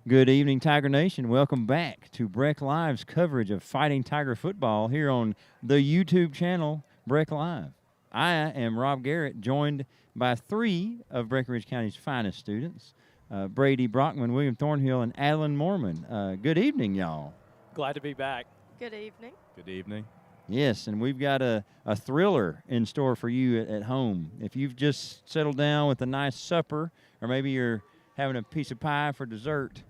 Good evening, Tiger Nation. Welcome back to BreckLive's coverage of Fighting Tiger football here on the YouTube channel BreckLive. I am Rob Garrett, joined by three of Breckinridge County's finest students, Brady Brockman, William Thornhill, and Alan Mormon. Good evening, y'all. Glad to be back. Good evening. Good evening. Yes, and we've got a thriller in store for you at home. If you've just settled down with a nice supper, or maybe you're having a piece of pie for dessert,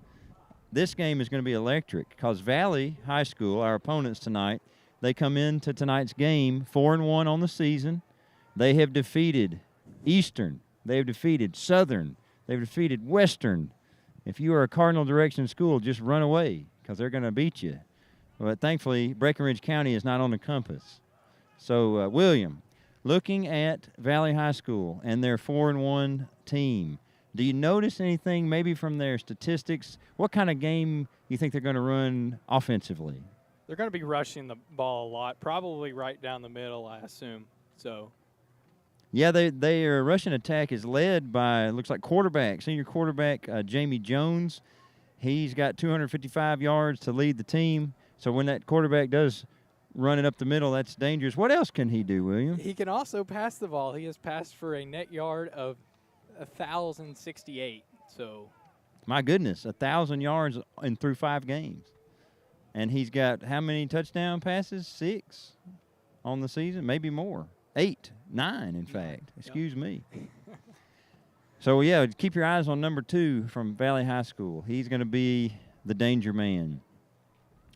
this game is going to be electric because Valley High School, our opponents tonight, they come into tonight's game 4-1 on the season. They have defeated Eastern. They have defeated Southern. They've defeated Western. If you are a Cardinal Direction school, just run away because they're going to beat you. But thankfully, Breckinridge County is not on the compass. So, William, looking at Valley High School and their 4-1 team, do you notice anything maybe from their statistics? What kind of game you think they're going to run offensively? They're going to be rushing the ball a lot, probably right down the middle, I assume. So, yeah, their rushing attack is led by, looks like senior quarterback Jamie Jones. He's got 255 yards to lead the team. So when that quarterback does run it up the middle, that's dangerous. What else can he do, William? he can also pass the ball. He has passed for a net yard of 1,068. So, My goodness, 1,000 yards through 5 games. And he's got how many touchdown passes? 6 on the season? Maybe more. 8, 9, in fact. Excuse me. So, yeah, keep your eyes on number 2 from Valley High School. He's going to be the danger man.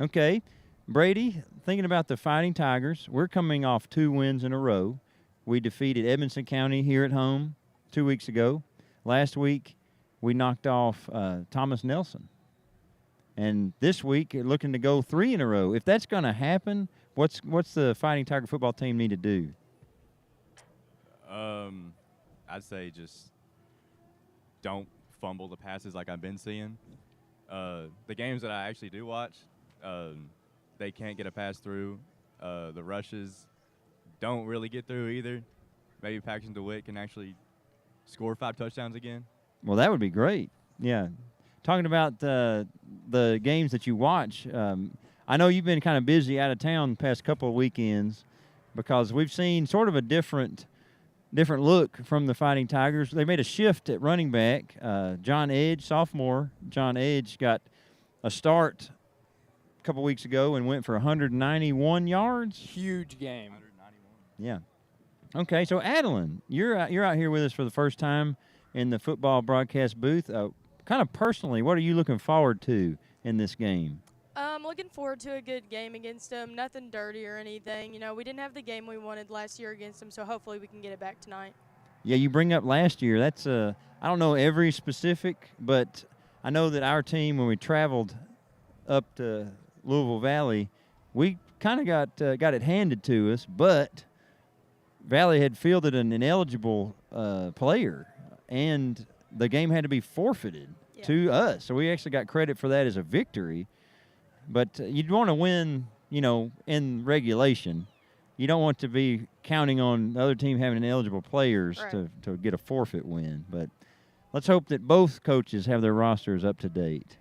Okay, Brady, thinking about the Fighting Tigers, we're coming off 2 wins in a row. We defeated Edmonson County here at home 2 weeks ago. Last week, we knocked off Thomas Nelson. And this week, looking to go 3 in a row. If that's going to happen, what's the Fighting Tiger football team need to do? I'd say just don't fumble the passes like I've been seeing. The games that I actually do watch, they can't get a pass through. The rushes don't really get through either. Maybe Paxton DeWitt can actually score 5 touchdowns again. Well, that would be great. Yeah. Talking about the games that you watch, I know you've been kind of busy out of town the past couple of weekends because we've seen sort of a different look from the Fighting Tigers. They made a shift at running back. John Edge, sophomore, John Edge got a start a couple weeks ago and went for 191 yards. huge game. 191. Yeah. Okay, so Adeline, you're out here with us for the first time in the football broadcast booth. Kind of personally, what are you looking forward to in this game? Looking forward to a good game against them. Nothing dirty or anything. You know, we didn't have the game we wanted last year against them, so hopefully we can get it back tonight. Yeah, you bring up last year. That's I don't know every specific, but I know that our team, when we traveled up to Louisville Valley, we kind of got it handed to us, but Valley had fielded an ineligible player, and the game had to be forfeited to us. So we actually got credit for that as a victory. But you'd want to win, in regulation. You don't want to be counting on the other team having ineligible players to get a forfeit win. But let's hope that both coaches have their rosters up to date.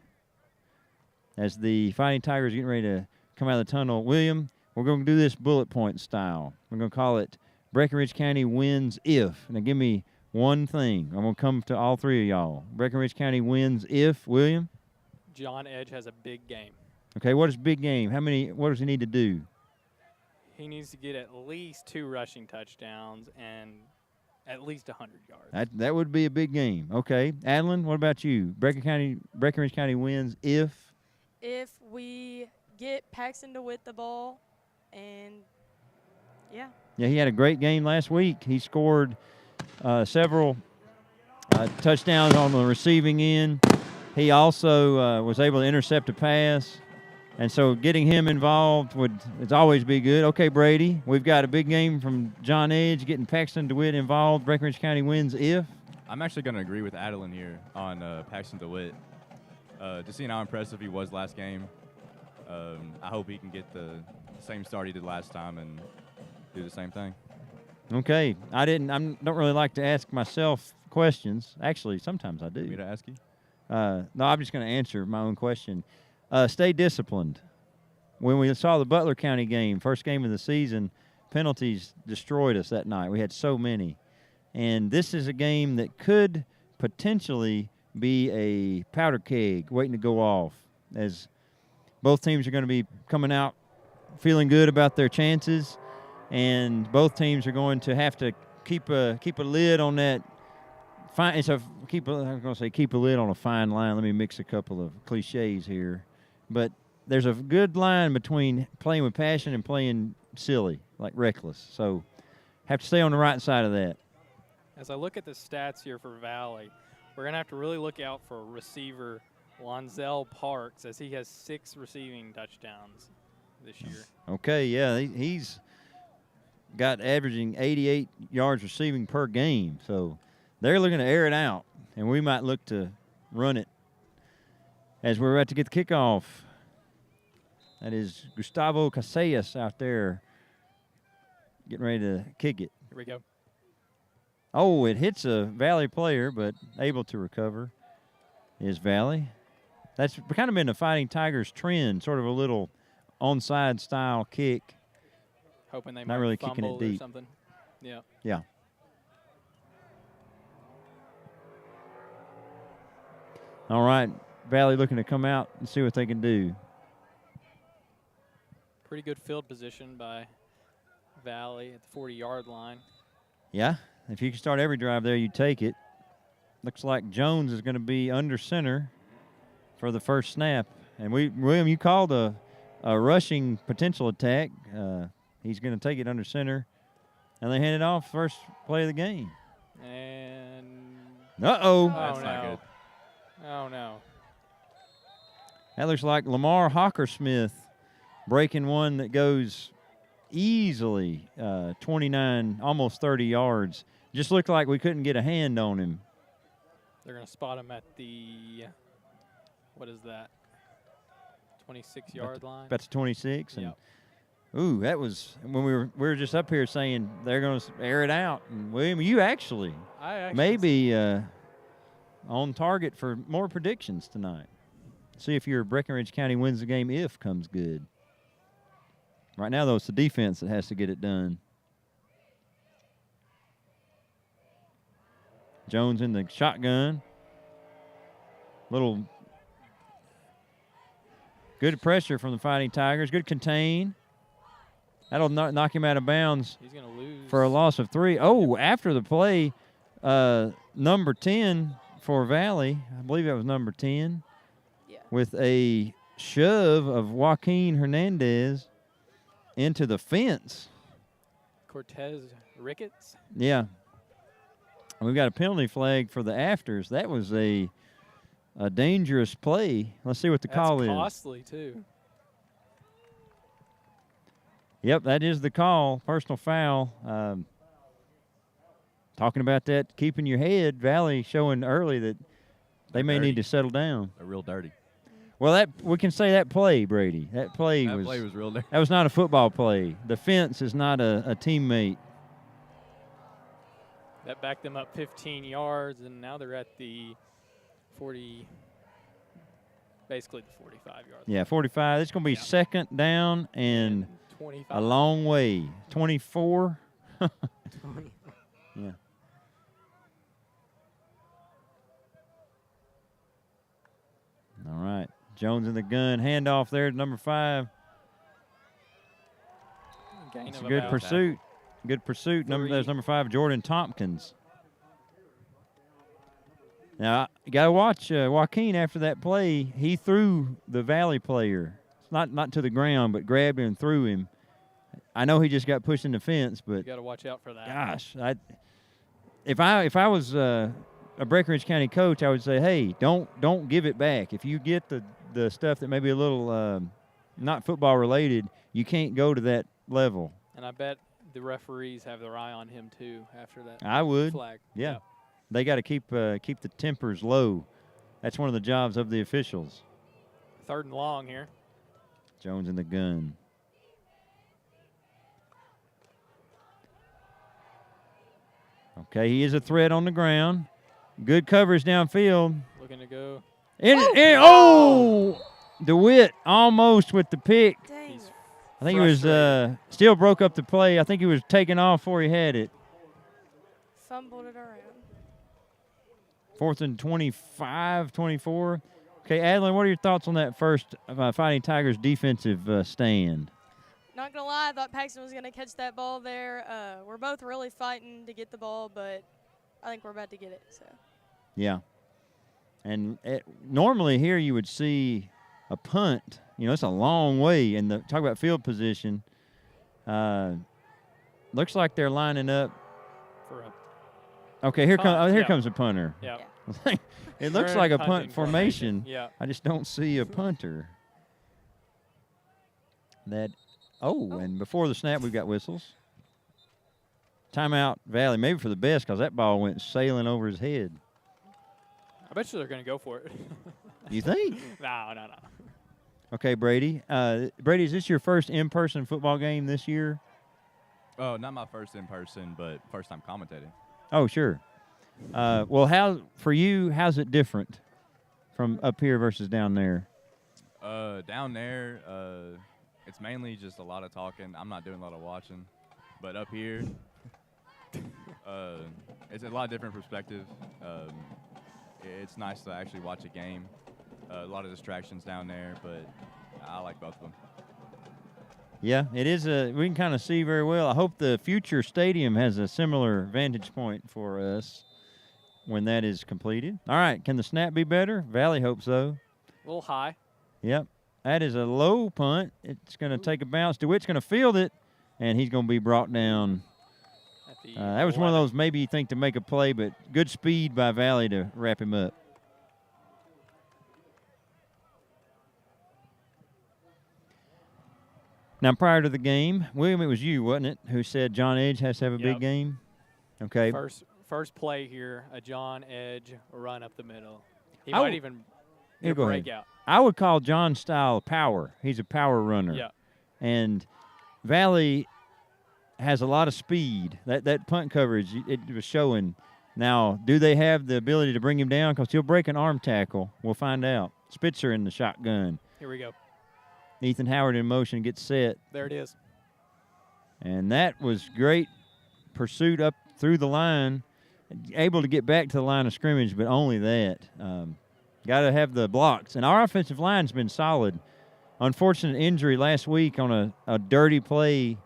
As the Fighting Tigers are getting ready to come out of the tunnel, William, we're going to do this bullet point style. We're going to call it Breckinridge County wins if. Now give me one thing. I'm going to come to all 3 of y'all. Breckinridge County wins if, William? John Edge has a big game. Okay, what is big game? What does he need to do? He needs to get at least 2 rushing touchdowns and at least 100 yards. That would be a big game. Okay, Adeline, what about you? Breckinridge County wins if? If we get Paxton DeWitt the ball, and yeah. Yeah, he had a great game last week. He scored several touchdowns on the receiving end. He also was able to intercept a pass. And so getting him involved would always be good. Okay, Brady, we've got a big game from John Edge, getting Paxton DeWitt involved. Breckinridge County wins if? I'm actually going to agree with Adeline here on Paxton DeWitt. Just seeing how impressive he was last game, I hope he can get the same start he did last time and do the same thing. Okay. I don't really like to ask myself questions. Actually, sometimes I do. Want me to ask you? No, I'm just going to answer my own question. Stay disciplined. When we saw the Butler County game, first game of the season, penalties destroyed us that night. We had so many. And this is a game that could potentially be a powder keg waiting to go off, as both teams are going to be coming out feeling good about their chances, and both teams are going to have to keep a lid on that. I'm going to say keep a lid on a fine line. Let me mix a couple of cliches here, but there's a good line between playing with passion and playing silly, like reckless. So have to stay on the right side of that. As I look at the stats here for Valley, we're going to have to really look out for receiver Lonzel Parks, as he has 6 receiving touchdowns this year. Okay, yeah, he's got averaging 88 yards receiving per game. So they're looking to air it out, and we might look to run it as we're about to get the kickoff. That is Gustavo Casillas out there getting ready to kick it. Here we go. Oh, it hits a Valley player, but able to recover is Valley. That's kind of been the Fighting Tigers trend, sort of a little onside style kick. Hoping they Not might really fumble kicking it deep. or something. Yeah. Yeah. All right, Valley looking to come out and see what they can do. Pretty good field position by Valley at the 40-yard line. Yeah, if you can start every drive there, you take it. Looks like Jones is going to be under center for the first snap. And William, you called a rushing potential attack. He's going to take it under center, and they hand it off first play of the game. And Uh-oh. That's oh, not no. good. Oh, no. That looks like Lamar Hockersmith breaking one that goes easily 29, almost 30 yards. Just looked like we couldn't get a hand on him. They're going to spot him at the, what is that, 26-yard line? That's 26. And Yep. ooh, that was when we were just up here saying they're going to air it out. And William, you actually maybe on target for more predictions tonight. See if your Breckenridge County wins the game if comes good. Right now, though, it's the defense that has to get it done. Jones in the shotgun. Little good pressure from the Fighting Tigers. Good contain. That'll knock him out of bounds. He's going to lose. For a loss of 3. Oh, after the play, number 10 for Valley, I believe that was number 10, with a shove of Joaquin Hernandez into the fence. Cortez Ricketts. Yeah. We've got a penalty flag for the afters. That was a dangerous play. Let's see what the call is. That's costly, too. Yep, that is the call. Personal foul. Talking about that, keeping your head, Valley showing early that they may need to settle down. They're real dirty. Well, we can say that play, Brady. That play was real dirty. That was not a football play. The fence is not a teammate. That backed them up 15 yards, and now they're at the 40, basically the 45-yard. Yeah, 45. It's going to be second down and 25. a long way. 24. Yeah. All right. Jones in the gun. Handoff there to number 5. It's a good pursuit. Good pursuit. That's number 5, Jordan Tompkins. Now, you got to watch Joaquin after that play. He threw the Valley player. It's not to the ground, but grabbed him and threw him. I know he just got pushed in the fence, but you got to watch out for that. Gosh, if I was a Breckenridge County coach, I would say, hey, don't give it back. If you get the stuff that may be a little not football related, you can't go to that level. And I bet the referees have their eye on him too after that. I would. Flag. Yeah. Yep. They got to keep the tempers low. That's one of the jobs of the officials. 3rd and long here. Jones in the gun. Okay, he is a threat on the ground. Good coverage downfield. Looking to go. DeWitt almost with the pick. Dang He's it. I think he was frustrated. still broke up the play. I think he was taking off before he had it. Fumbled it around. 4th and 25, 24. Okay, Adeline, what are your thoughts on that first Fighting Tigers defensive stand? Not going to lie, I thought Paxton was going to catch that ball there. We're both really fighting to get the ball, but I think we're about to get it. So. Yeah. And normally here you would see a punt. You know, it's a long way. And talk about field position. Looks like they're lining up. For a Okay, here punt, comes a punter. yeah. It looks We're like in a punt punting formation. Yeah. I just don't see a punter. And before the snap, we've got whistles. Timeout, Valley, maybe for the best because that ball went sailing over his head. I bet you they're going to go for it. You think? No. Okay, Brady. Brady, is this your first in-person football game this year? Oh, not my first in person, but first time commentating. Oh, sure. Well, how's it different from up here versus down there? Down there, it's mainly just a lot of talking. I'm not doing a lot of watching. But up here, it's a lot of different perspective. It's nice to actually watch a game. A lot of distractions down there, but I like both of them. Yeah, it is. We can kind of see very well. I hope the future stadium has a similar vantage point for us when that is completed. All right, can the snap be better? Valley hopes so. A little high. Yep, that is a low punt. It's going to take a bounce. DeWitt's going to field it, and he's going to be brought down. At the That was one of 11. those maybe you think to make a play, but good speed by Valley to wrap him up. Now, prior to the game, William, it was you, wasn't it, who said John Edge has to have a big Yep. game? Okay. First play here, a John Edge run up the middle. He I might w- even Yeah, get a go ahead. breakout. I would call John's style power. He's a power runner. Yeah. And Valley has a lot of speed. That punt coverage, it was showing. Now, do they have the ability to bring him down? Because he'll break an arm tackle. We'll find out. Spitzer in the shotgun. Here we go. Ethan Howard in motion gets set. There it is. And that was great pursuit up through the line. Able to get back to the line of scrimmage, but only that. Got to have the blocks. And our offensive line's been solid. Unfortunate injury last week on a dirty play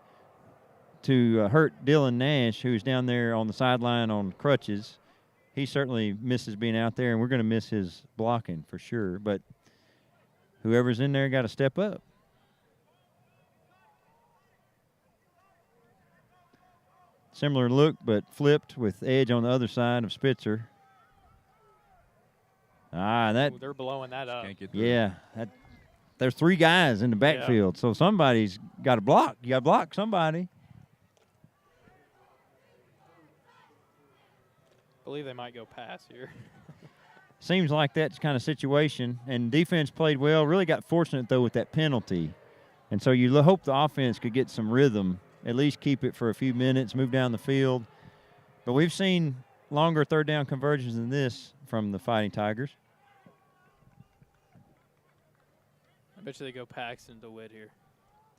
to hurt Dylan Nash, who's down there on the sideline on crutches. He certainly misses being out there, and we're going to miss his blocking for sure. But whoever's in there got to step up. Similar look, but flipped with Edge on the other side of Spitzer. That Ooh, they're blowing that up. Can't get through. yeah. There's three guys in the backfield, so somebody's got to block. You got to block somebody. I believe they might go pass here. Seems like that's kind of situation. And defense played well. Really got fortunate, though, with that penalty. And so you hope the offense could get some rhythm, at least keep it for a few minutes, move down the field. But we've seen longer third down conversions than this from the Fighting Tigers. I bet you they go Paxton to Witt here.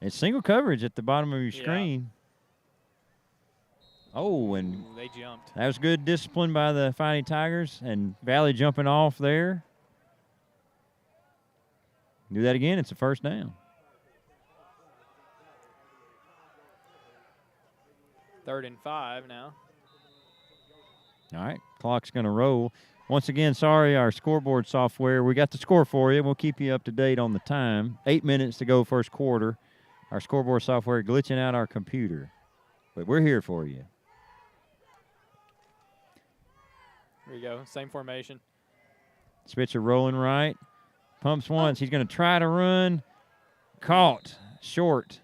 It's single coverage at the bottom of your Yeah. screen. Oh, and Ooh, they jumped. that was good discipline by the Fighting Tigers, and Valley jumping off there. Do that again, it's a first down. 3rd and 5 now. All right, clock's going to roll. Once again, sorry, our scoreboard software. We got the score for you. We'll keep you up to date on the time. 8 minutes to go first quarter. Our scoreboard software glitching out our computer. But we're here for you. Here we go. Same formation. Spitzer rolling right. Pumps once. He's going to try to run. Caught short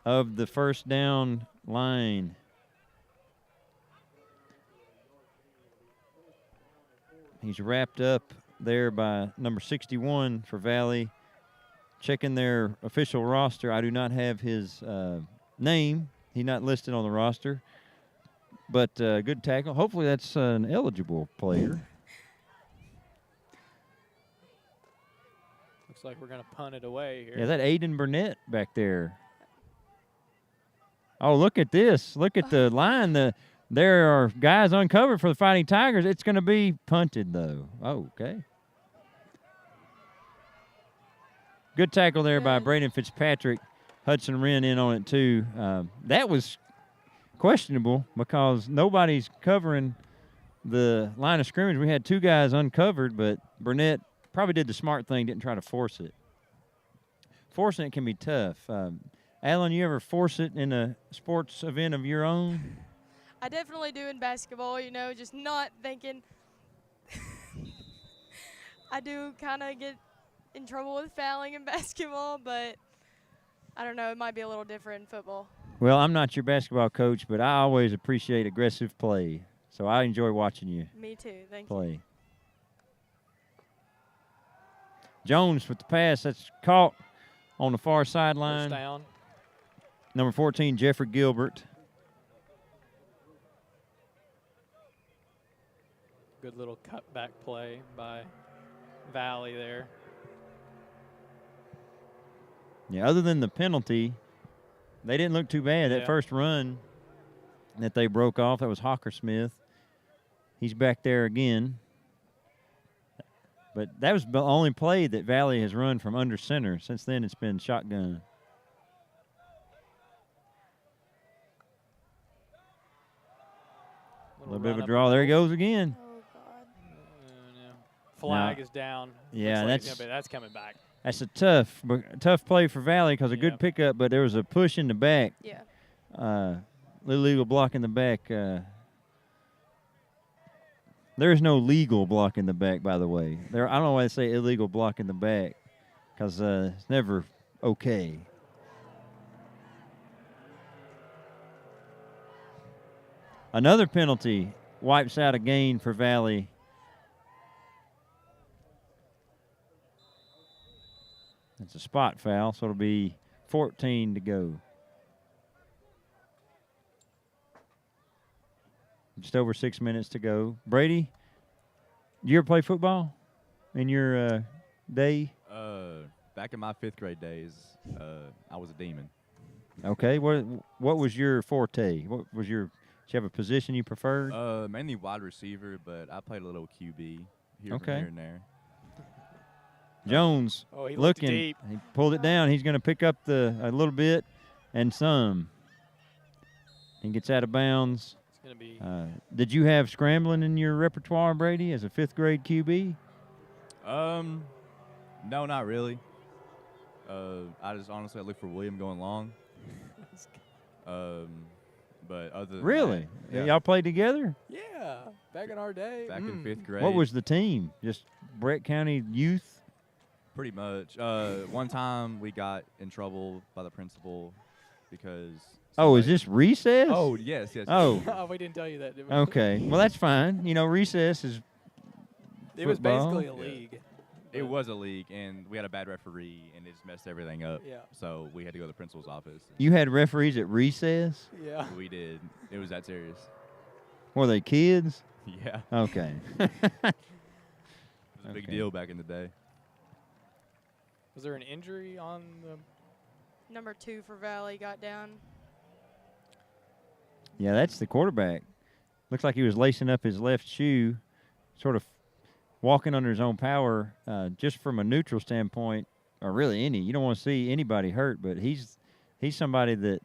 of the first down line. He's wrapped up there by number 61 for Valley. Checking their official roster. I do not have his name. He's not listed on the roster. But good tackle. Hopefully that's an eligible player. Looks like we're going to punt it away here. Yeah, that Aiden Burnett back there. Oh, look at this. Look at the line. There are guys uncovered for the Fighting Tigers. It's going to be punted, though. Oh, okay. Good tackle there by Braden Fitzpatrick. Hudson Wren in on it, too. That was questionable because nobody's covering the line of scrimmage. We had 2 guys uncovered, but Burnett probably did the smart thing, didn't try to force it. Forcing it can be tough. Alan, you ever force it in a sports event of your own? I definitely do in basketball, just not thinking. I do kind of get in trouble with fouling in basketball, but I don't know. It might be a little different in football. Well, I'm not your basketball coach, but I always appreciate aggressive play. So I enjoy watching you Me too. Thank play. you. Jones with the pass. That's caught on the far First sideline. down. Number 14, Jeffrey Gilbert. Good little cutback play by Valley there. Yeah, other than the penalty, they didn't look too bad. That Yeah. first run that they broke off, that was Hawker Smith. He's back there again. But that was the only play that Valley has run from under center. Since then, it's been shotgun. A little bit of a draw. There he goes again. Oh, God. No. Flag is down. Yeah, Looks like that's coming back. That's a tough play for Valley because a good pickup, but there was a push in the back. Yeah. Illegal block in the back. There is no legal block in the back, by the way. I don't know why they say illegal block in the back because it's never okay. Another penalty wipes out a gain for Valley. It's a spot foul, so it'll be 14 to go. Just over 6 minutes to go. Brady, you ever play football in your day? Back in my 5th grade days, I was a demon. Okay. What was your forte? What was your? Did you have a position you preferred? Mainly wide receiver, but I played a little QB here, Okay. from here and there. Jones He looked looking. deep. He pulled it down. He's going to pick up a little bit and some. He gets out of bounds. It's going to be. Did you have scrambling in your repertoire, Brady, as a 5th grade QB? No, not really. I just honestly look for William going long. But other than Really? that, Y'all played together? Yeah, back in our day. back in 5th grade. What was the team? Just Brett County youth? Pretty much. One time we got in trouble by the principal because. Oh, is somebody- this recess? Oh, yes. Oh. Oh, we didn't tell you that, did we? Okay. Well, that's fine. Recess is It was football. basically a Yeah. league. It was a league, and we had a bad referee, and it just messed everything up. Yeah. So we had to go to the principal's office. You had referees at recess? Yeah. We did. It was that serious. Were they kids? Yeah. Okay. It was a big Okay. deal back in the day. Was there an injury on the? Number 2 for Valley got down. Yeah, that's the quarterback. Looks like he was lacing up his left shoe, sort of walking under his own power. Just from a neutral standpoint, or really any, you don't want to see anybody hurt, but he's somebody that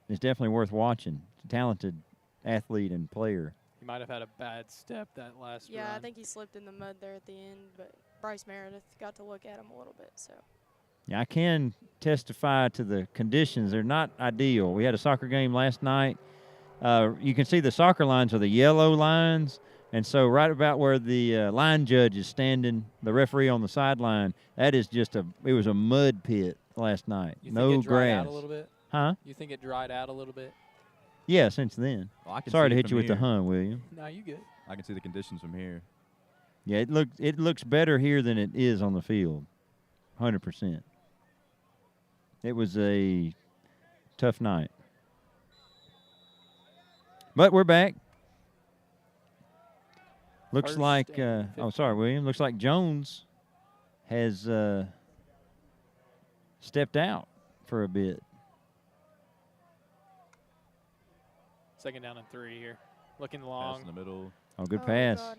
is definitely worth watching. Talented athlete and player. He might have had a bad step that last Yeah, run. I think he slipped in the mud there at the end, but Bryce Meredith got to look at him a little bit. So Yeah, I can testify to the conditions. They're not ideal. We had a soccer game last night. You can see the soccer lines are the yellow lines. And so right about where the line judge is standing, the referee on the sideline, that is just it was a mud pit last night. You No think it dried grass. out a little bit? Huh? You think it dried out a little bit? Yeah, since then. Well, I can Sorry see to it hit you from with the here. William. No, you good. I can see the conditions from here. Yeah, it looks better here than it is on the field. 100%. It was a tough night. But we're back. Looks First like and sorry, William. Looks like Jones has stepped out for a bit. 2nd down and 3 here. Looking Pass long. in the middle. Oh, good Oh, pass. God.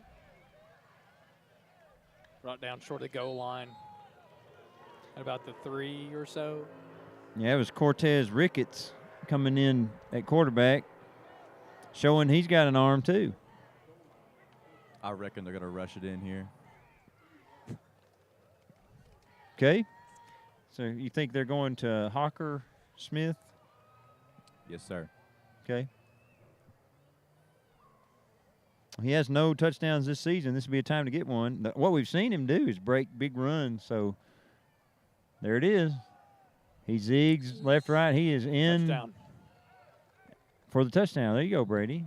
Brought down short of the goal line. At about the 3 or so. Yeah, it was Cortez Ricketts coming in at quarterback, showing he's got an arm too. I reckon they're going to rush it in here. Okay. So you think they're going to Hawker Smith? Yes, sir. Okay. He has no touchdowns this season. This would be a time to get one. What we've seen him do is break big runs. So there it is. He zigs left, right. He is in Touchdown. for the touchdown. There you go, Brady.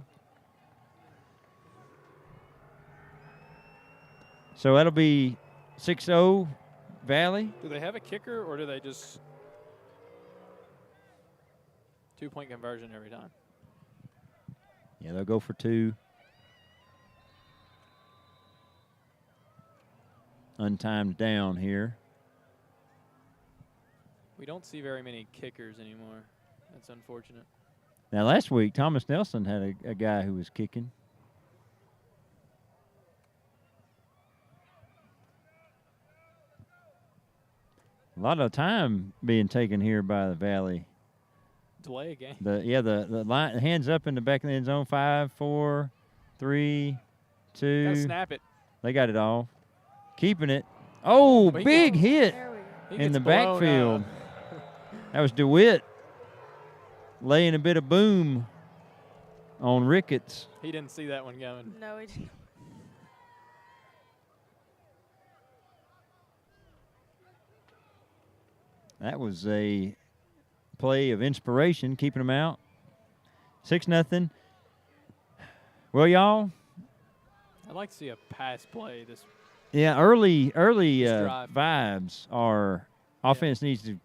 So that'll be 6-0 Valley. Do they have a kicker or do they just 2-point conversion every time? Yeah, they'll go for 2. Untimed down here. We don't see very many kickers anymore. That's unfortunate. Now, last week, Thomas Nelson had a guy who was kicking. A lot of time being taken here by the Valley. Delay a game. The line, hands up in the back of the end zone. 5, 4, 3, 2. Gotta snap it. They got it all. Keeping it. Oh, But he big gets- hit There we go. He in gets the blown backfield. up. That was DeWitt laying a bit of boom on Ricketts. He didn't see that one going. No, he didn't. That was a play of inspiration, keeping them out. 6-0. Well, y'all, I'd like to see a pass play this. yeah, early Just drive. vibes are offense needs to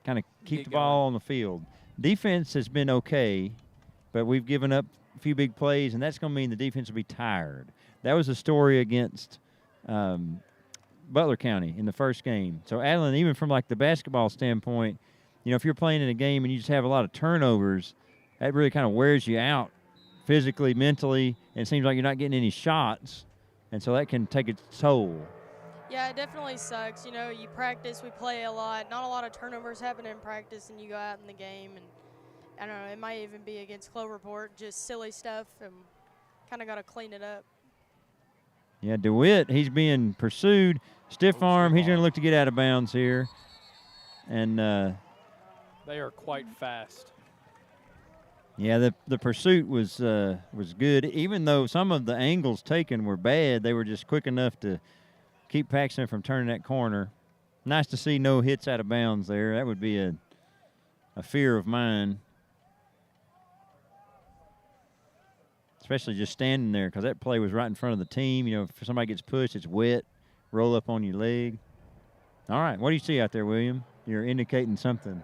kind of keep Get the ball going. on the field. Defense has been okay, but we've given up a few big plays, and that's going to mean the defense will be tired. That was the story against Butler County in the first game. So, Adeline, even from like the basketball standpoint, you know, if you're playing in a game and you just have a lot of turnovers, that really kind of wears you out physically, mentally, and it seems like you're not getting any shots, and so that can take its toll. Yeah, it definitely sucks. You know, you practice, we play a lot. Not a lot of turnovers happen in practice, and you go out in the game, and I don't know, it might even be against Cloverport, just silly stuff, and kind of got to clean it up. Yeah, DeWitt, he's being pursued. Stiff arm, he's going to look to get out of bounds here. And, They are quite fast. yeah, the pursuit was good. Even though some of the angles taken were bad, they were just quick enough to keep Paxton from turning that corner. Nice to see no hits out of bounds there. That would be a fear of mine. Especially just standing there, because that play was right in front of the team. You know, if somebody gets pushed, it's wet, roll up on your leg. All right, what do you see out there, William? You're indicating something.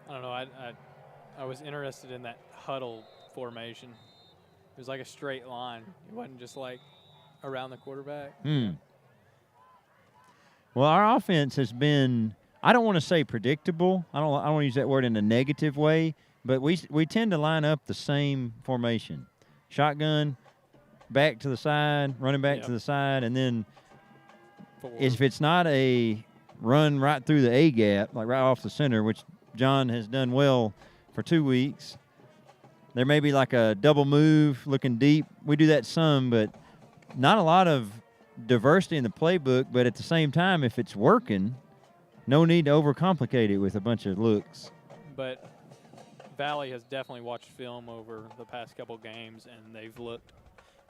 I don't know. I was interested in that huddle formation. It was like a straight line. It wasn't just like around the quarterback. Well, our offense has been, I don't want to say predictable. I don't want to use that word in a negative way, but we tend to line up the same formation. Shotgun, back to the side, running back to the side, and then if it's not a run right through the A gap, like right off the center, which John has done well for 2 weeks, there may be like a double move looking deep. We do that some, but not a lot of diversity in the playbook. But at the same time, if it's working, no need to overcomplicate it with a bunch of looks. But Valley has definitely watched film over the past couple games, and they've looked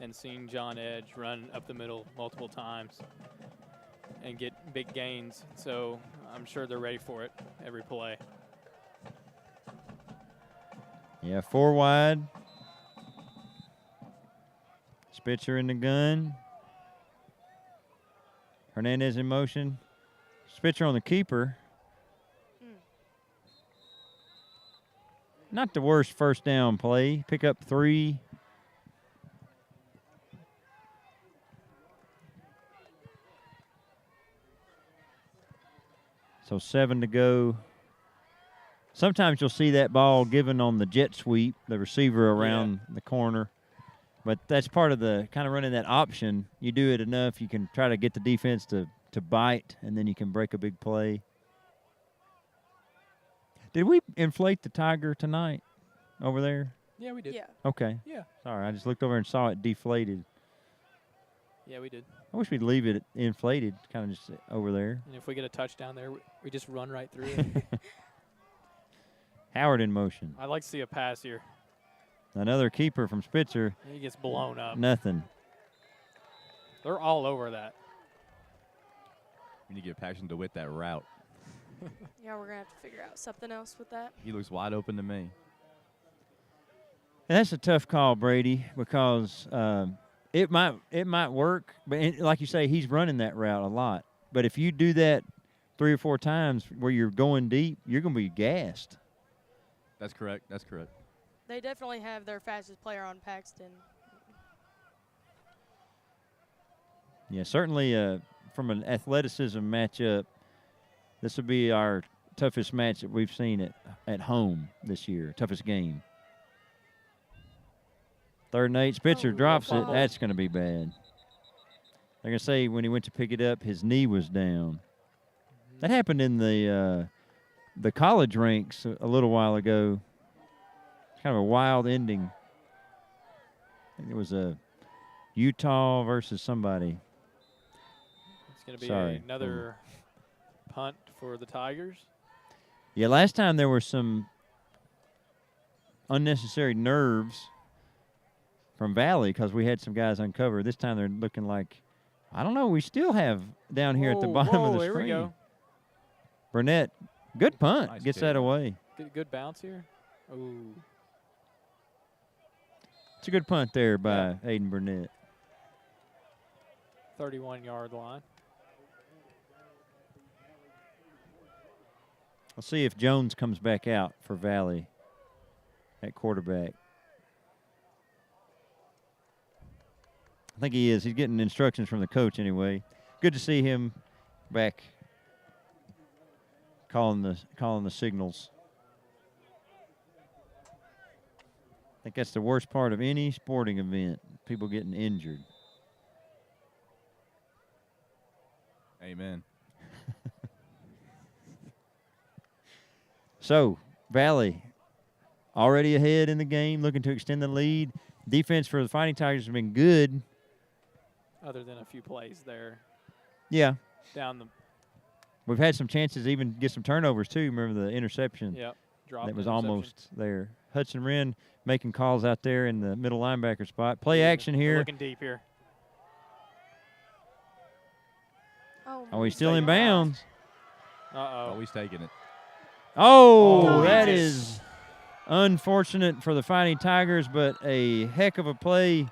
and seen John Edge run up the middle multiple times and get big gains. So I'm sure they're ready for it every play. Yeah, 4 wide. Spitzer in the gun. Hernandez in motion. Spitzer on the keeper. Not the worst first down play. Pick up 3. So 7 to go. Sometimes you'll see that ball given on the jet sweep, the receiver around the corner. But that's part of the kind of running that option. You do it enough, you can try to get the defense to bite, and then you can break a big play. Did we inflate the Tiger tonight over there? Yeah, we did. Yeah. Okay. Yeah. Sorry, I just looked over and saw it deflated. Yeah, we did. I wish we'd leave it inflated, kind of just over there. And if we get a touchdown there, we just run right through it. Howard in motion. I'd like to see a pass here. Another keeper from Spitzer. He gets blown up. Nothing. They're all over that. We need to get Paxton DeWitt that route. Yeah, we're going to have to figure out something else with that. He looks wide open to me. And that's a tough call, Brady, because it might work, but like you say, he's running that route a lot. But if you do that 3 or 4 times where you're going deep, you're going to be gassed. That's correct. That's correct. They definitely have their fastest player on Paxton. Yeah, certainly from an athleticism matchup, this will be our toughest match that we've seen at home this year, toughest game. 3rd and 8, Spitzer drops it. That's going to be bad. They're going to say when he went to pick it up, his knee was down. That happened in the college ranks a little while ago. It's kind of a wild ending. I think it was a Utah versus somebody. It's going to be another punt for the Tigers. Yeah, last time there were some unnecessary nerves from Valley because we had some guys uncovered. This time they're looking like, I don't know, we still have down here at the bottom of the here screen. We go. Burnett, good punt, Nice gets kick. that away. Good bounce here. Ooh. It's a good punt there by Aiden Burnett. 31-yard line. Let's see if Jones comes back out for Valley at quarterback. I think he is. He's getting instructions from the coach anyway. Good to see him back calling the signals. I think that's the worst part of any sporting event, people getting injured. Amen. So, Valley already ahead in the game, looking to extend the lead. Defense for the Fighting Tigers has been good. Other than a few plays there. Yeah. Down the. We've had some chances even get some turnovers, too. Remember the interception? Yep. Dropped That was interception. almost there. Hudson Wren making calls out there in the middle linebacker spot. Play action They're here. looking deep here. Oh, he's still in Taking it off. bounds. Uh-oh. Oh, he's taking it. Oh, Oh, that he is just- unfortunate for the Fighting Tigers, but a heck of a play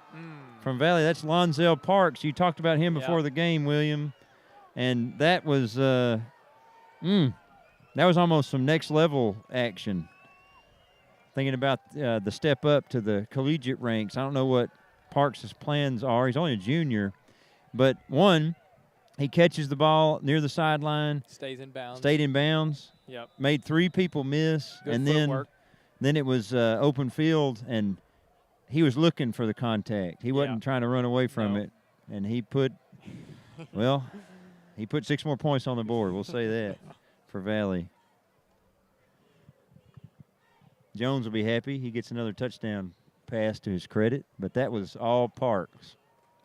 from Valley. That's Lonzel Parks. You talked about him before the game, William. And that was almost some next level action. Thinking about the step up to the collegiate ranks. I don't know what Parks' plans are. He's only a junior. But one, he catches the ball near the sideline. Stays in bounds. Stayed in bounds. Yep. Made 3 people miss. Good and footwork. then it was open field, and he was looking for the contact. He wasn't trying to run away from it. And he put 6 more points on the board. We'll say that for Valley. Jones will be happy. He gets another touchdown pass to his credit, but that was all Parks,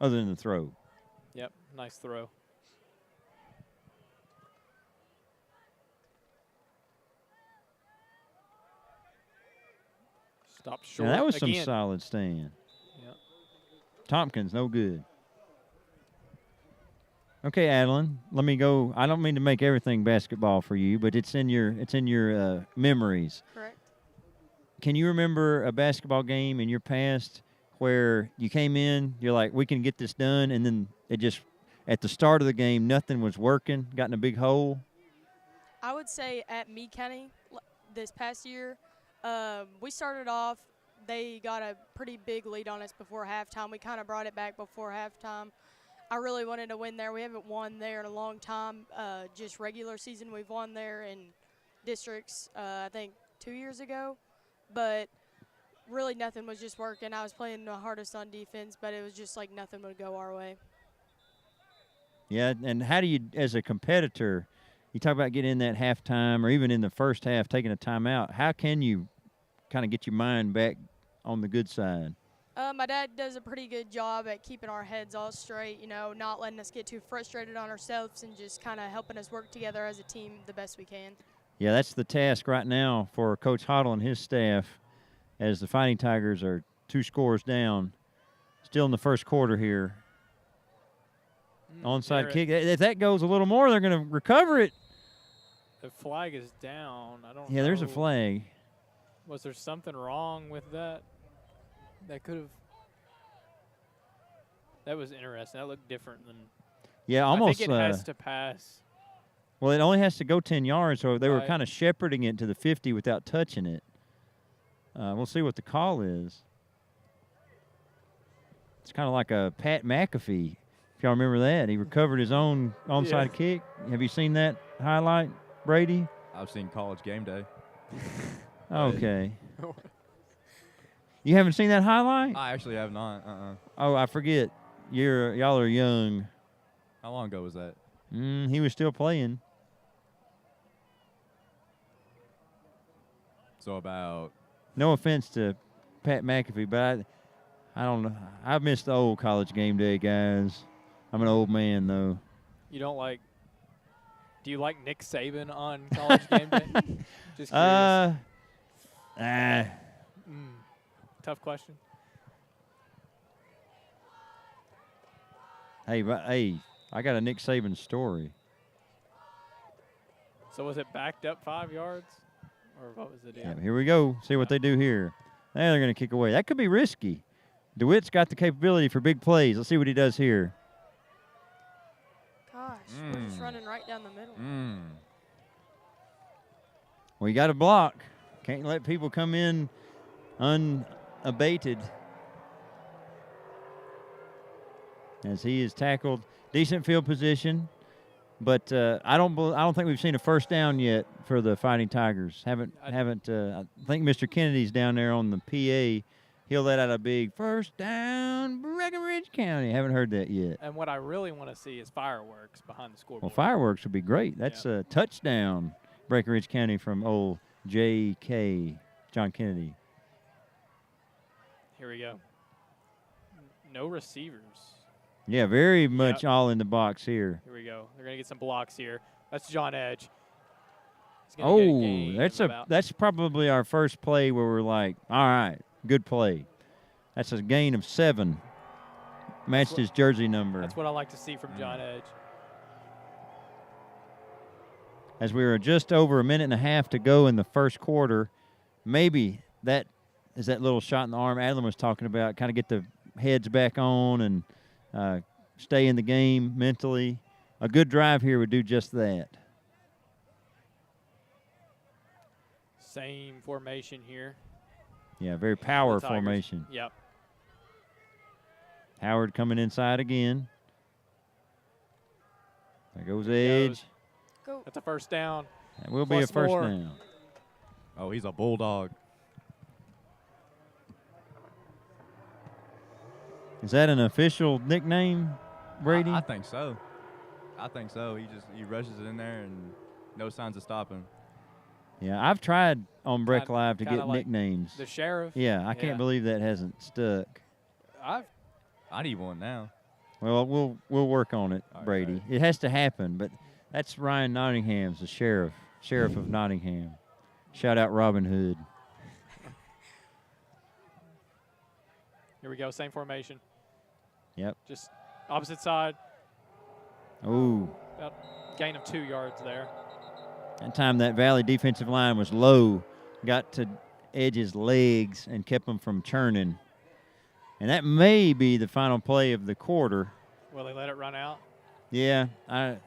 other than the throw. Yep. Nice throw. Stop short. Now, that was again. some solid stand. Yep. Tompkins, no good. Okay, Adeline, let me go. I don't mean to make everything basketball for you, but it's in your memories. Correct. Can you remember a basketball game in your past where you came in, you're like, we can get this done, and then it just, at the start of the game, nothing was working, got in a big hole? I would say at Meade County this past year, we started off, they got a pretty big lead on us before halftime. We kind of brought it back before halftime. I really wanted to win there. We haven't won there in a long time. Just regular season, we've won there in districts, I think 2 years ago. But really nothing was just working. I was playing the hardest on defense, but it was just like nothing would go our way. Yeah, and how do you, as a competitor, you talk about getting in that halftime or even in the first half taking a timeout, how can you kind of get your mind back on the good side? My dad does a pretty good job at keeping our heads all straight, not letting us get too frustrated on ourselves and just kind of helping us work together as a team the best we can. Yeah, that's the task right now for Coach Hoddle and his staff as the Fighting Tigers are 2 scores down. Still in the first quarter here. Onside kick. If that goes a little more, they're going to recover it. The flag is down. I don't know. Yeah, there's a flag. Was there something wrong with that? That could have. That was interesting. That looked different than. Yeah, almost. I think it has to pass. Well, it only has to go 10 yards, so they were Right. kind of shepherding it to the 50 without touching it. We'll see what the call is. It's kind of like a Pat McAfee, if y'all remember that. He recovered his own onside kick. Have you seen that highlight, Brady? I've seen College Game Day. Okay. You haven't seen that highlight? I actually have not. Oh, I forget. Y'all are young. How long ago was that? He was still playing. So about. No offense to Pat McAfee, but I don't know. I miss the old College Game Day guys. I'm an old man, though. You don't like. Do you like Nick Saban on College Game Day? Just curious. Tough question. Hey, I got a Nick Saban story. So was it backed up 5 yards, or what was the deal? Yeah, here we go. See what they do here. They're going to kick away. That could be risky. DeWitt's got the capability for big plays. Let's see what he does here. Gosh, we're just running right down the middle. Well, you got to block. Can't let people come in unabated. As he is tackled, decent field position, but I don't think we've seen a first down yet for the Fighting Tigers. I think Mr. Kennedy's down there on the PA. He'll let out a big first down, Breckenridge County. Haven't heard that yet. And what I really want to see is fireworks behind the scoreboard. Well, fireworks would be great. That's a touchdown, Breckenridge County from old J.K. John Kennedy. Here we go. No receivers. Yeah, very much all in the box here. Here we go. They're going to get some blocks here. That's John Edge. He's gonna get a gain that's probably our first play where we're like, all right, good play. That's a gain of 7. Matched his jersey number. That's what I like to see from John Edge. As we were just over a minute and a half to go in the first quarter, maybe that is that little shot in the arm Adlam was talking about, kind of get the heads back on and stay in the game mentally. A good drive here would do just that. Same formation here. Yeah, very power The Tigers. formation. Yep. Howard coming inside again. There goes Edge. Go. That's a first down. That will be a Plus first more. down. Oh, he's a bulldog. Is that an official nickname, Brady? I think so. He rushes it in there and no signs of stopping. Yeah, I've tried on BreckLive to Kinda get like nicknames. The sheriff. Yeah, I can't believe that hasn't stuck. I need one now. Well, we'll work on it, All Brady. right. It has to happen, but that's Ryan Nottingham's the sheriff of Nottingham. Shout out Robin Hood. Here we go. Same formation. Yep. Just opposite side. Ooh. About gain of 2 yards there. That time that Valley defensive line was low, got to Edge's legs and kept him from churning. And that may be the final play of the quarter. Will they let it run out? Yeah, I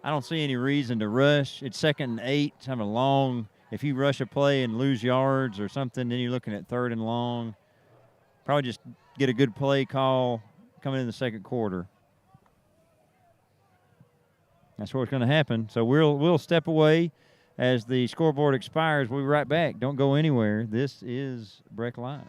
don't see any reason to rush. It's 2nd and 8. It's having a long. If you rush a play and lose yards or something, then you're looking at 3rd and long. Probably just get a good play call coming in the second quarter. That's what's going to happen. So we'll step away as the scoreboard expires. We'll be right back. Don't go anywhere. This is BreckLive.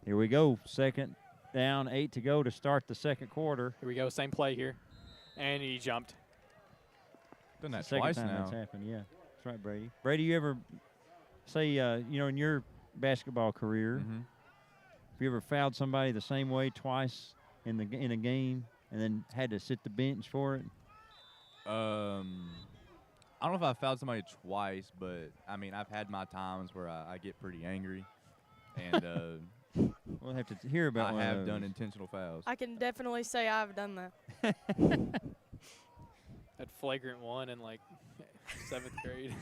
Here we go. Second down, 8 to go to start the second quarter. Here we go. Same play here. And he jumped. Done that Second twice time now. that's happened, yeah. That's right, Brady. Brady, you ever say, in your basketball career, Mm-hmm. have you ever fouled somebody the same way twice in a game and then had to sit the bench for it? I don't know if I fouled somebody twice, but I mean I've had my times where I get pretty angry, and We'll have to hear about I one of have those. done intentional fouls. I can definitely say I've done that. That flagrant one in like 7th grade.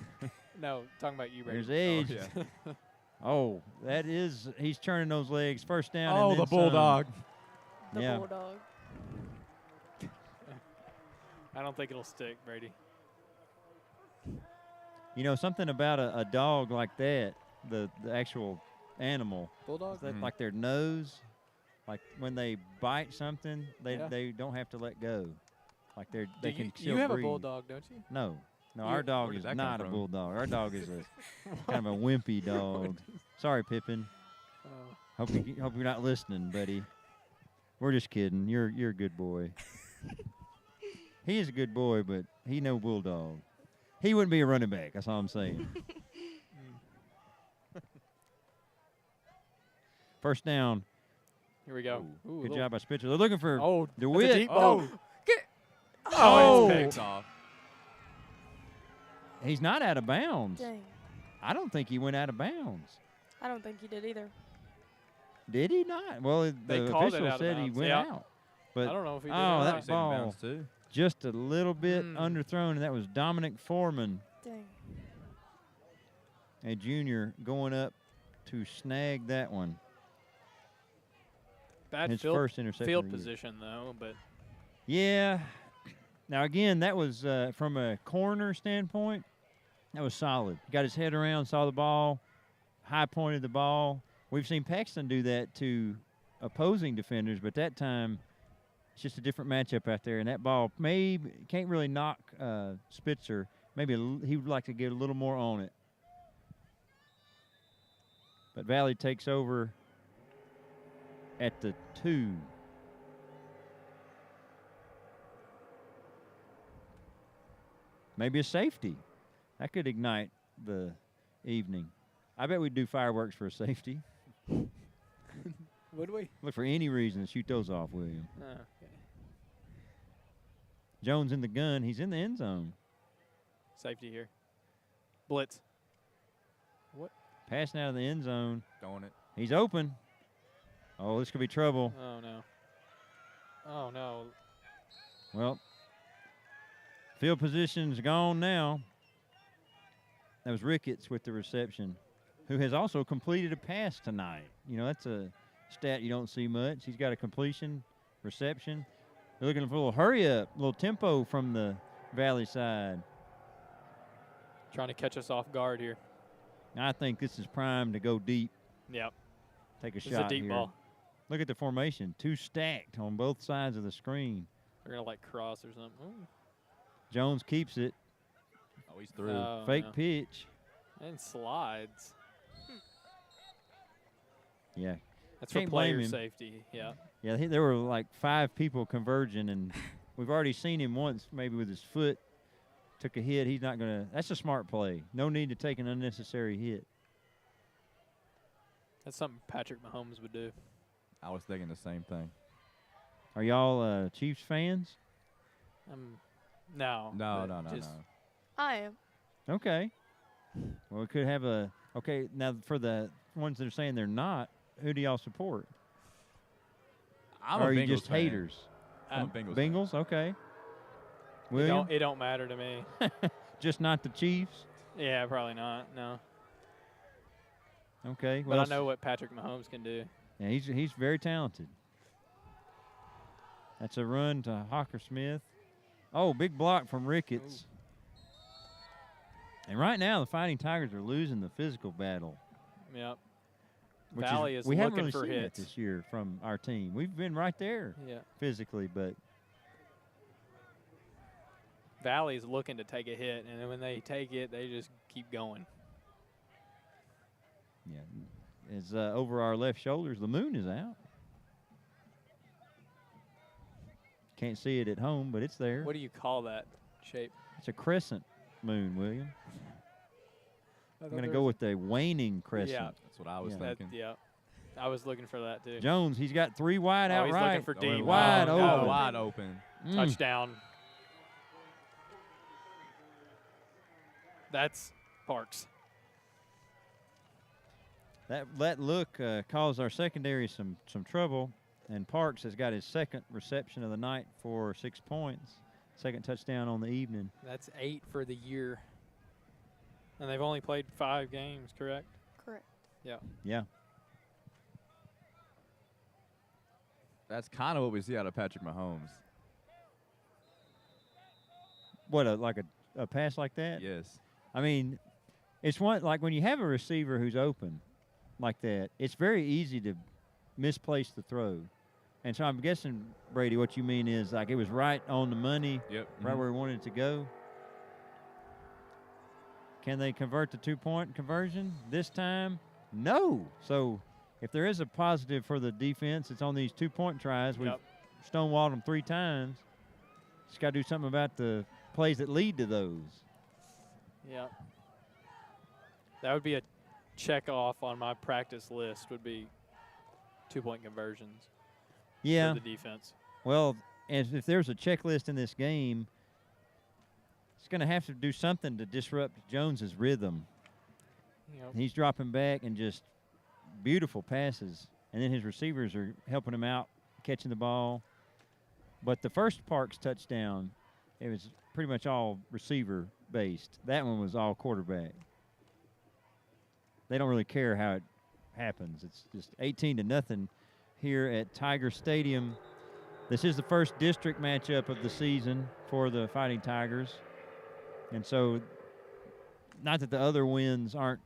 No, talking about you, Brady. There's age. yeah. Oh, that is – he's turning those legs. First down Oh, and the then some. bulldog. The Yeah. Bulldog. I don't think it'll stick, Brady. You know, something about a dog like that, the actual animal, Bulldog? is that Mhm. like their nose, like when they bite something, Yeah. they don't have to let go. Like they Do can you still have breathe. a bulldog, don't you? No, You- our dog Where did is that come not a from? bulldog. Our dog is a kind of a wimpy dog. Sorry, Pippin. Oh. Hope you're not listening, buddy. We're just kidding. You're a good boy. He is a good boy, but he no bulldog. He wouldn't be a running back. That's all I'm saying. First down. Here we go. Ooh. Ooh, Good little- job by Spitzer. They're looking for Oh, that's a DeWitt. deep Oh. ball. Oh. Oh, it's Picked picked. off. He's not out of bounds. Dang. I don't think he went out of bounds. I don't think he did either. Did he not? Well, They the called it official out of said he bounds. went Yeah. out. But I don't know if he did oh, or that not. He's in ball. bounds too. just a little bit Mm. underthrown, and that was Dominic Foreman, Dang. a junior, going up to snag that one. Bad His field, first interception field of the year. position, though. But Yeah. Now, again, that was from a corner standpoint, that was solid. Got his head around, saw the ball, high pointed the ball. We've seen Paxton do that to opposing defenders, but that time it's just a different matchup out there. And that ball maybe can't really knock Spitzer. Maybe he would like to get a little more on it. But Valley takes over at the 2. Maybe a safety. That could ignite the evening. I bet we'd do fireworks for a safety. would we? Look for any reason to shoot those off, William. Okay. Jones in the gun. He's in the end zone. Safety here. Blitz. Passing out of the end zone. Throwing it. He's open. Oh, this could be trouble. Oh, no. Oh, no. Well, field position's gone now. That was Ricketts with the reception, who has also completed a pass tonight. You know, that's a stat you don't see much. He's got a completion, reception. They're looking for a little hurry up, a little tempo from the Valley side. Trying to catch us off guard here. I think this is primed to go deep. Yep. Take a It's shot a deep here. ball. Look at the formation. 2 stacked on both sides of the screen. They're going to, like, cross or something. Ooh. Jones keeps it. Oh, he's through. Oh, Fake no. pitch. And slides. Yeah. That's Can't for blame player him. safety. Yeah. Yeah, there were like 5 people converging, and we've already seen him once, maybe with his foot. Took a hit. He's not going to – that's a smart play. No need to take an unnecessary hit. That's something Patrick Mahomes would do. I was thinking the same thing. Are y'all Chiefs fans? No. No, but no, no, just- no. I am. Okay. Well, we could have a – okay, now for the ones that are saying they're not, who do y'all support? I'm or a are you Bengals just fan. haters? I'm a Bengals fan. Bengals? Okay. It William? it don't matter to me. Just not the Chiefs? Yeah, probably not. No. Okay. But Well, I know what Patrick Mahomes can do. yeah, he's very talented. That's a run to Hawker Smith. Oh, big block from Ricketts. And right now, the Fighting Tigers are losing the physical battle. Yep. Which Valley is we haven't looking really for seen that hits. this year from our team. We've been right there Yeah. physically, but Valley's looking to take a hit, and then when they take it, they just keep going. yeah, it's over our left shoulders. The moon is out. Can't see it at home, but it's there. What do you call that shape? It's a crescent moon, William. I'm going to go with the waning crescent. Yeah. That's what I was Yeah. thinking. Yeah. I was looking for that, too. Jones, he's got 3 wide Oh, out he's right. looking for deep. Wide Oh, open. no. Wide open. Mm. Touchdown. That's Parks. That look caused our secondary some trouble, and Parks has got his second reception of the night for 6 points, second touchdown on the evening. That's 8 for the year. And they've only played 5 games, correct? Correct. Yeah. Yeah. That's kind of what we see out of Patrick Mahomes. What, a pass like that? Yes. I mean, it's one like when you have a receiver who's open like that, it's very easy to misplace the throw. And so I'm guessing, Brady, what you mean is like it was right on the money, Yep. right where we wanted it to go. Can they convert the 2-point conversion this time? No. So if there is a positive for the defense, it's on these 2-point tries. We've stonewalled them 3 times. Just got to do something about the plays that lead to those. Yeah. That would be a check off on my practice list would be 2-point conversions Yeah. for the defense. Well, and if there's a checklist in this game, it's going to have to do something to disrupt Jones's rhythm. Yep. He's dropping back and just beautiful passes, and then his receivers are helping him out, catching the ball. But the first Parks touchdown, it was pretty much all receiver-based. That one was all quarterback. They don't really care how it happens. It's just 18-0 here at Tiger Stadium. This is the first district matchup of the season for the Fighting Tigers. And so, not that the other wins aren't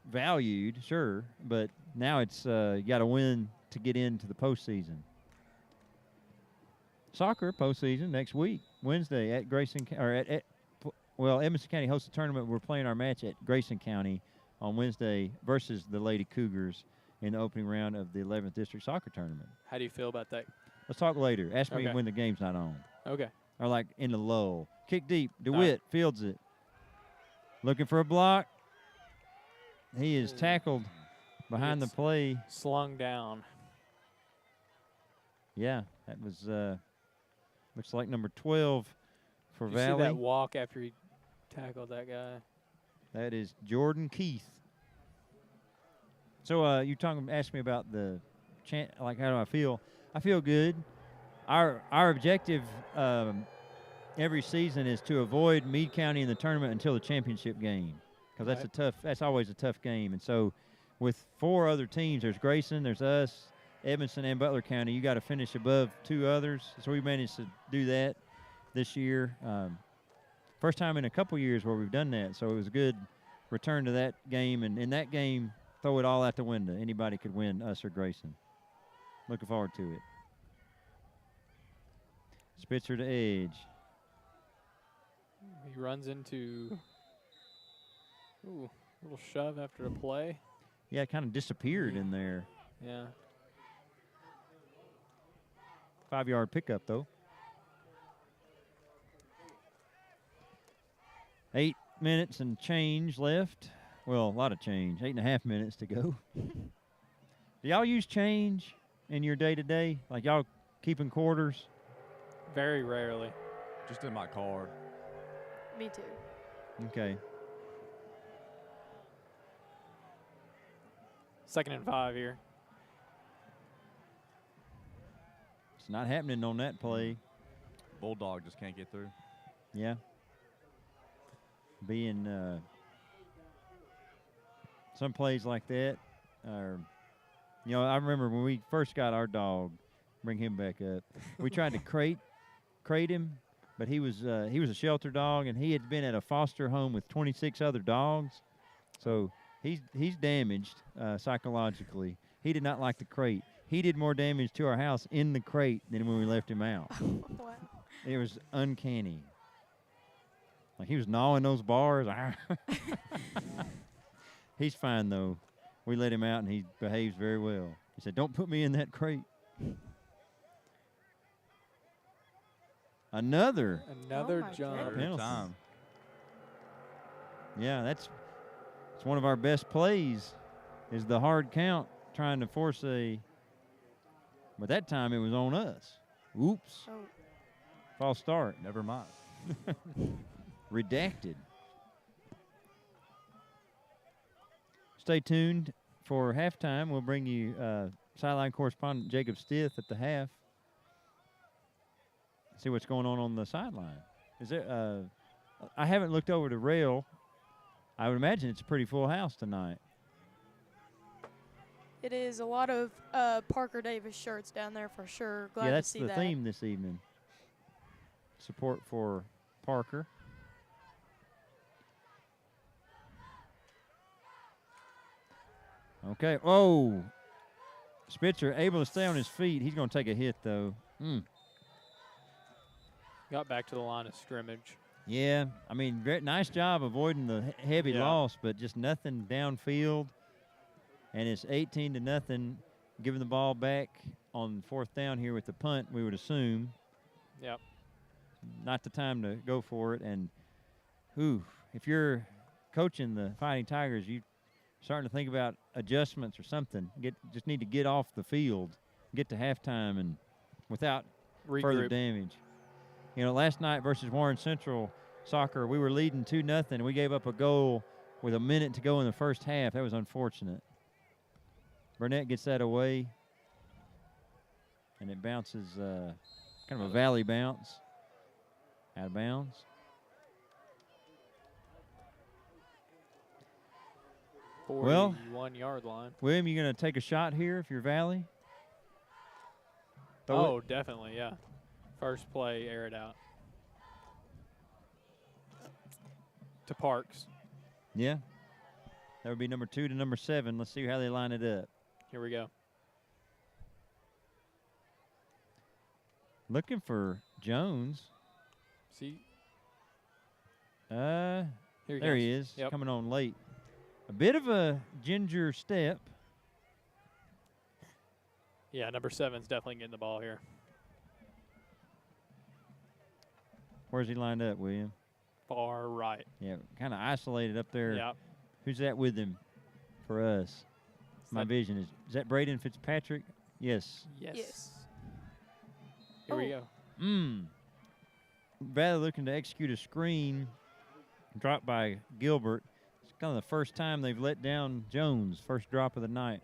valued, sure, but now it's you got to win to get into the postseason. Soccer postseason next week, Wednesday at Grayson, or Edmonson County hosts a tournament. We're playing our match at Grayson County on Wednesday versus the Lady Cougars in the opening round of the 11th District Soccer Tournament. How do you feel about that? Let's talk later. Ask me Okay. when the game's not on. Okay. Or like in the lull. Kick deep. All DeWitt right. fields it. Looking for a block. He is tackled behind the Gets play. Slung down. Yeah, that was looks like number 12 for Did you see Valley. that walk after he tackled that guy? That is Jordan Keith. So asked me about the like how do I feel? I feel good. Our objective every season is to avoid Meade County in the tournament until the championship game, because that's always a tough game. And so with 4 other teams, there's Grayson, there's us, Edmonson, and Butler County. You got to finish above 2 others. So we managed to do that this year. First time in a couple years where we've done that. So it was a good return to that game. And in that game, throw it all out the window. Anybody could win, us or Grayson. Looking forward to it. Spitzer to edge. He runs into a little shove after a play. Yeah, it kind of disappeared in there. Yeah. 5-yard pickup, though. 8 minutes and change left. Well, a lot of change. 8.5 minutes to go. Do y'all use change in your day-to-day? Like y'all keeping quarters? Very rarely. Just in my car. Me too. Okay. 2nd and 5 here. It's not happening on that play. Bulldog just can't get through. Yeah. Being some plays like that are, you know, I remember when we first got our dog, bring him back up. We tried to crate him, but he was a shelter dog, and he had been at a foster home with 26 other dogs, so he's damaged psychologically. He did not like the crate. He did more damage to our house in the crate than when we left him out. Wow. It was uncanny. Like he was gnawing those bars. He's fine though. We let him out and he behaves very well. He said, "Don't put me in that crate." Another Another my jump. goodness. penalty. Time. Yeah, it's one of our best plays is the hard count trying to force a, but that time it was on us. Oops. Oh, False start. Never mind. Redacted. Stay tuned for halftime. We'll bring you sideline correspondent Jacob Stith at the half. See what's going on the sideline. Is there? I haven't looked over to rail. I would imagine it's a pretty full house tonight. it is a lot of Parker Davis shirts down there for sure. Glad Yeah, that's to see the that. theme this evening. Support for Parker. Okay. Oh, Spitzer able to stay on his feet. He's going to take a hit though. Got back to the line of scrimmage. Yeah, I mean, very nice job avoiding the heavy Yeah. loss, but just nothing downfield. And it's 18-0, giving the ball back on 4th down here with the punt, we would assume. Yep. Not the time to go for it. And, if you're coaching the Fighting Tigers, you're starting to think about adjustments or something. Just need to get off the field, get to halftime, and without further Regroup. damage. You know, last night versus Warren Central soccer, we were leading 2-0. We gave up a goal with a minute to go in the first half. That was unfortunate. Burnett gets that away, and it bounces, kind of a valley bounce, out of bounds. Well- 41-yard line. William, you going to take a shot here if you're Valley? Throw Oh, it. definitely, yeah. First play, air it out. To Parks. Yeah. That would be number 2 to number 7. Let's see how they line it up. Here we go. Looking for Jones. See? There Here he goes. is, Yep. coming on late. A bit of a ginger step. Yeah, number 7's definitely getting the ball here. Where's he lined up, William? Far right. Yeah, kind of isolated up there. Yep. Who's that with him for us? My vision is that Braden Fitzpatrick? Yes. Yes. Yes. Here we Oh. go. Valley looking to execute a screen dropped by Gilbert. It's kind of the first time they've let down Jones. First drop of the night.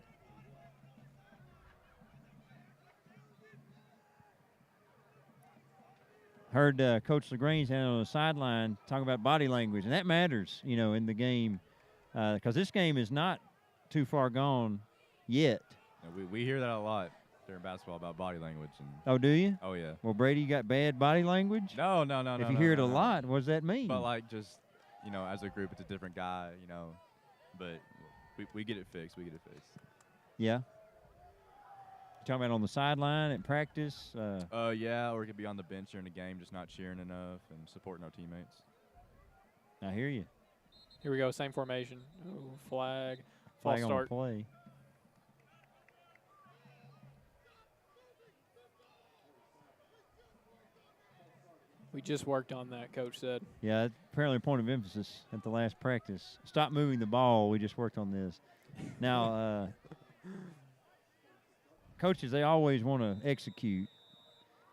Heard Coach LaGrange on the sideline talking about body language, and that matters, you know, in the game, because this game is not too far gone yet. Yeah, we hear that a lot during basketball about body language. And Oh, do you? oh, yeah. Well, Brady, you got bad body language? No. If you hear it a lot, what does that mean? But, like, just, you know, as a group, it's a different guy, you know. But We get it fixed. We get it fixed. Yeah. You talking about on the sideline at practice? Yeah, or it could be on the bench during the game, just not cheering enough and supporting our teammates. I hear you. Here we go, same formation. Ooh, flag. Flag False on start. the play. We just worked on that, Coach said. Yeah, apparently a point of emphasis at the last practice. Stop moving the ball. We just worked on this. Now, coaches, they always want to execute,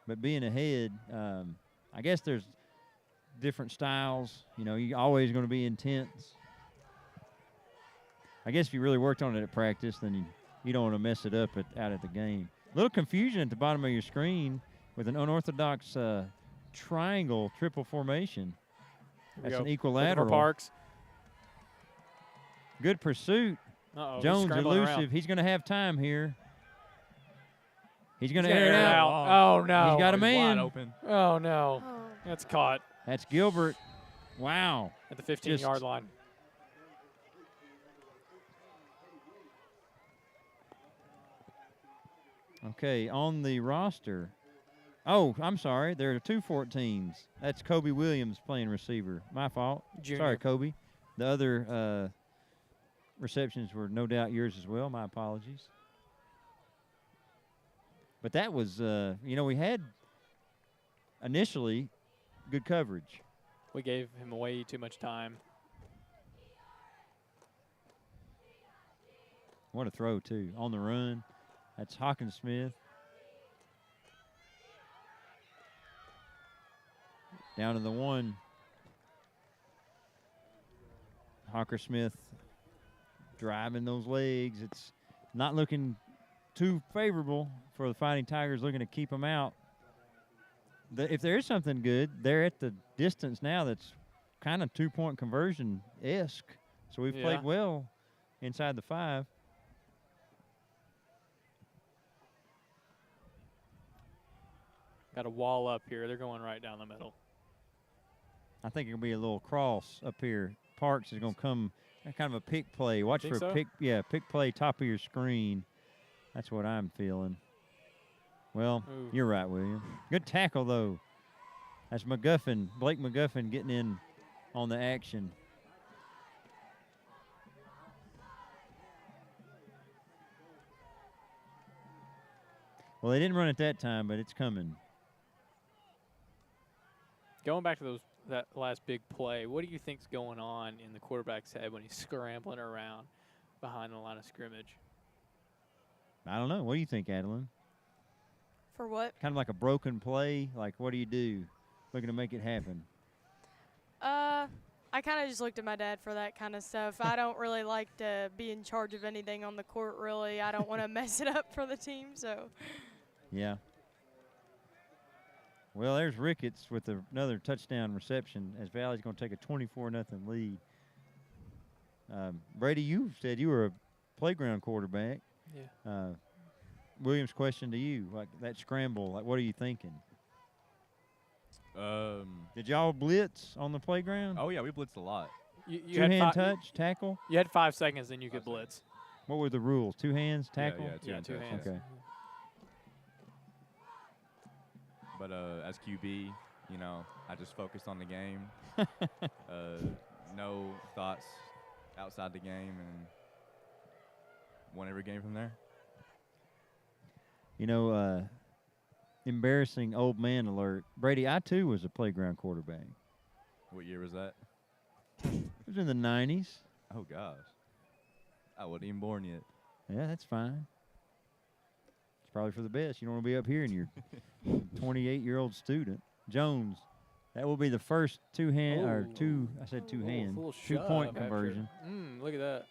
but being ahead, I guess there's different styles. You know, you're always going to be intense. I guess if you really worked on it at practice, then you don't want to mess it up out at the game. A little confusion at the bottom of your screen with an unorthodox triangle triple formation. That's an equilateral. Parks. Good pursuit. Uh-oh, Jones elusive. Around. He's going to have time here. He's going to air it out. out. Oh, no. He's got a man. Wide open. Oh, no. Oh. That's caught That's Gilbert. Wow. at the 15-yard line. Okay, on the roster. Oh, I'm sorry. There are 2 14s. That's Kobe Williams playing receiver. My fault. Junior. Sorry, Kobe. The other receptions were no doubt yours as well. My apologies. But that was, we had initially good coverage. We gave him way too much time. What a throw, too. On the run. That's Hawkins Smith. Down to the 1. Hawker Smith driving those legs. It's not looking too favorable for the Fighting Tigers, looking to keep them out. If there is something good, they're at the distance now that's kind of 2-point conversion-esque. So we've played well inside the 5. Got a wall up here. They're going right down the middle. I think it'll be a little cross up here. Parks is going to come kind of a pick play. Watch for a pick play top of your screen. That's what I'm feeling. Well, You're right, William. Good tackle, though. That's McGuffin, Blake McGuffin getting in on the action. Well, they didn't run it that time, but it's coming. Going back to that last big play, what do you think's going on in the quarterback's head when he's scrambling around behind the line of scrimmage? I don't know. What do you think, Adeline? For what? Kind of like a broken play? Like, what do you do? Looking to make it happen. I kind of just looked at my dad for that kind of stuff. I don't really like to be in charge of anything on the court, really. I don't want to mess it up for the team, so. Yeah. Well, there's Ricketts with another touchdown reception as Valley's going to take a 24-0 lead. Brady, you said you were a playground quarterback. Yeah. Williams' question to you, like that scramble, like what are you thinking? Did y'all blitz on the playground? Oh, yeah, we blitzed a lot. You Two-hand touch, tackle? You had 5 seconds, then you could blitz. What were the rules? 2 hands, tackle? Yeah, two hands. Okay. But as QB, I just focused on the game. No thoughts outside the game, and won every game from there. Embarrassing old man alert. Brady, I too was a playground quarterback. What year was that? It was in the 90s. Oh, gosh. I wasn't even born yet. Yeah, that's fine. It's probably for the best. You don't want to be up here and you're 28-year-old student. Jones, that will be the first two-hand, or two, I said two-hand, 2-point conversion. Look at that.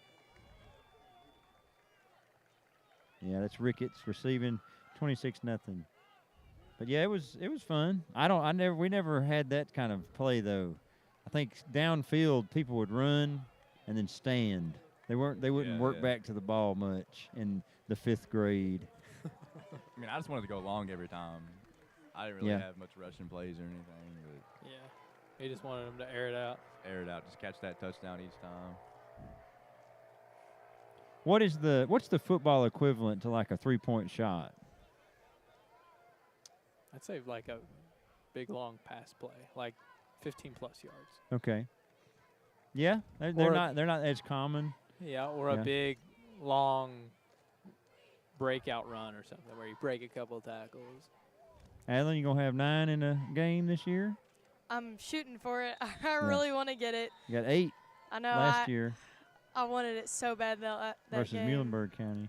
Yeah, that's Ricketts receiving 26-0. But yeah, it was fun. We never had that kind of play though. I think downfield people would run and then stand. They wouldn't work back to the ball much in the 5th grade. I mean, I just wanted to go long every time. I didn't really have much rushing plays or anything. But yeah, he just wanted them to air it out. Just catch that touchdown each time. what's the football equivalent to like a 3-point shot? I'd say like a big long pass play, like 15 plus yards. Okay. Yeah, they're Or- not as common. Yeah, or Yeah. a big long breakout run or something where you break a couple of tackles. Alan, you gonna have 9 in a game this year? I'm shooting for it. I really want to get it. You got 8 I know. last year I wanted it so bad that versus game. Muhlenberg County.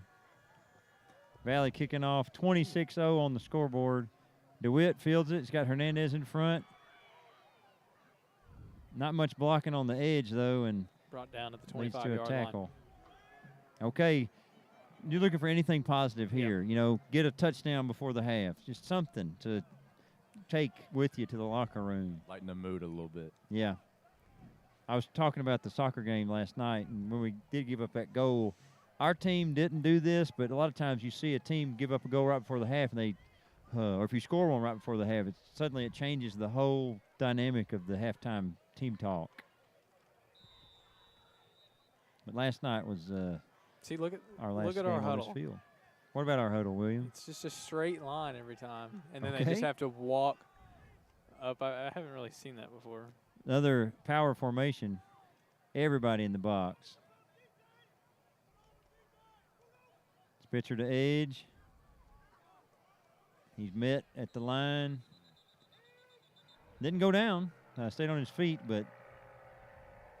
Valley kicking off 26-0 on the scoreboard. DeWitt fields it. He's got Hernandez in front. Not much blocking on the edge, though, and Brought down at the leads to a 25-yard line. tackle. Okay, you're looking for anything positive here. You know, get a touchdown before the half. Just something to take with you to the locker room. Lighten the mood a little bit. Yeah. I was talking about the soccer game last night, and when we did give up that goal, our team didn't do this, but a lot of times you see a team give up a goal right before the half, and they, or if you score one right before the half, suddenly it changes the whole dynamic of the halftime team talk. But last night was See, look at our last look at game our on huddle. this field. What about our huddle, William? It's just a straight line every time, and then they Okay. just have to walk up. I haven't really seen that before. Another power formation. Everybody in the box. Spitzer to edge. He's met at the line. Didn't go down. Stayed on his feet, but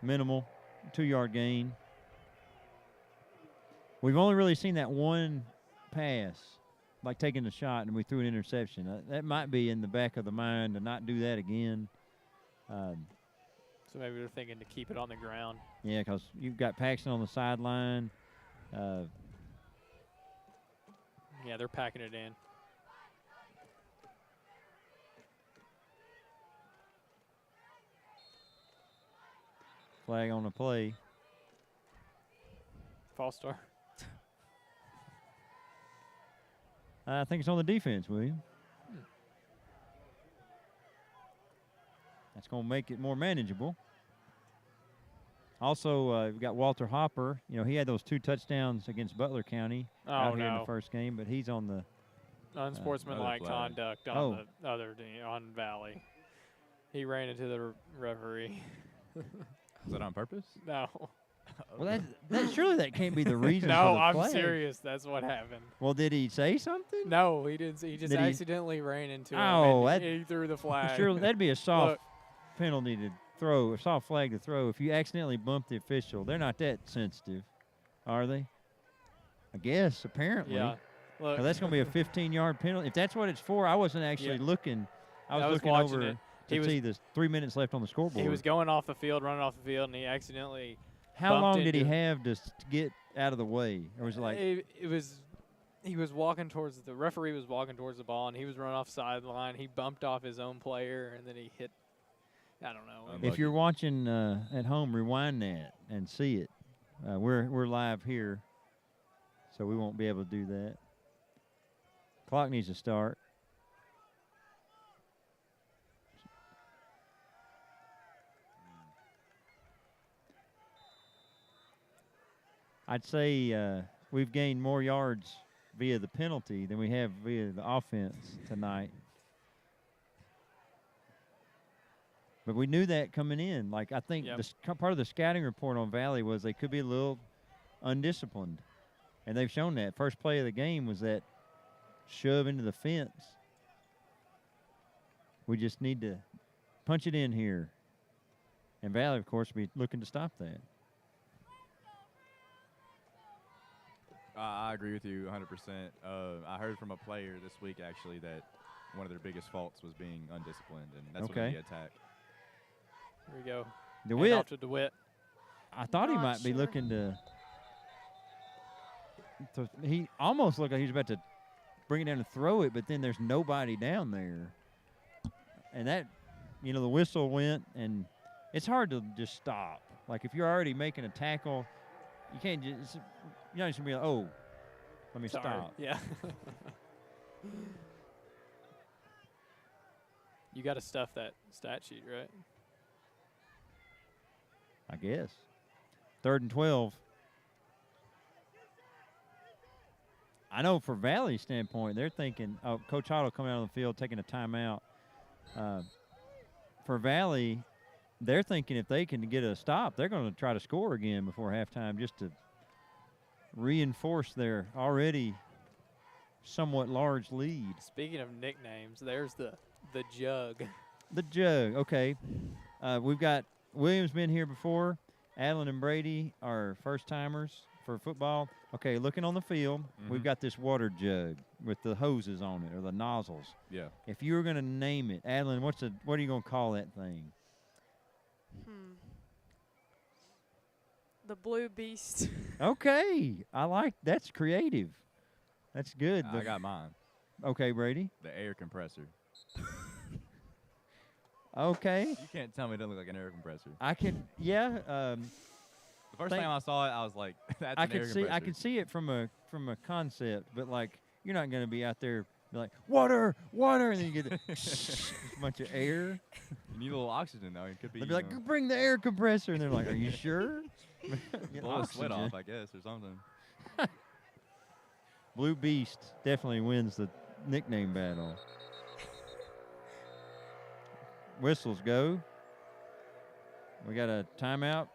minimal 2-yard gain. We've only really seen that one pass, like taking the shot, and we threw an interception. That might be in the back of the mind to not do that again. So maybe they're thinking to keep it on the ground. Yeah, because you've got Paxton on the sideline. Yeah, they're packing it in. Flag on the play. False start. I think it's on the defense, William. That's going to make it more manageable. Also, we've got Walter Hopper. You know, he had those 2 touchdowns against Butler County out here in the first game, but he's on the Unsportsmanlike Another flag. conduct on the other team, on Valley. He ran into the referee. Is that on purpose? No. well. That surely that can't be the reason. No, for the I'm flag. serious. That's what happened. Well, did he say something? No, he didn't. He just Did he- accidentally ran into him. Oh, and that- he threw the flag. Surely that'd be a soft Look. penalty to throw, a soft flag to throw. If you accidentally bump the official, they're not that sensitive, are they? I guess apparently. Yeah. Look, Now, that's going to be a 15-yard penalty. If that's what it's for, I wasn't actually Yeah. looking. I was I was looking watching over it. He to was- see the 3 minutes left on the scoreboard. he was going off the field, running off the field, and he accidentally. How bumped long did he into- have to get out of the way? Or was it like, It was. He was walking towards the referee was walking towards the ball, and he was running off sideline. He bumped off his own player, and then he hit. I don't know. Unlucky. if you're watching at home, rewind that and see it. We're live here, so we won't be able to do that. Clock needs to start. I'd say we've gained more yards via the penalty than we have via the offense tonight. But we knew that coming in. Like, I think Yep. part of the scouting report on Valley was they could be a little undisciplined. And they've shown that. First play of the game was that shove into the fence. We just need to punch it in here. And Valley, of course, will be looking to stop that. I agree with you 100%. I heard from a player this week, actually, that one of their biggest faults was being undisciplined, and that's Okay. when he attacked. Here we go. Hand DeWitt, off to DeWitt. I thought he Not might be sure. looking to. He almost looked like he was about to bring it down and throw it, but then there's nobody down there. And that, the whistle went, and it's hard to just stop. Like, if you're already making a tackle, you can't just, you're not just going to be like, oh, let me Sorry. stop. Yeah. You got to stuff that stat sheet, right? I guess. 3rd and 12. I know for Valley's standpoint, they're thinking, oh, Coach Otto coming out on the field, taking a timeout. For Valley, they're thinking if they can get a stop, they're going to try to score again before halftime just to reinforce their already somewhat large lead. Speaking of nicknames, there's the Jug. The Jug, okay. We've got Williams been here before. Adeline and Brady are first-timers for football. Okay, looking on the field, we've got this water jug with the hoses on it, or the nozzles. Yeah. If you were going to name it, Adeline, what are you going to call that thing? The Blue Beast. Okay, that's creative. That's good. I got mine. Okay, Brady. The air compressor. Okay. You can't tell me it doesn't look like an air compressor. I can, yeah. The first time I saw it, I was like, "That's an air compressor." I could see it from a concept, but like you're not going to be out there be like water, and then you get a bunch of air. You need a little oxygen though. It could be. They'd be like, bring the air compressor, and they're like, are you sure? blow the sweat off, I guess, or something. Blue Beast definitely wins the nickname battle. Whistles go. We got a timeout.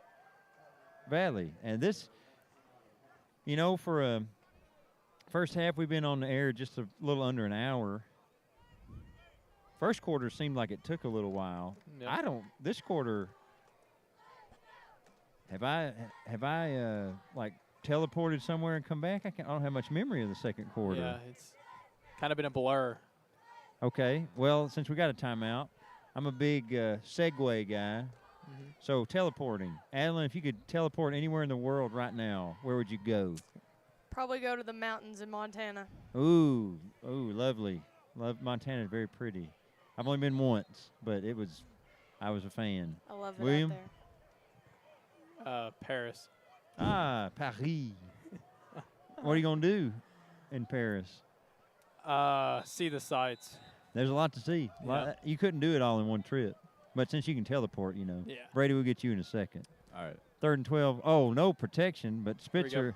Valley. And this, for a first half, we've been on the air just a little under an hour. First quarter seemed like it took a little while. Yep. This quarter, have I like teleported somewhere and come back? I don't have much memory of the second quarter. Yeah, it's kind of been a blur. Okay. Well, since we got a timeout, I'm a big Segway guy. So teleporting. Adeline, if you could teleport anywhere in the world right now, where would you go? Probably go to the mountains in Montana. Ooh, lovely. Montana is very pretty. I've only been once, but I was a fan. I love it William? out there. Paris. Paris. What are you going to do in Paris? See the sights. There's a lot to see. You couldn't do it all in one trip. But since you can teleport, Yeah. Brady will get you in a second. All right. 3rd and 12. Oh, no protection, but Spitzer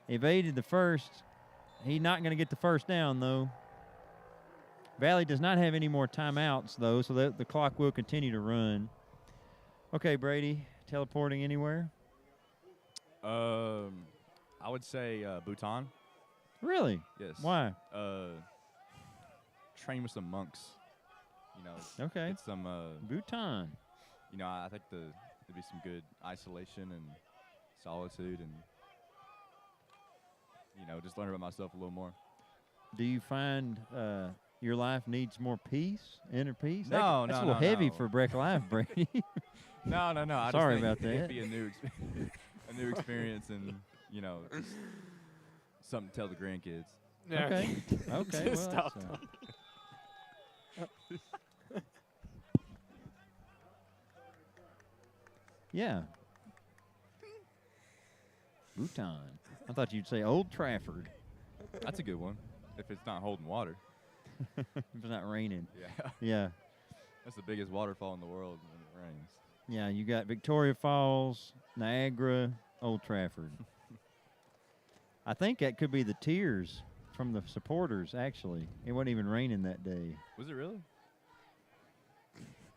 evaded the first. He's not going to get the first down, though. Valley does not have any more timeouts, though, so the clock will continue to run. Okay, Brady, teleporting anywhere? I would say Bhutan. Really? Yes. Why? Train with some monks. Okay. Get some. Bhutan. I think there'd be some good isolation and solitude, and just learn about myself a little more. Do you find your life needs more peace, inner peace? That's No, a little heavy no. for BreckLive, Brady. No. I Sorry just about think it'd that. be a new experience, and just something to tell the grandkids. Okay. Okay. Well, Stop. yeah. Bhutan. I thought you'd say Old Trafford. That's a good one. If it's not holding water. If it's not raining. Yeah. Yeah. That's the biggest waterfall in the world when it rains. Yeah, you got Victoria Falls, Niagara, Old Trafford. I think that could be the tears from the supporters, actually. It wasn't even raining that day. Was it really?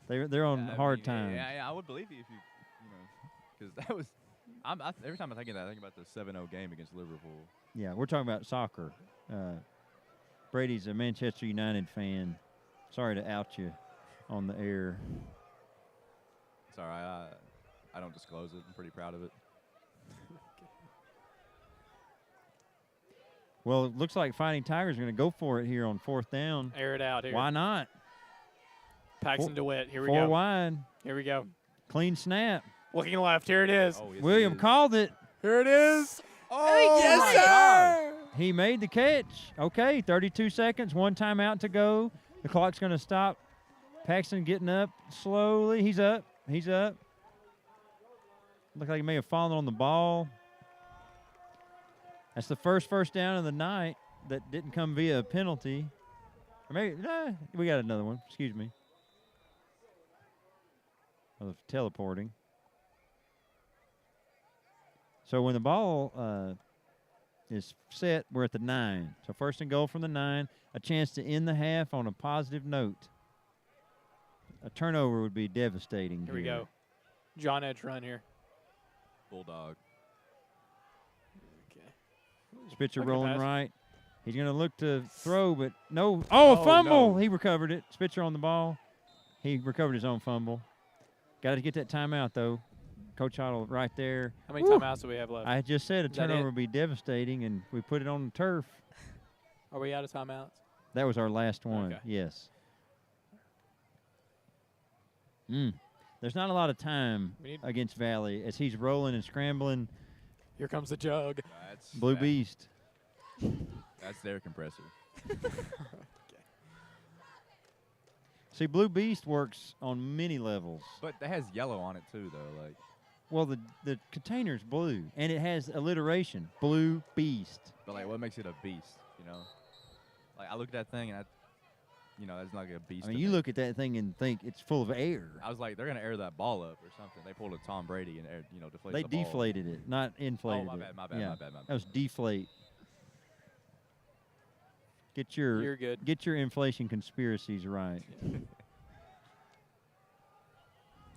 They're on hard times. Yeah, I would believe you if because that was. Every time I think of that, I think about the 7-0 game against Liverpool. Yeah, we're talking about soccer. Brady's a Manchester United fan. Sorry to out you on the air. It's all right. I don't disclose it. I'm pretty proud of it. Well, it looks like Fighting Tigers are going to go for it here on 4th down. Air it out here. Why not? Paxton DeWitt. Here we Four go. wide. Here we go. Clean snap. Looking left. Here it is. Oh, yes, William he is. called it. Here it is. Oh, yes, my sir. He made the catch. Okay, 32 seconds, 1 timeout to go. The clock's going to stop. Paxton getting up slowly. He's up. Looked like he may have fallen on the ball. That's the first down of the night that didn't come via a penalty. Or maybe, we got another one. Excuse me. Of teleporting. So when the ball is set. We're at the 9. So first and goal from the 9. A chance to end the half on a positive note. A turnover would be devastating. Here we go. John Edge run here. Bulldog. Okay. Spitzer Okay, rolling pass. right. He's going to look to throw, but no. Oh, a Oh, fumble. no. He recovered it. Spitzer on the ball. He recovered his own fumble. Got to get that timeout, though. Coach Otto right there. How many Woo. timeouts do we have left? I just said a Is that turnover it? would be devastating, and we put it on the turf. Are we out of timeouts? That was our last one. Okay. Yes. There's not a lot of time We need- against Valley as he's rolling and scrambling. Here comes the jug. Blue Beast. That's their compressor. See, Blue Beast works on many levels. But that has yellow on it too, though. Like, Well, the container's blue, and it has alliteration, Blue Beast. but like, what makes it a beast? You know, like I look at that thing and that's not like a beast. I mean, to you me. look at that thing and think it's full of air. I was like, they're gonna air that ball up or something. They pulled a Tom Brady and deflated They the ball. deflated it, not inflated my it. bad, my bad, Yeah, my bad, my bad. that was deflate. Get your You're good. Get your inflation conspiracies right.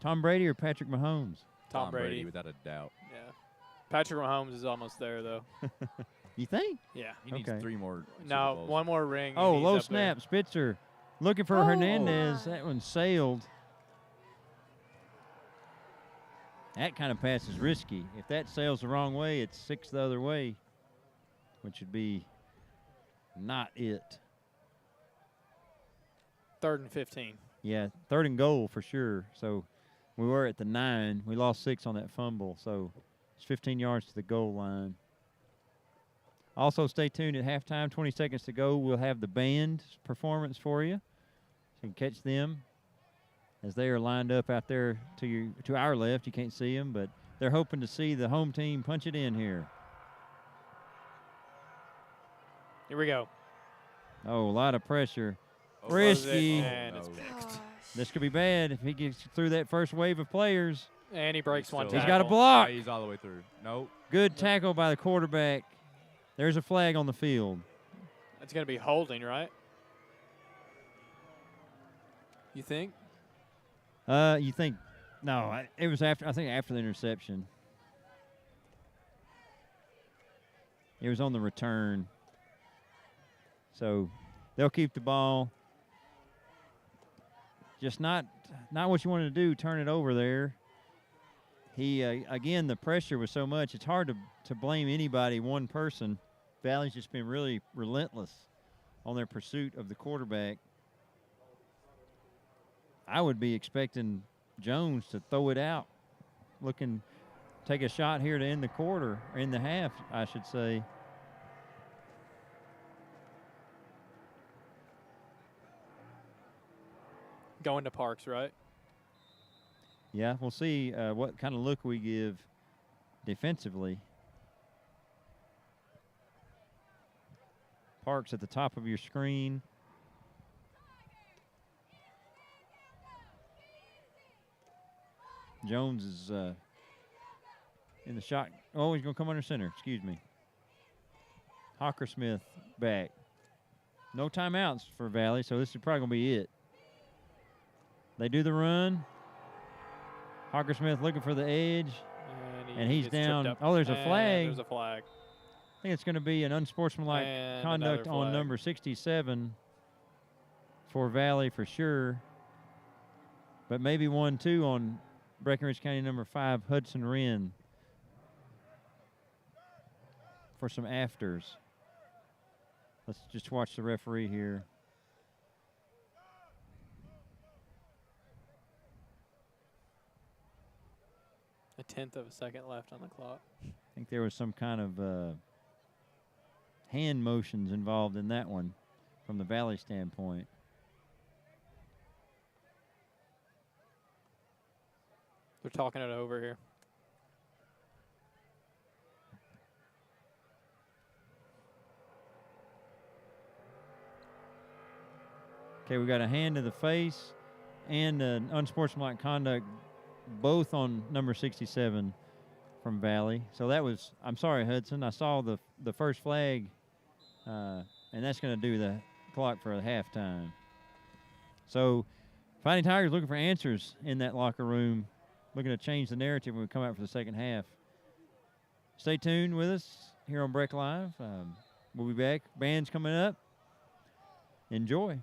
Tom Brady or Patrick Mahomes? Tom Brady. without a doubt. Yeah. Patrick Mahomes is almost there, though. You think? Yeah. He needs Okay. 3 more. Super No, Bowls. one more ring. and Oh, he's low up there. snap. Spitzer looking for Oh. Hernandez. That one sailed. That kind of pass is risky. If that sails the wrong way, it's 6 the other way, which would be not it. 3rd and 15. Yeah, 3rd and goal for sure. So we were at the 9. We lost 6 on that fumble. So it's 15 yards to the goal line. Also, stay tuned at halftime. 20 seconds to go. We'll have the band performance for you. So you can catch them as they are lined up out there to our left. You can't see them, but they're hoping to see the home team punch it in here. Here we go. Oh, a lot of pressure. Oh, Risky. And it's no. picked. Gosh. This could be bad if he gets through that first wave of players. And he breaks one still- He's tackle. got a block. He's all the way through. Nope. Good tackle by the quarterback. There's a flag on the field. It's going to be holding, right? You think? You think? No, it was after. I think after the interception. It was on the return. So they'll keep the ball. Just not what you wanted to do. Turn it over there. He again, the pressure was so much. It's hard to blame anybody, one person. Valley's just been really relentless on their pursuit of the quarterback. I would be expecting Jones to throw it out, take a shot here to end the quarter, or in the half, I should say. Going to Parks, right? Yeah, we'll see what kind of look we give defensively. Parks at the top of your screen. Jones is in the shot. Oh, he's going to come under center. Excuse me. Hockersmith back. No timeouts for Valley, so this is probably going to be it. They do the run. Hockersmith looking for the edge. And he's gets tripped down. up. Oh, there's a And flag. There's a flag. I think it's going to be an unsportsmanlike And conduct another on flag. number 67 for Valley for sure. But maybe 1-2 on Breckenridge County number 5, Hudson Wren, for some afters. Let's just watch the referee here. A 10th of a second left on the clock. I think there was some kind of hand motions involved in that one from the Valley standpoint. They're talking it over here. Okay, we got a hand to the face and an unsportsmanlike conduct, both on number 67 from Valley. So that was, I'm sorry, Hudson. I saw the first flag, and that's going to do the clock for a halftime. So Fighting Tigers looking for answers in that locker room, looking to change the narrative when we come out for the second half. Stay tuned with us here on BreckLive. We'll be back. Band's coming up. Enjoy.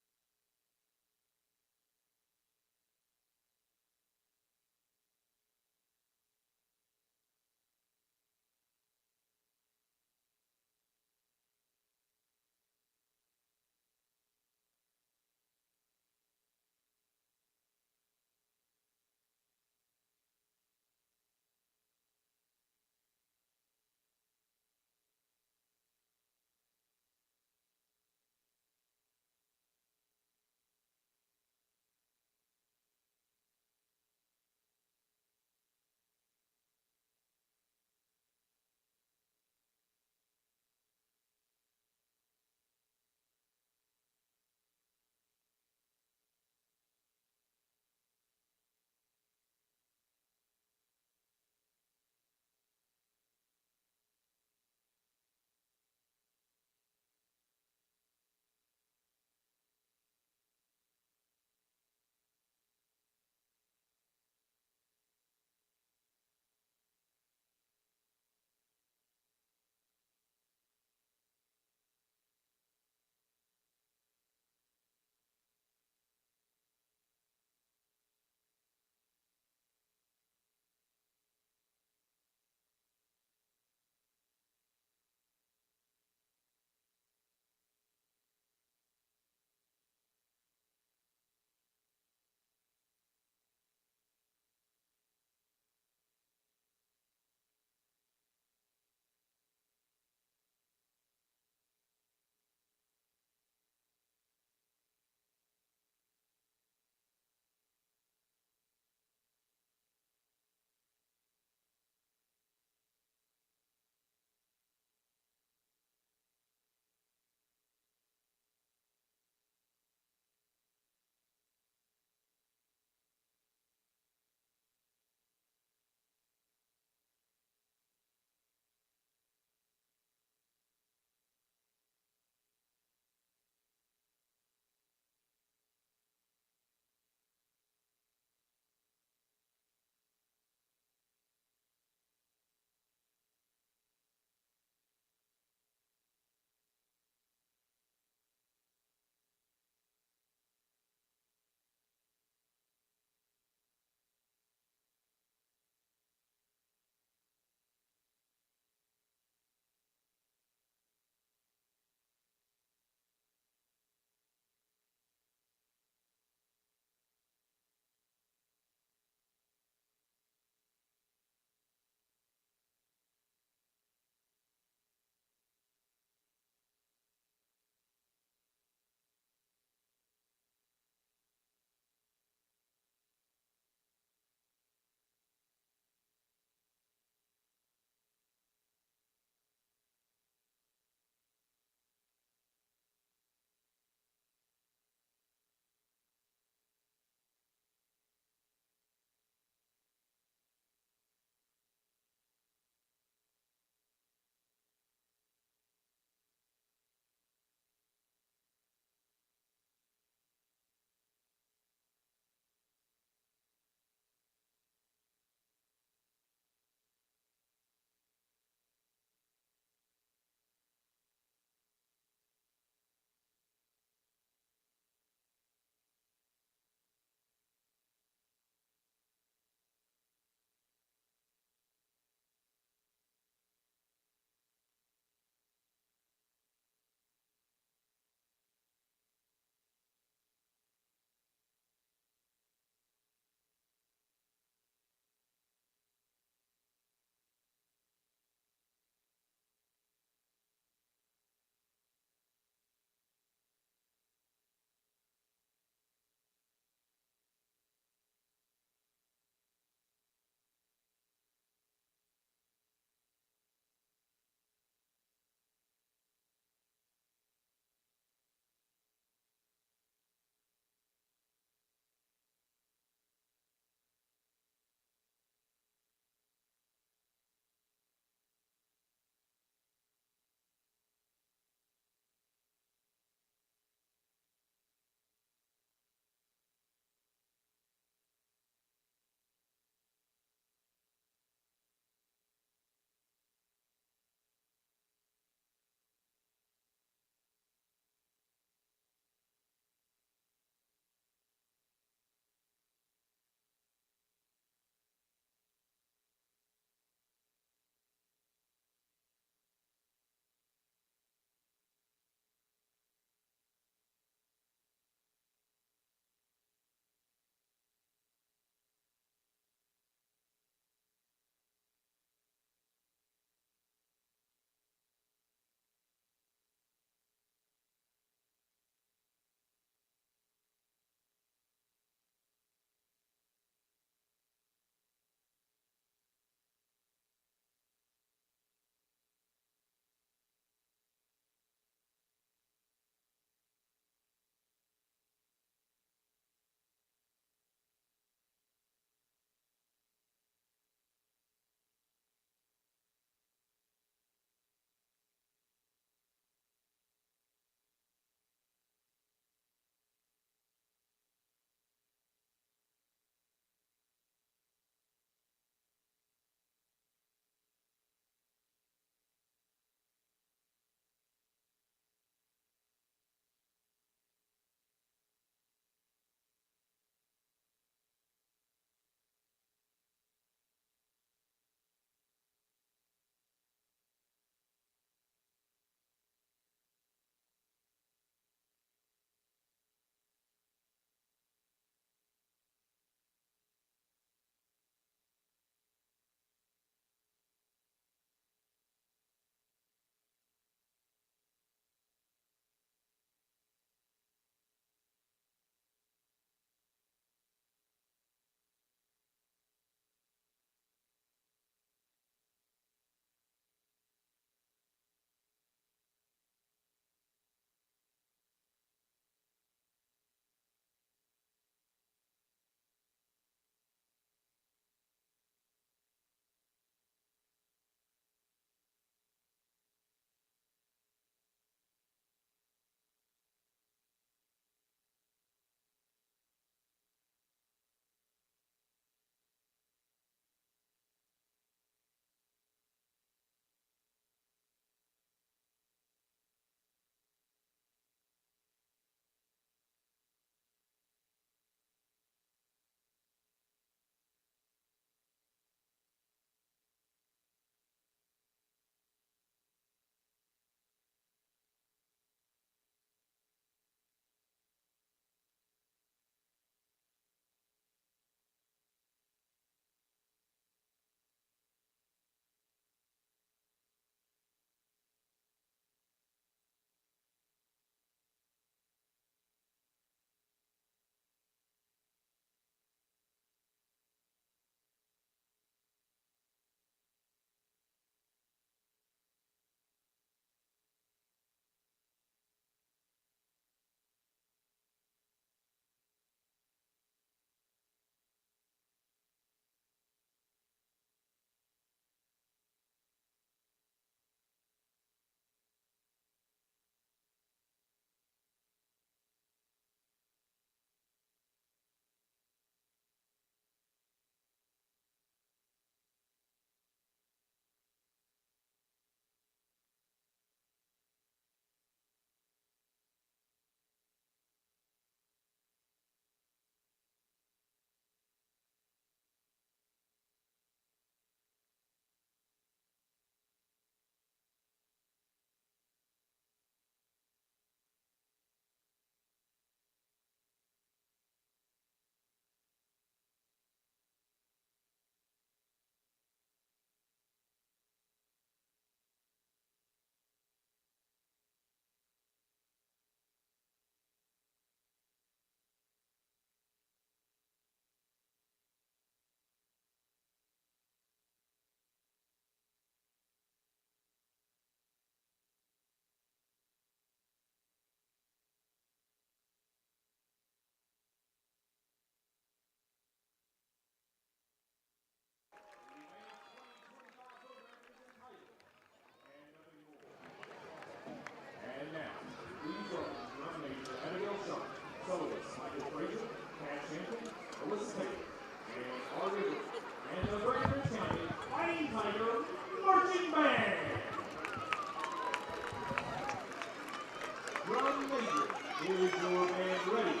Drum major, is your band ready?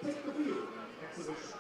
Take the field in exhibition.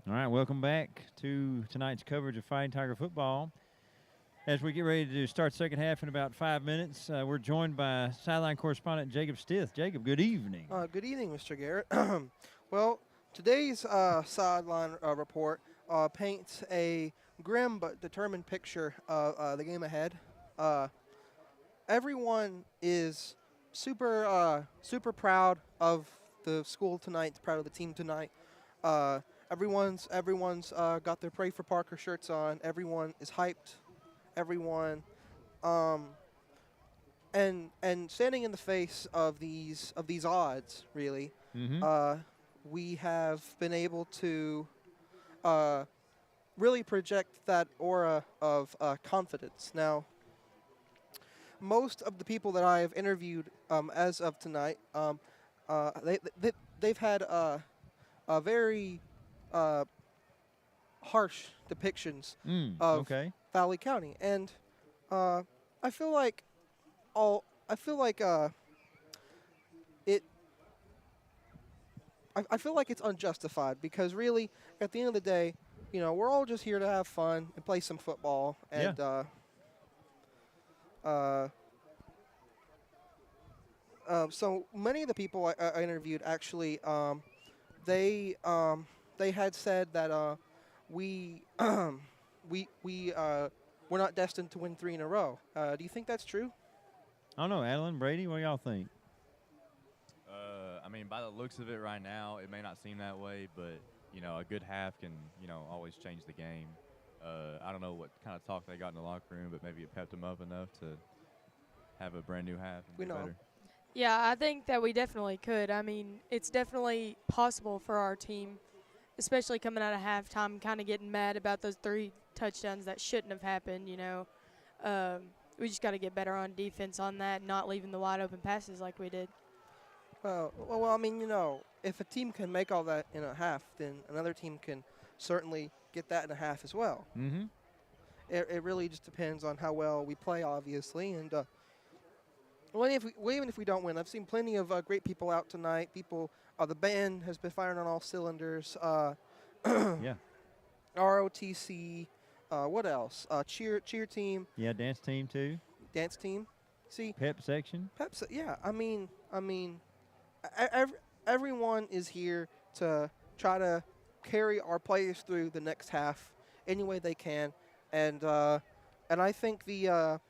All right, welcome back to tonight's coverage of Fighting Tiger football. As we get ready to start second half in about 5 minutes, we're joined by sideline correspondent Jacob Stith. Jacob, good evening. Good evening, Mr. Garrett. Well, today's sideline report paints a grim but determined picture of the game ahead. Everyone is super proud of the school tonight, proud of the team tonight. Everyone's got their Pray for Parker shirts on. Everyone is hyped. Everyone, and standing in the face of these odds, really, we have been able to really project that aura of confidence. Now, most of the people that I have interviewed as of tonight, they've had a very harsh depictions of Okay. Valley County, and I feel like it. I feel like it's unjustified because really, at the end of the day, we're all just here to have fun and play some football, and so many of the people I interviewed actually, they had said that we we're not destined to win 3 in a row. Do you think that's true? I don't know, Adeline, Brady, what do y'all think? I mean, by the looks of it right now, it may not seem that way, but a good half can always change the game. I don't know what kind of talk they got in the locker room, but maybe it pepped them up enough to have a brand new half and We get know. better. Yeah, I think that we definitely could. I mean, it's definitely possible for our team, especially coming out of halftime, kind of getting mad about those 3 touchdowns that shouldn't have happened, We just got to get better on defense on that, not leaving the wide open passes like we did. Well, I mean, if a team can make all that in a half, then another team can certainly get that in a half as well. Mm-hmm. It really just depends on how well we play, obviously. And even if we don't win, I've seen plenty of great people out tonight. The band has been firing on all cylinders. Yeah. ROTC. What else? Cheer team, Yeah, dance team too. dance team. See, Pep section. Pepsi. Yeah, I mean, everyone is here to try to carry our players through the next half any way they can, and I think the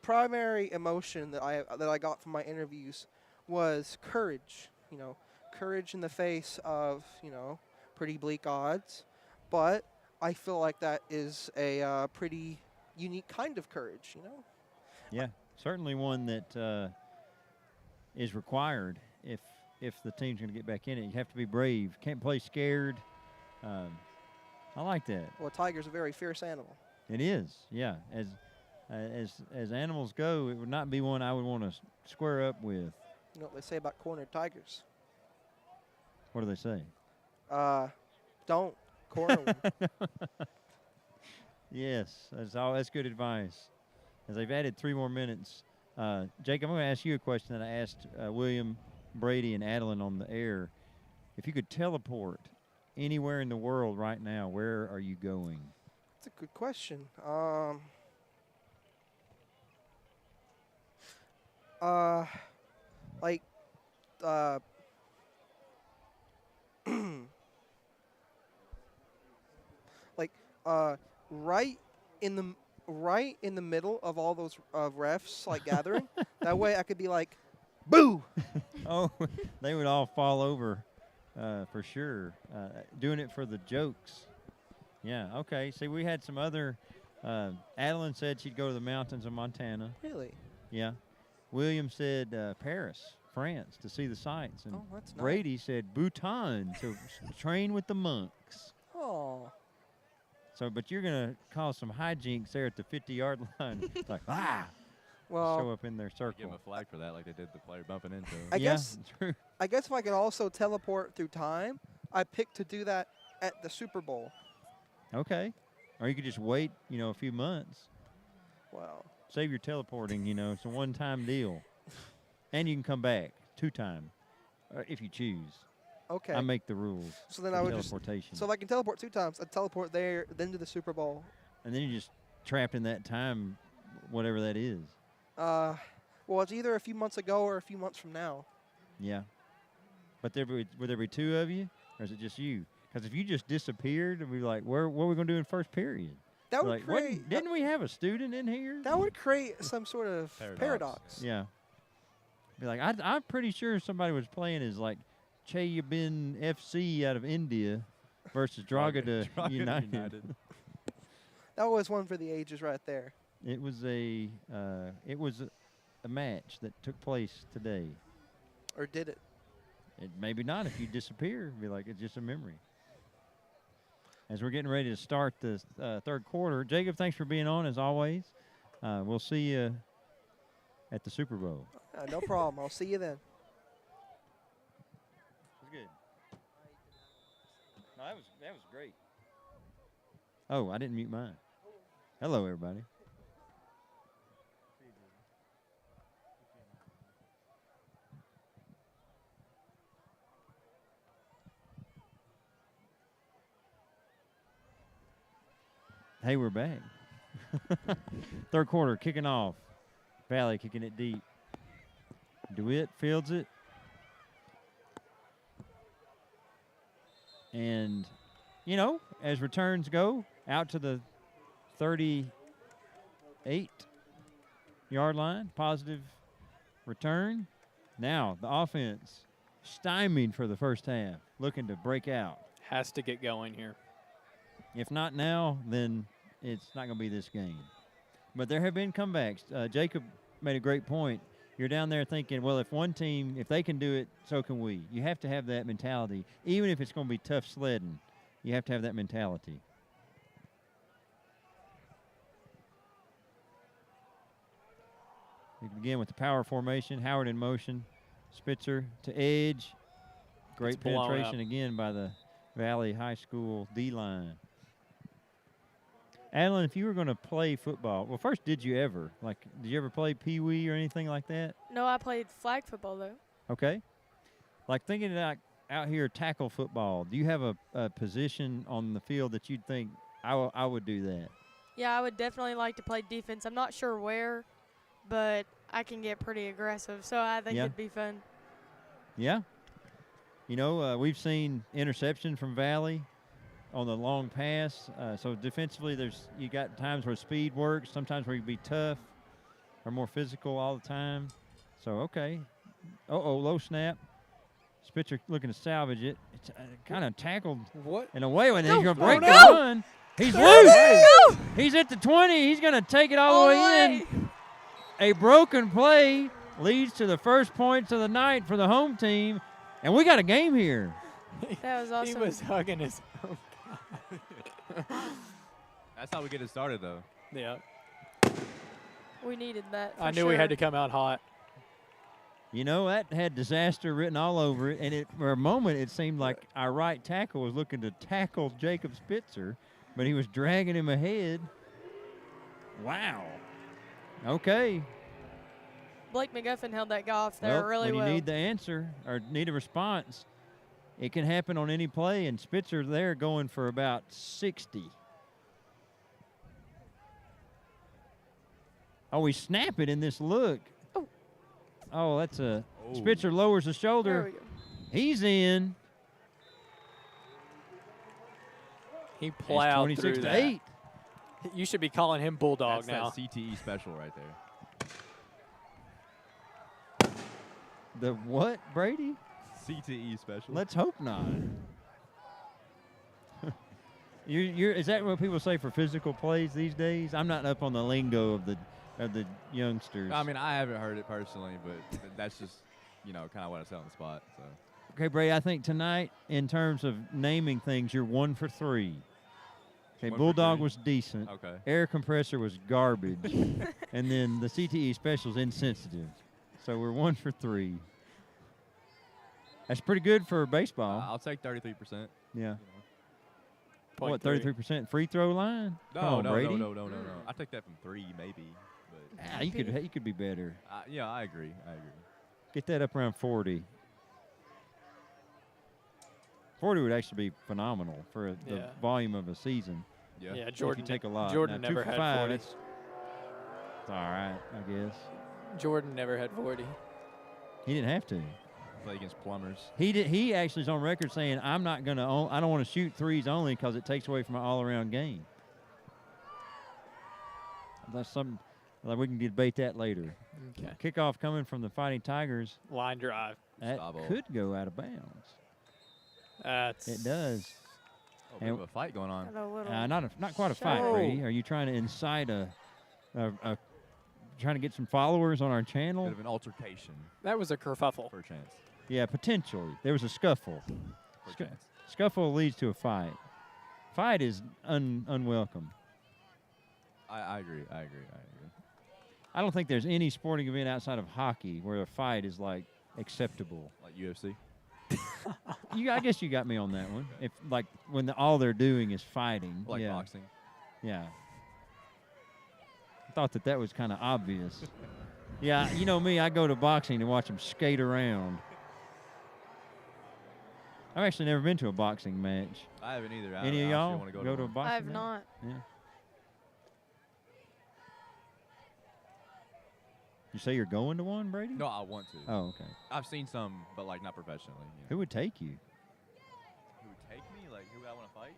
primary emotion that I got from my interviews was courage. Courage in the face of pretty bleak odds, but I feel like that is a pretty unique kind of courage. Yeah, certainly one that is required if the team's going to get back in it. You have to be brave. Can't play scared. I like that. Well, a tiger's a very fierce animal. It is, yeah. As animals go, it would not be one I would want to square up with. You know what they say about cornered tigers? What do they say? Don't corner them. Yes, that's good advice. As they've added 3 more minutes, Jake, I'm going to ask you a question that I asked William, Brady, and Adeline on the air. If you could teleport anywhere in the world right now, where are you going? That's a good question. Like, like, right in the middle of all those refs like gathering. That way, I could be like, "Boo!" Oh, they would all fall over for sure. Doing it for the jokes. Yeah, okay. See, we had some other. Adeline said she'd go to the mountains of Montana. Really? Yeah. William said Paris, France, to see the sights. And Oh, that's nice. Brady said Bhutan to train with the monks. Oh. So, but you're going to cause some hijinks there at the 50-yard line. It's like, show Well, up in their Give them circle. a flag for that, like they did the player bumping into him. I guess- True. I guess if I could also teleport through time, I picked to do that at the Super Bowl. Okay. Or you could just wait, a few months. Wow. Save your teleporting, it's a one-time deal. And you can come back 2 times if you choose. Okay. I make the rules. So then for I would just. teleportation. So if I can teleport 2 times, I'd teleport there, then to the Super Bowl. And then you're just trapped in that time, whatever that is. Well, it's either a few months ago or a few months from now. Yeah. But would there be 2 of you, or is it just you? Because if you just disappeared, and we like, what are we going to do in first period? That would Like, create. didn't we have a student in here? That would create some sort of paradox. Yeah. Be like, I'm pretty sure somebody was playing as like Chayabin FC out of India versus Dragada United. That was one for the ages right there. It was a match that took place today. Or did it? Maybe not if you disappear. Be like, it's just a memory. As we're getting ready to start the third quarter, Jacob, thanks for being on as always. We'll see you at the Super Bowl. No problem. I'll see you then. That's good. No, that was great. Oh, I didn't mute mine. Hello, everybody. Hey, we're back. Third quarter kicking off. Valley kicking it deep. DeWitt fields it. And, as returns go, out to the 38-yard line. Positive return. Now, the offense stymied for the first half, looking to break out. Has to get going here. If not now, then it's not going to be this game. But there have been comebacks. Jacob made a great point. You're down there thinking, well, if one team, if they can do it, so can we. You have to have that mentality. Even if it's going to be tough sledding, you have to have that mentality. We begin with the power formation. Howard in motion. Spitzer to edge. Great penetration again by the Valley High School D-line. Adeline, if you were going to play football, well, first, did you ever play Pee Wee or anything like that? No, I played flag football, though. Okay. Like thinking like out here tackle football, do you have a position on the field that you'd think I would do that? Yeah, I would definitely like to play defense. I'm not sure where, but I can get pretty aggressive, so I think it'd be fun. Yeah. We've seen interception from Valley on the long pass. So defensively, you got times where speed works, sometimes where you can be tough or more physical all the time. So, okay. Low snap. Spitzer looking to salvage it. It's kind of tackled in a way when he's going to break the run. He's loose. He's at the 20. He's going to take it all the way in. A broken play leads to the first points of the night for the home team, and we got a game here. That was awesome. He was hugging his own guy. That's how we get it started, though. Yeah. We needed that. I knew we had to come out hot. That had disaster written all over it, and for a moment it seemed like our right tackle was looking to tackle Jacob Spitzer, but he was dragging him ahead. Wow. Okay. Blake McGuffin held that guy off there really well. When you need the answer or need a response, it can happen on any play, and Spitzer there going for about 60. Oh, we snap it in this look. Oh, that's a Spitzer lowers the shoulder. There we go. He's in. He plowed 26 through to that. 8. You should be calling him Bulldog That's now. that CTE special right there. The what, Brady? CTE special. Let's hope not. Is that what people say for physical plays these days? I'm not up on the lingo of the youngsters. I mean, I haven't heard it personally, but that's just, kind of what I say on the spot. So. Okay, Brady, I think tonight, in terms of naming things, you're 1 for 3. Okay, Bulldog was decent. Okay. Air compressor was garbage. And then the CTE special is insensitive. So we're 1 for 3. That's pretty good for baseball. I'll take 33%. Yeah. Point What, three. 33% free throw line? No, Brady. no. I take that from 3 maybe. But You could be better. yeah, I agree. Get that up around 40. 40 would actually be phenomenal for the Yeah. volume of a season. Yeah. Yeah, If Jordan. you take a lot. Jordan Now, never 2 for had 5, 40. It's all right, I guess. Jordan never had 40. He didn't have to. Play against plumbers. He actually is on record saying, I don't want to shoot threes only because it takes away from my all-around game. That's something, like, we can debate that later. Okay. Kickoff coming from the Fighting Tigers. Line drive. That Stop ball. could go out of bounds. That's It does. Oh, bit of a fight going on. Got a little Not quite a fight, Show. Brady. Are you trying to incite trying to get some followers on our channel? Bit of an altercation That was a kerfuffle. for a chance. Yeah, potentially. There was a scuffle. For a Scu- chance. Scuffle leads to a fight. Fight is unwelcome. I agree. I don't think there's any sporting event outside of hockey where a fight is like acceptable. Like UFC. I guess you got me on that one. If like when all they're doing is fighting. Like yeah. boxing. Yeah. I thought that was kind of obvious. Yeah, you know me, I go to boxing to watch them skate around. I've actually never been to a boxing match. I haven't either. Any of I y'all want to go to a one. boxing I have match? not. Yeah. You say you're going to one, Brady? No, I want to. Oh, okay. I've seen some, but like not professionally. You know. Who would take you? Who would take me? Like who would I want to fight?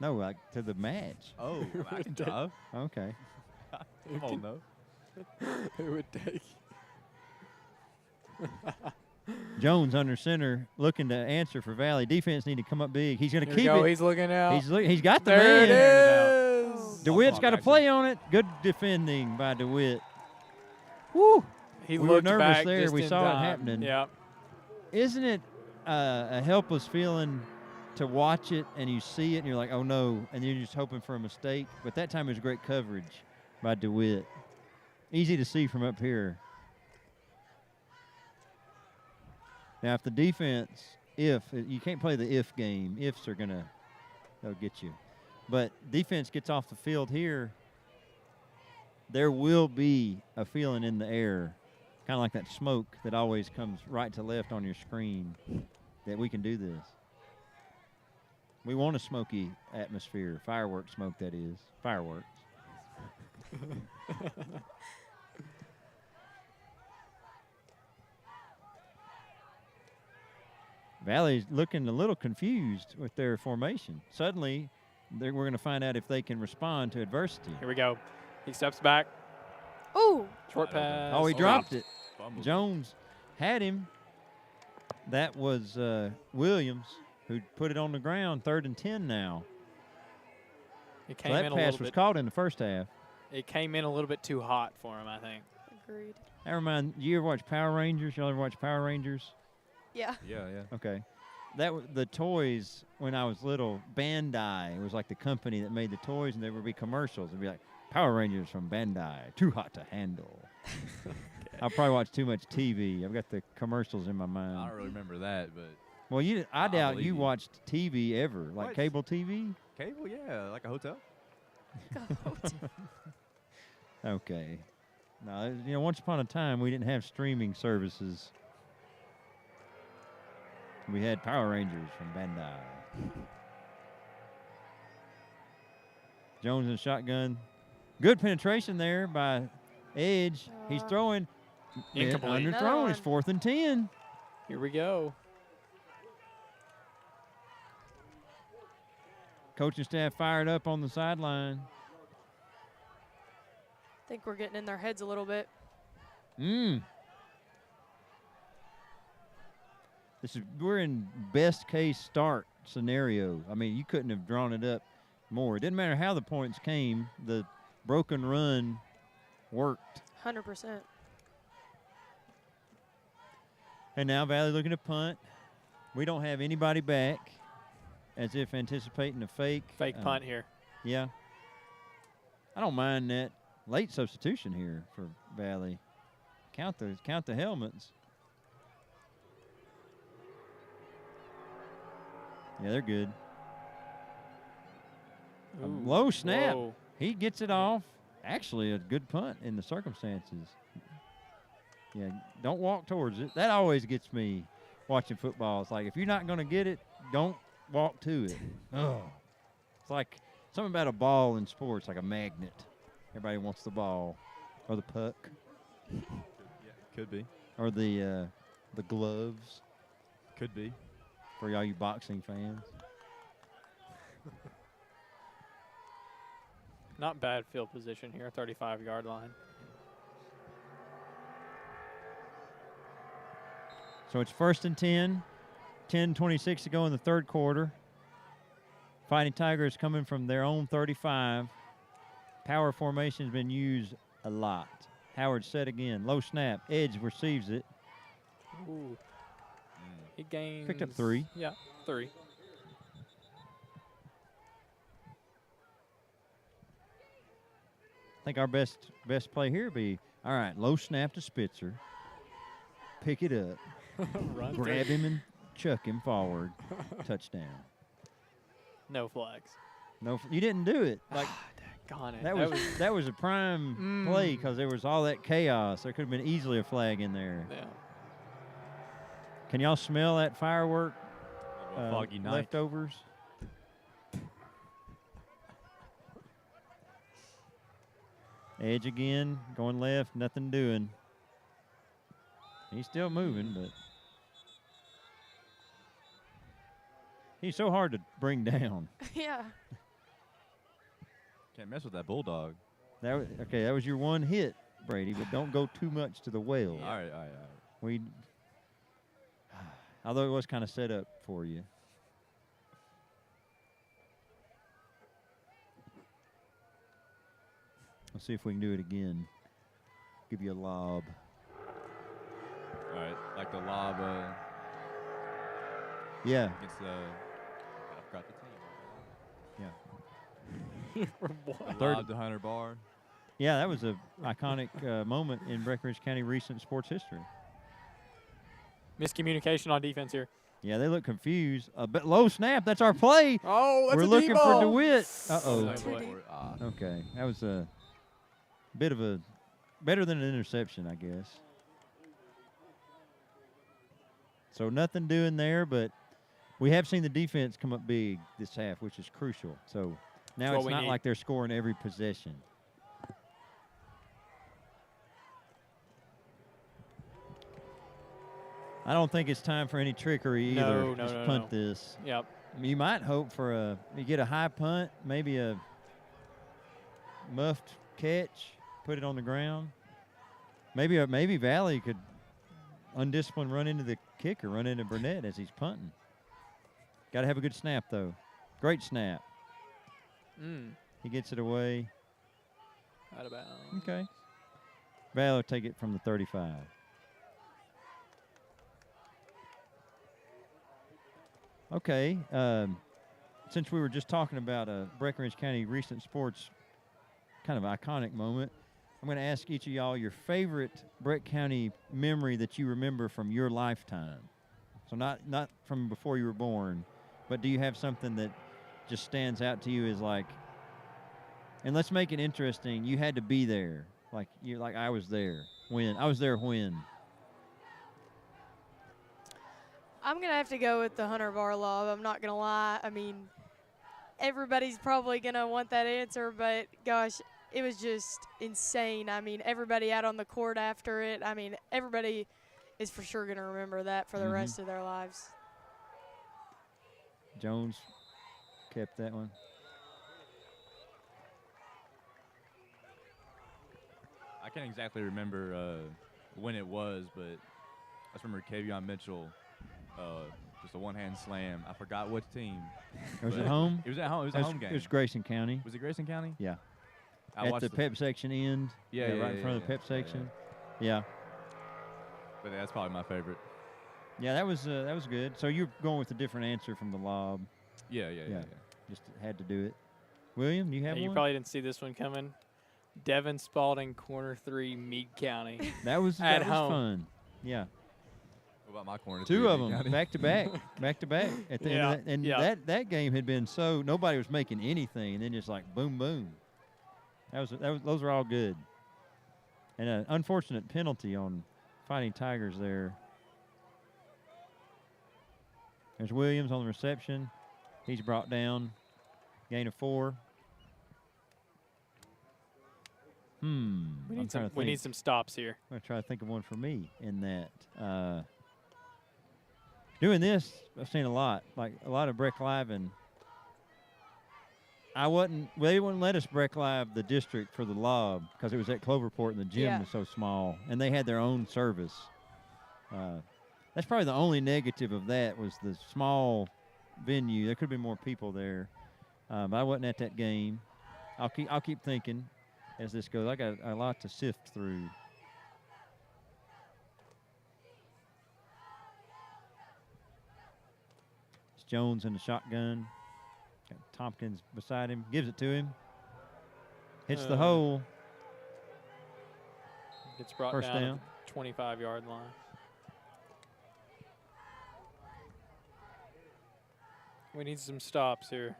No, like to the match. Oh, I can drive. Okay. I'm old enough. It would take. Jones under center, looking to answer for Valley. Defense need to come up big. He's going to Here we keep go. it. He's looking out. He's got the there it man. is. DeWitt's Oh, got to back play on it. Good defending by DeWitt. Woo! He We were looked nervous back there. just We in saw it time. happening. Yeah. Isn't it a helpless feeling to watch it and you see it and you're like, oh no, and you're just hoping for a mistake? But that time it was great coverage by DeWitt. Easy to see from up here. Now, if the defense, you can't play the if game. Ifs are they'll get you. But defense gets off the field here, there will be a feeling in the air, kind of like that smoke that always comes right to left on your screen, that we can do this. We want a smoky atmosphere, fireworks smoke, that is, fireworks. Valley's looking a little confused with their formation. Suddenly, we're going to find out if they can respond to adversity. Here we go. He steps back. Ooh, Short pass. Oh, he dropped it. Fumbled. Jones had him. That was Williams who put it on the ground. 3rd and 10 now. It So came that in a pass little was bit. caught in the first half. It came in a little bit too hot for him, I think. agreed. That reminds you ever watch Power Rangers? Y'all ever watch Power Rangers? Yeah. Yeah. Okay. The toys when I was little, Bandai was like the company that made the toys, and there would be commercials. It'd be like Power Rangers from Bandai, too hot to handle. I probably watch too much TV. I've got the commercials in my I mind. don't really remember that, but Well, I doubt believe you you. watched TV ever, like What? cable TV. cable, yeah, like a hotel. Okay. No, once upon a time we didn't have streaming services. We had Power Rangers from Bandai. Jones in the shotgun. Good penetration there by Edge. He's throwing. Incomplete. Underthrown. Another It's 4th and 10. Here we go. Coaching staff fired up on the sideline. I think we're getting in their heads a little bit. We're in best case start scenario. I mean, you couldn't have drawn it up more. It didn't matter how the points came. The broken run worked. 100%. And now Valley looking to punt. We don't have anybody back, as if anticipating a fake. Fake punt here. Yeah. I don't mind that late substitution here for Valley. Count the helmets. Yeah, they're good. A Ooh, low snap. whoa. He gets it off. Actually, a good punt in the circumstances. Yeah, don't walk towards it. That always gets me watching football. It's like, if you're not going to get it, don't walk to it. Oh, it's like something about a ball in sports, like a magnet. Everybody wants the ball, or the puck, Yeah, could be. or the gloves Could be. for all you boxing fans. Not bad field position here, 35-yard line. So it's 1st and 10, 10:26 to go in the third quarter. Fighting Tigers coming from their own 35. Power formation has been used a lot. Howard set again. Low snap. Edge receives it. Ooh. He gains. Picked up 3. Yeah, 3. I think our best play here would be, all right, low snap to Spitzer. Pick it up. Run. Grab him and chuck him forward. Touchdown. No flags. No, you didn't do it. Like Gone it. that was a prime play because there was all that chaos. There could have been easily a flag in there. Yeah. Can y'all smell that firework Foggy night. leftovers? Edge again, going left, nothing doing. He's still moving, but he's so hard to bring down. Yeah. Can't mess with that bulldog. That was your one hit, Brady, but don't go too much to the well. All right. We, although it was kind of set up for you. Let's see if we can do it again. Give you a lob. All right, like the lob Yeah. against the. I forgot the team. What? Lob to Hunter Barr. Yeah, that was a iconic moment in Breckinridge County recent sports history. Miscommunication on defense here. Yeah, they look confused. A bit low snap. That's our play. Oh, We're looking for DeWitt. Oh, Uh-oh. boy. Okay, that was a bit of a better than an interception, I guess. So nothing doing there, but we have seen the defense come up big this half, which is crucial. So now what it's we not need. like they're scoring every possession. I don't think it's time for any trickery either. No, no, Just no, punt no. this. Yep. You might hope for you get a high punt, maybe a muffed catch, put it on the ground. Maybe Valley could undisciplined run into the kicker, run into Burnett as he's punting. Got to have a good snap though. Great snap. He gets it away. Out of bounds. Okay. Valley will take it from the 35. Okay. Since we were just talking about a Breckinridge County recent sports kind of iconic moment, I'm going to ask each of y'all your favorite Breck County memory that you remember from your lifetime. So not from before you were born, but do you have something that just stands out to you as like, and let's make it interesting. You had to be there. Like I was there. When? I was there when? I'm going to have to go with the Hunter Barr lob. I'm not going to lie. I mean, everybody's probably going to want that answer, but gosh, it was just insane. I mean, everybody out on the court after it. I mean, everybody is for sure going to remember that for the rest of their lives. Jones kept that one. I can't exactly remember when it was, but I just remember Kavion Mitchell, just a one-hand slam. I forgot which team. Was it home? It was at home. It was a home game. It was Grayson County. Was it Grayson County? Yeah. I At watched the pep section end. Yeah, right in front of the pep section. Yeah. But that's probably my favorite. Yeah, that was good. So you're going with a different answer from the lob. Yeah. Just had to do it. William, you have Yeah, you one? probably didn't see this one coming. Devin Spalding, corner 3, Meade County. That was at that home. was fun. Yeah. What about my corner? Two three, of Lee them County? back to back, back to back. At the end of that, and that game had been so nobody was making anything, and then just like boom, boom. Those were all good. And an unfortunate penalty on Fighting Tigers there. There's Williams on the reception. He's brought down. Gain of 4. We I'm need trying some. to We think. need some stops here. I'm going to try to think of one for me in that. Doing this, I've seen a lot. Like a lot of BreckLive, and they wouldn't let us BreckLive the district for the lob because it was at Cloverport and the gym Yeah. was so small, and they had their own service. That's probably the only negative of that was the small venue. There could be more people there, but I wasn't at that game. I'll keep thinking as this goes. I got a lot to sift through. It's Jones in the shotgun. Got Tompkins beside him. Gives it to him. Hits the hole. Gets brought First down down. at the 25-yard line. We need some stops here.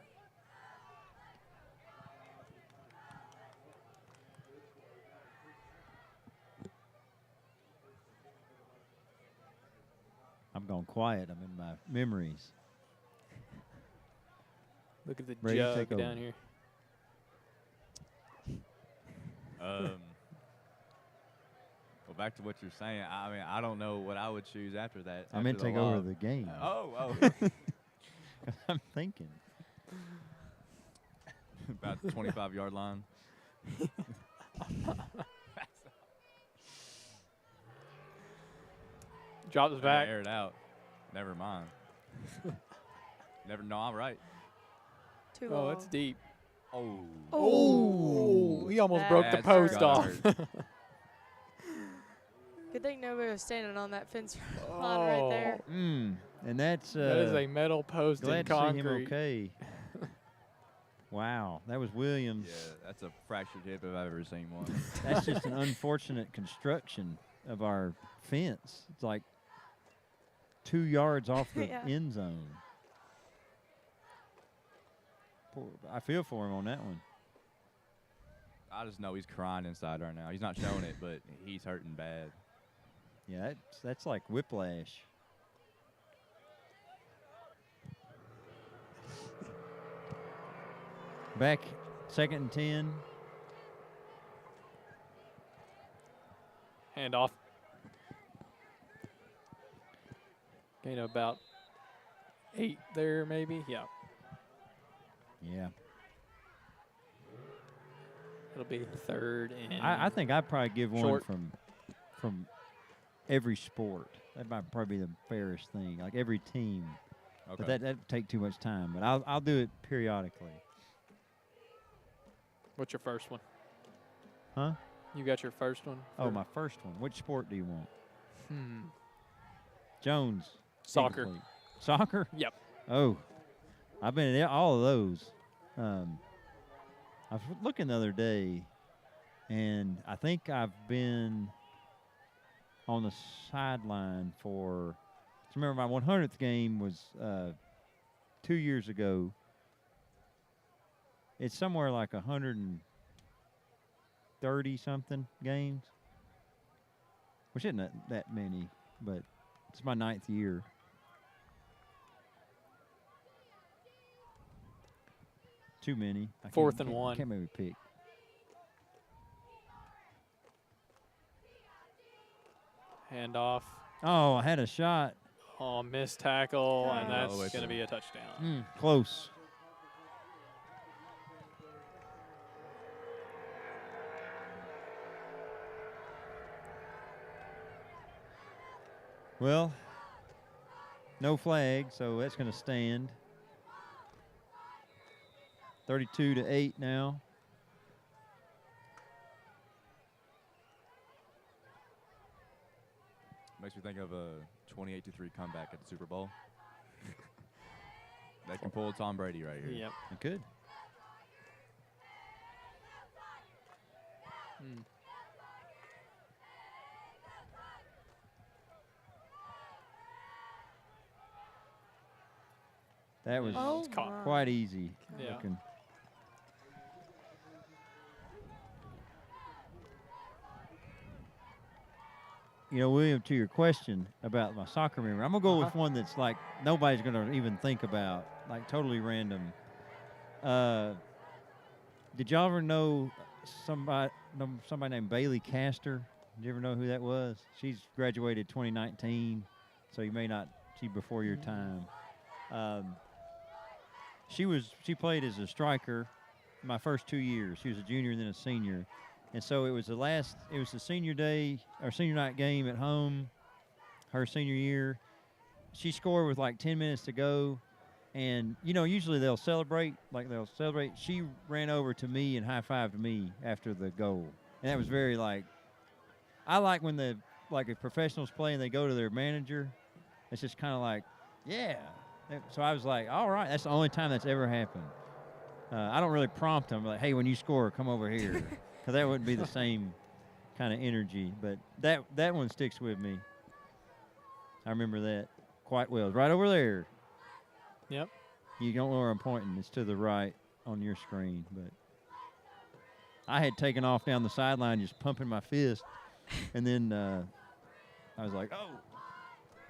I'm going quiet. I'm in my memories. Look at the Brady, jug take down over. here. Well, back to what you're saying. I mean, I don't know what I would choose after that. I meant after take the over lob. the game. Oh. I'm thinking. About the 25-yard line. Drops back. Air it out. Never mind. No, I'm right. Too Oh, long. it's deep. Oh. Oh, he almost broke the That's post gotta off. hurt. Good thing nobody was standing on that fence line right there. And that's That is a metal post in glad to see him concrete. okay. Wow, that was Williams. Yeah, that's a fractured hip if I've ever seen one. That's just an unfortunate construction of our fence. It's like 2 yards off the Yeah. end zone. I feel for him on that one. I just know he's crying inside right now. He's not showing it, but he's hurting bad. Yeah, that's like whiplash. Back, 2nd and 10. Hand off. Gain of about 8 there, maybe. Yeah. Yeah. It'll be 3rd and I think I'd probably give one Short. from every sport. That might probably be the fairest thing. Like every team. Okay. But that'd take too much time. But I'll do it periodically. What's your first one? Huh? You got your first one? Oh, for- my first one. Which sport do you want? Hmm. Jones. Soccer. incomplete. Soccer? Yep. Oh, I've been in all of those. I was looking the other day, and I think I've been on the sideline for. Remember, my 100th game was 2 years ago. It's somewhere like 130 something games, which isn't that many, but it's my 9th year. Too many. I 4th can't- and 1. Can't maybe pick. Hand off. Oh, I had a shot. Oh, missed tackle, and Oh, that's it's going to a- be a touchdown. Close. Well, no flag, so that's going to stand. 32-8 now. Makes me think of a 28-3 comeback at the Super Bowl. They can pull Tom Brady right here. Yep. It could. That was Oh, It's caught. my. quite easy Yeah. looking. You know, William, to your question about my soccer memory, I'm going to go with one that's like nobody's going to even think about. like totally random. Did y'all ever know somebody named Bailey Castor? Did you ever know who that was? She's graduated 2019, so you may not see before your time. She played as a striker my first 2 years. She was a junior and then a senior. And so it was the senior day or senior night game at home, her senior year. She scored with like 10 minutes to go. And, usually they'll celebrate. She ran over to me and high-fived me after the goal. And that was very I like when if professionals play and they go to their manager, it's just kind of like, yeah. So I was like, all right, that's the only time that's ever happened. I don't really prompt them, like, hey, when you score, come over here. Because that wouldn't be the same kind of energy. But that one sticks with me. I remember that quite well. It's right over there. Yep. You don't know where I'm pointing. It's to the right on your screen. But I had taken off down the sideline just pumping my fist. And then I was like, oh,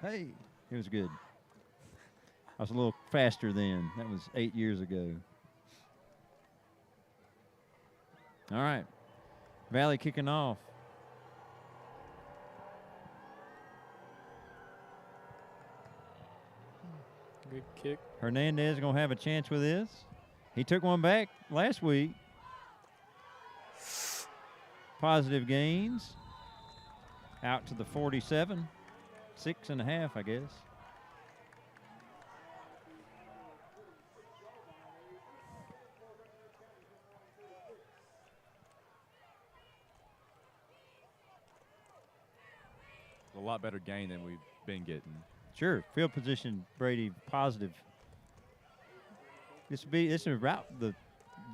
hey. It was good. I was a little faster then. That was 8 years ago. All right. Valley kicking off. Good kick. Hernandez is going to have a chance with this. He took one back last week. Positive gains. Out to the 47. 6.5, I guess. A lot better gain than we've been getting. Sure. Field position, Brady, positive. This is about the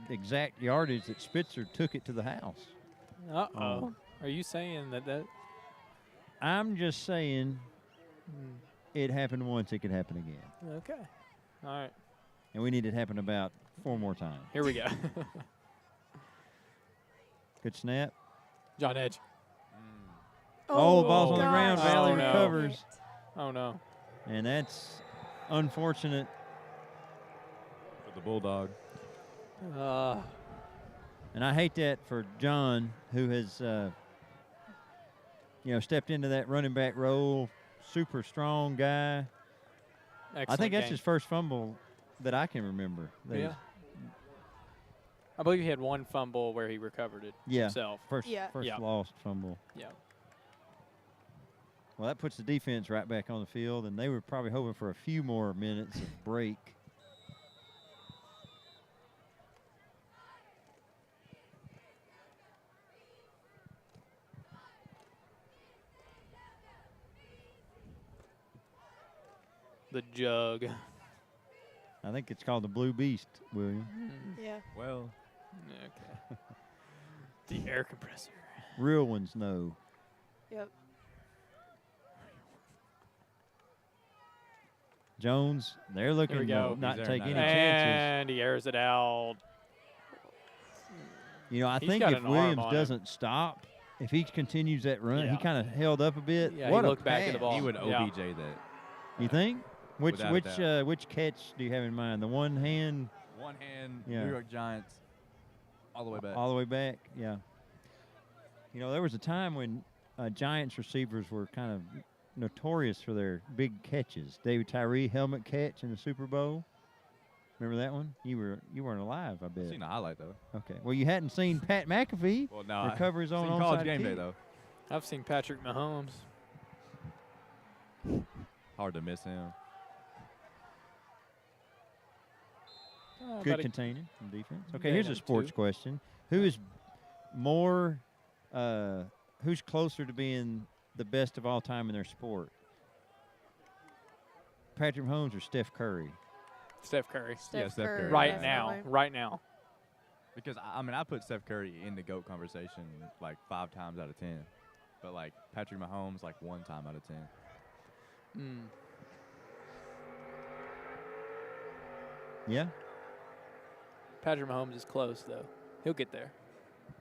exact yardage that Spitzer took it to the house. Uh-oh. Are you saying that? I'm just saying it happened once, it could happen again. Okay. All right. And we need it to happen about 4 more times. Here we go. Good snap. John Edge. Oh, ball's on the gosh. ground. Valley Oh, no. recovers. Oh, no. And that's unfortunate. For the Bulldog. And I hate that for John, who has, stepped into that running back role. Super strong guy. Excellent I think that's game. his first fumble that I can remember. Yeah. I believe he had one fumble where he recovered it himself. First Yeah. lost fumble. Yeah. Well, that puts the defense right back on the field, and they were probably hoping for a few more minutes of break. The jug. I think it's called the Blue Beast, William. Yeah. Well, Okay. The air compressor. Real ones know. Yep. Jones, they're looking Here we to go. not He's take there any now. chances. And he airs it out. I He's think got if an arm Williams on him. doesn't stop, if he continues that run, he Yeah. kind of held up a bit. Yeah, What he a looked back at the pass. ball. he would Yeah. OBJ that. You think? Which Without a which doubt. which catch do you have in mind? The one hand One hand, Yeah. New York Giants, all the way back. all the way back? Yeah. There was a time when Giants receivers were kind of notorious for their big catches. David Tyree helmet catch in the Super Bowl. Remember that one? You weren't alive, I bet. I've seen the highlight, though. Okay. Well, you hadn't seen Pat McAfee Well, no. recover his own I've seen College onside Game Day, kick. though. I've seen Patrick Mahomes. Hard to miss him. Good About a- containing from defense. Okay, Yeah, here's a number sports 2. question. Who is more, who's closer to being the best of all time in their sport? Patrick Mahomes or Steph Curry? Steph Curry. Steph Steph Curry. Right definitely. now. Right now. Because, I put Steph Curry in the GOAT conversation like 5 times out of 10. But, like, Patrick Mahomes, like, 1 time out of 10. Yeah. Patrick Mahomes is close, though. He'll get there.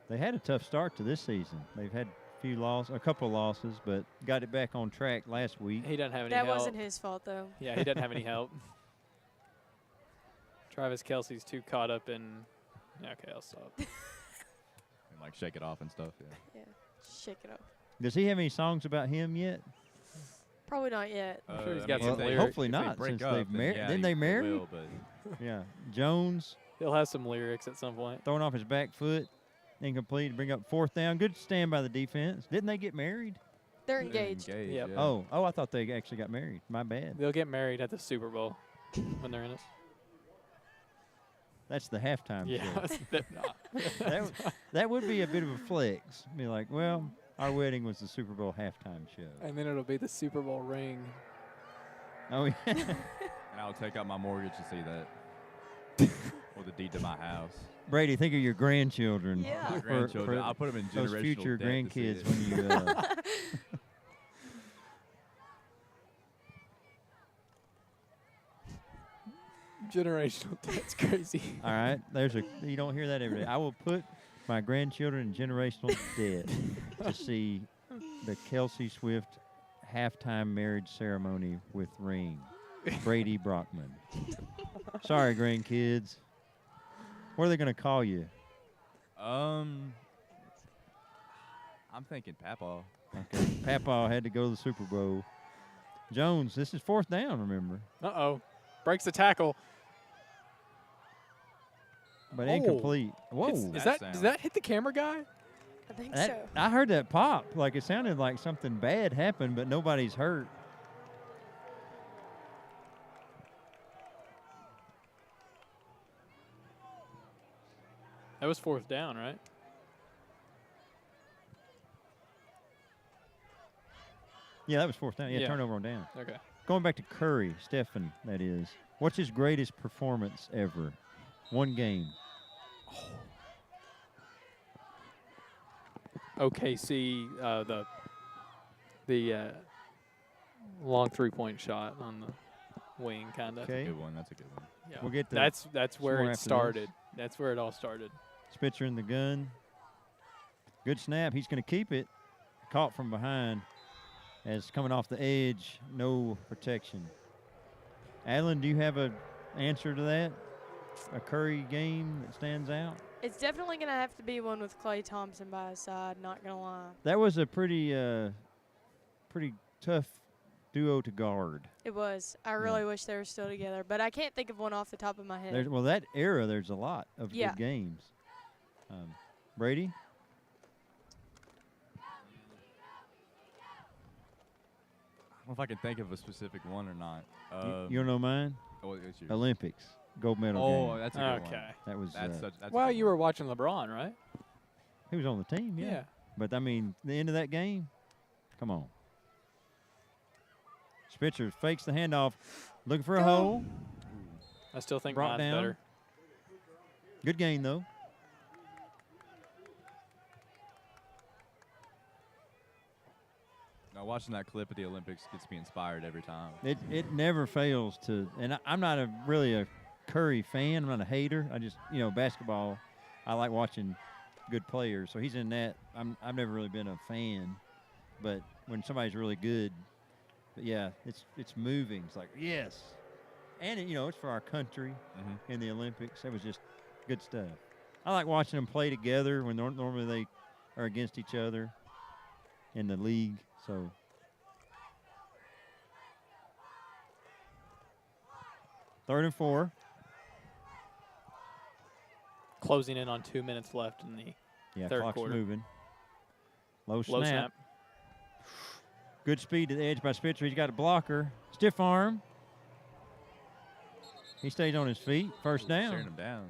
They had a tough start to this season. They've had a couple of losses, but got it back on track last week. He doesn't have any That help. wasn't his fault, though. Yeah, he doesn't have any help. Travis Kelsey's too caught up in. Okay, I'll stop. And, like, shake it off and stuff. Yeah. Yeah, shake it up. Does he have any songs about him yet? Probably not yet. I'm sure he's I got mean, some if lyrics. hopefully if they not, break since up, they've then married. yeah, Didn't they he marry? will, but Yeah. Jones He'll have some lyrics at some point. throwing off his back foot, incomplete, bring up 4th down. Good stand by the defense. Didn't they get married? They're they're engaged. Yep. yeah. Oh, I thought they actually got married. My bad. They'll get married at the Super Bowl when they're in it. That's the halftime Yeah. show. That would be a bit of a flex. Be like, well, our wedding was the Super Bowl halftime show. And then it'll be the Super Bowl ring. Oh, yeah. And I'll take out my mortgage to see that. Or the deed to my house. Brady, think of your grandchildren. Yeah. My for- grandchildren. for I'll put them in those generational future debt to see grandkids it. when you. Generational. That's crazy. All right, you don't hear that every day. I will put my grandchildren in generational debt to see the Kelsey Swift halftime marriage ceremony with ring. Brady Brockman. Sorry, grandkids. What are they going to call you? I'm thinking Papa. Okay, Papa had to go to the Super Bowl. Jones, this is 4th down, remember, Uh-oh. Breaks the tackle. but Oh. incomplete. Whoa. Does That that sound. hit the camera guy? I think That- so. I heard that pop. Like it sounded like something bad happened, but nobody's hurt. That was 4th down, right? Yeah, that was 4th down. Yeah, Yeah. turnover on down. Okay. Going back to Curry, Stephen, that is. What's his greatest performance ever? One game. OKC, the long 3-point shot on the wing, kind of. Okay. Good one. That's a good one. Yeah. We'll get to That's some where more it after this. started. That's where it all started. Spitzer in the gun. Good snap. He's going to keep it. Caught from behind. As coming off the edge, no protection. Alan, do you have an answer to that? A Curry game that stands out? It's definitely going to have to be one with Klay Thompson by his side, not going to lie. That was a pretty tough duo to guard. It was. I really wish they were still together, but I can't think of one off the top of my head. That era, there's a lot of Yeah. good games. Brady? I don't know if I can think of a specific one or not. You don't know mine? Oh, it's yours. Olympics. Gold medal Oh, game. that's a good one. Okay. That was That's a Well, good you one. were watching LeBron, right? he was on the team, yeah. But I mean, the end of that game, come on. Spitzer fakes the handoff, looking for a hole. I still think Brought mine's down. better. Good game though. Now, watching that clip at the Olympics gets me inspired every time. It never fails to, and I'm not really a Curry fan. I'm not a hater. I just, basketball, I like watching good players. So he's in that. I've never really been a fan, but when somebody's really good, but yeah, it's moving. It's like, yes. And, it's for our country in the Olympics. That was just good stuff. I like watching them play together when normally they are against each other in the league. So, third and 4. Closing in on 2 minutes left in the third Clock's quarter. moving. Low Low snap. snap. Good speed to the edge by Spitzer. He's got a blocker. Stiff arm. He stays on his feet. First Staring down. him down.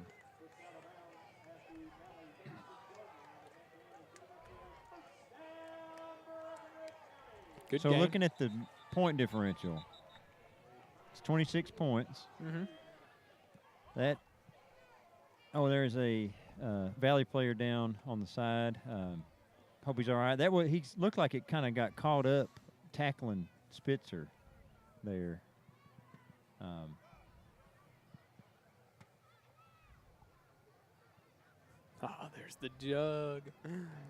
Good So game. looking at the point differential, it's 26 points. Mm-hmm. There's a Valley player down on the side. Hope he's all right. He looked like it kind of got caught up tackling Spitzer there. There's the jug.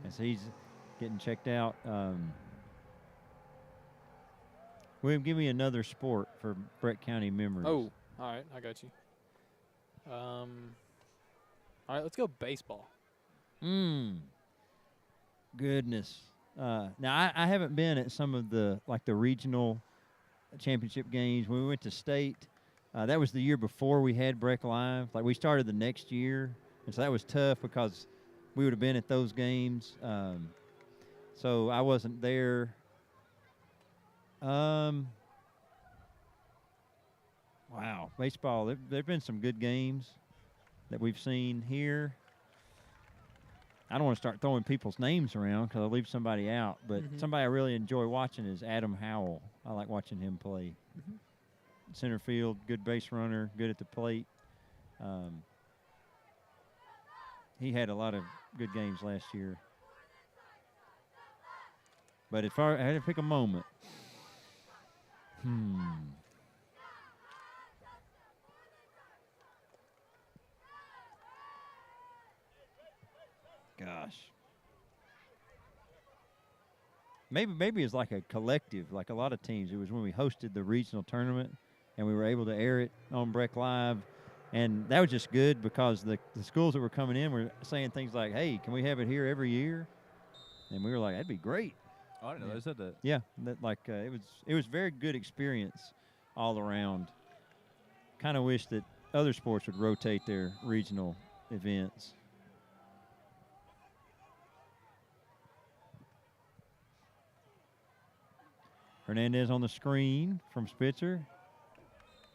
As he's getting checked out. William, give me another sport for Breck County memories. Oh, all right. I got you. All right, let's go baseball. Goodness. Now I haven't been at some of the regional championship games. When we went to state, that was the year before we had BreckLive. Like we started the next year, and so that was tough because we would have been at those games. So I wasn't there. Wow, baseball. There've been some good games that we've seen here. I don't want to start throwing people's names around because I'll leave somebody out. But somebody I really enjoy watching is Adam Howell. I like watching him play. Center field, good base runner, good at the plate. He had a lot of good games last year. But if I had to pick a moment, gosh. Maybe it's like a collective, like a lot of teams. It was when we hosted the regional tournament and we were able to air it on BreckLive. And that was just good because the schools that were coming in were saying things like, hey, can we have it here every year? And we were like, that'd be great. Oh, I didn't know they said that. Yeah, it was very good experience all around. Kind of wish that other sports would rotate their regional events. Hernandez on the screen from Spitzer.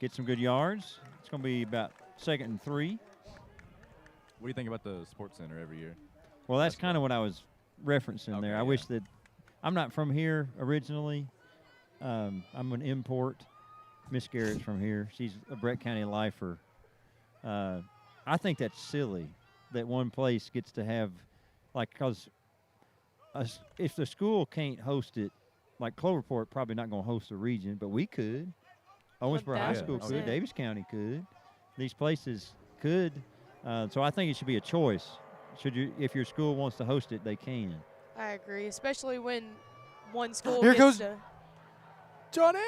Get some good yards. It's going to be about 2nd and 3. What do you think about the Sports Center every year? Well, that's kind of what I was referencing Okay, there. I yeah. wish that I'm not from here originally. I'm an import. Miss Garrett's from here. She's a Breck County lifer. I think that's silly that one place gets to have, because if the school can't host it, like Cloverport probably not going to host the region, but we could. Owensboro High School could. 1000%. Davis County could. These places could. So I think it should be a choice. If your school wants to host it, they can. I agree, especially when one school Here gets goes to. Johnny!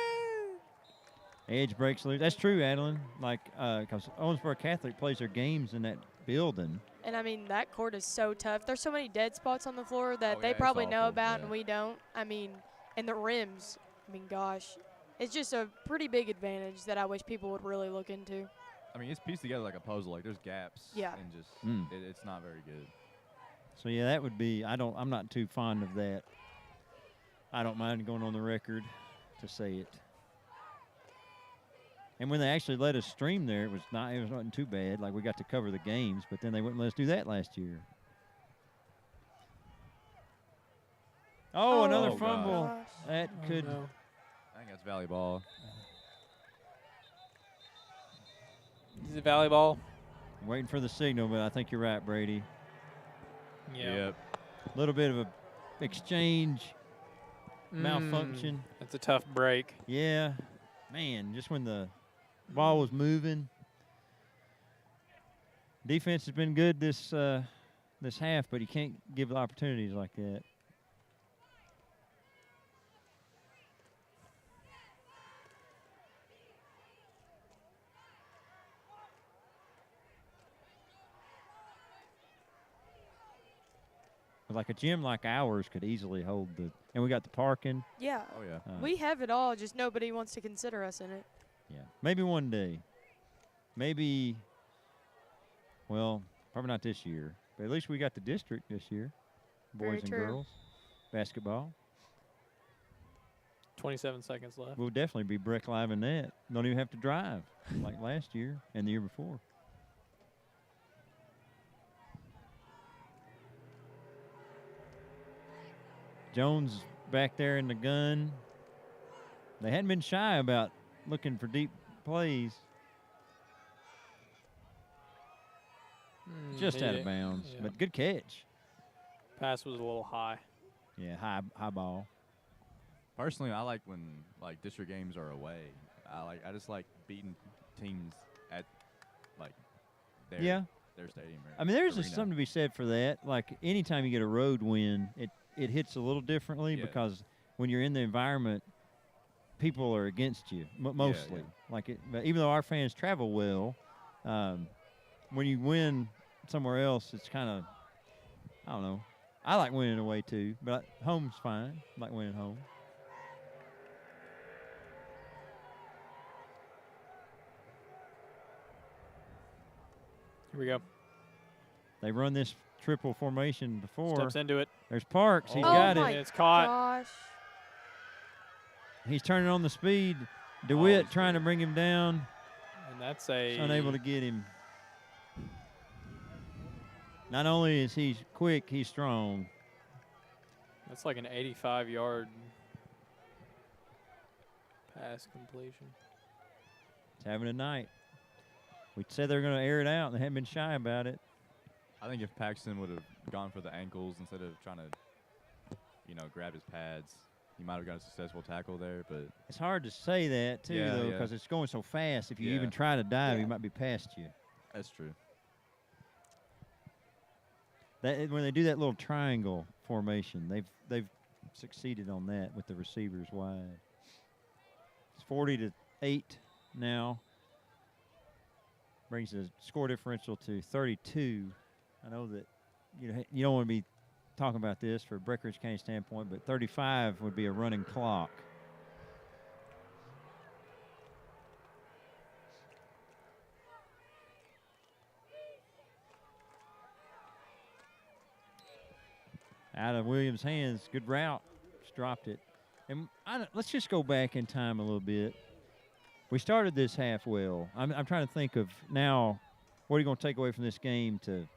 Edge breaks loose. That's true, Adeline. Because Owensboro Catholic plays their games in that building. And, I mean, that court is so tough. There's so many dead spots on the floor that Oh, they yeah, it's probably know awful, about yeah. and we don't. I mean, and the rims. I mean, gosh. It's just a pretty big advantage that I wish people would really look into. I mean, it's pieced together like a puzzle. Like, there's gaps. Yeah. And just, it's not very good. So, yeah, that would be – I'm not too fond of that. I don't mind going on the record to say it. And when they actually let us stream there, it wasn't too bad. Like, we got to cover the games, but then they wouldn't let us do that last year. Oh, another Oh, fumble. gosh. That could – no. I think that's Valley ball. Is it volleyball? waiting for the signal, but I think you're right, Brady. Yeah. A little bit of a exchange malfunction. That's a tough break. Yeah. Man, just when the ball was moving. Defense has been good this half, but you can't give opportunities like that. Like a gym like ours could easily hold and we got the parking. Yeah. Oh, yeah. We have it all, just nobody wants to consider us in it. Yeah. Maybe one day. Maybe, well, probably not this year. But at least we got the district this year. Very Boys and true. girls. Basketball. 27 seconds left. We'll definitely be BreckLive in that. Don't even have to drive like last year and the year before. Jones back there in the gun. They hadn't been shy about looking for deep plays. Just out of bounds, yeah. but good catch. Pass was a little high. Yeah, high ball. Personally, I like when district games are away. I just like beating teams at their stadium. Or I mean, there's arena. just something to be said for that. Like anytime you get a road win, it hits a little differently because when you're in the environment, people are against you mostly. yeah. But even though our fans travel well, when you win somewhere else, it's kind of, I don't know. I like winning away too, but home's fine. I like winning home. Here we go. They run this triple formation before. Steps into it. There's Parks. He's Oh got my it. It's caught. Gosh. He's turning on the speed. DeWitt trying to bring him down. And that's He's unable to get him. Not only is he quick, he's strong. That's like an 85-yard pass completion. He's having a night. We said they were going to air it out, and they haven't been shy about it. I think if Paxton would have gone for the ankles instead of trying to, grab his pads, he might have got a successful tackle there. But It's hard to say that, too, Yeah, though, yeah. because it's going so fast. If you Yeah. even try to dive, he Yeah. might be past you. that's true. When they do that little triangle formation, they've succeeded on that with the receivers wide. It's 40-8 now. Brings the score differential to 32. I know that you don't want to be talking about this for Breckinridge County standpoint, but 35 would be a running clock. Out of Williams' hands, good route, just dropped it. And let's just go back in time a little bit. We started this half well. I'm trying to think of now, what are you going to take away from this game to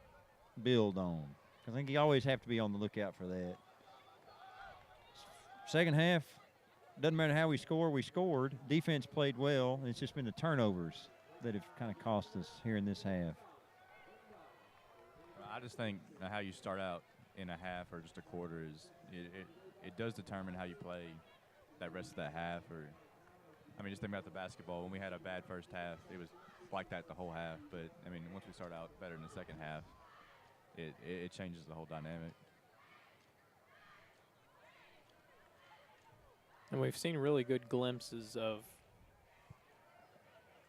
build on? I think you always have to be on the lookout for that. Second half, doesn't matter how we score, we scored. Defense played well, and it's just been the turnovers that have kind of cost us here in this half. I just think how you start out in a half or just a quarter is it does determine how you play that rest of that half. Or just think about the basketball. When we had a bad first half, it was like that the whole half. But once we start out better in the second half, it changes the whole dynamic. And we've seen really good glimpses of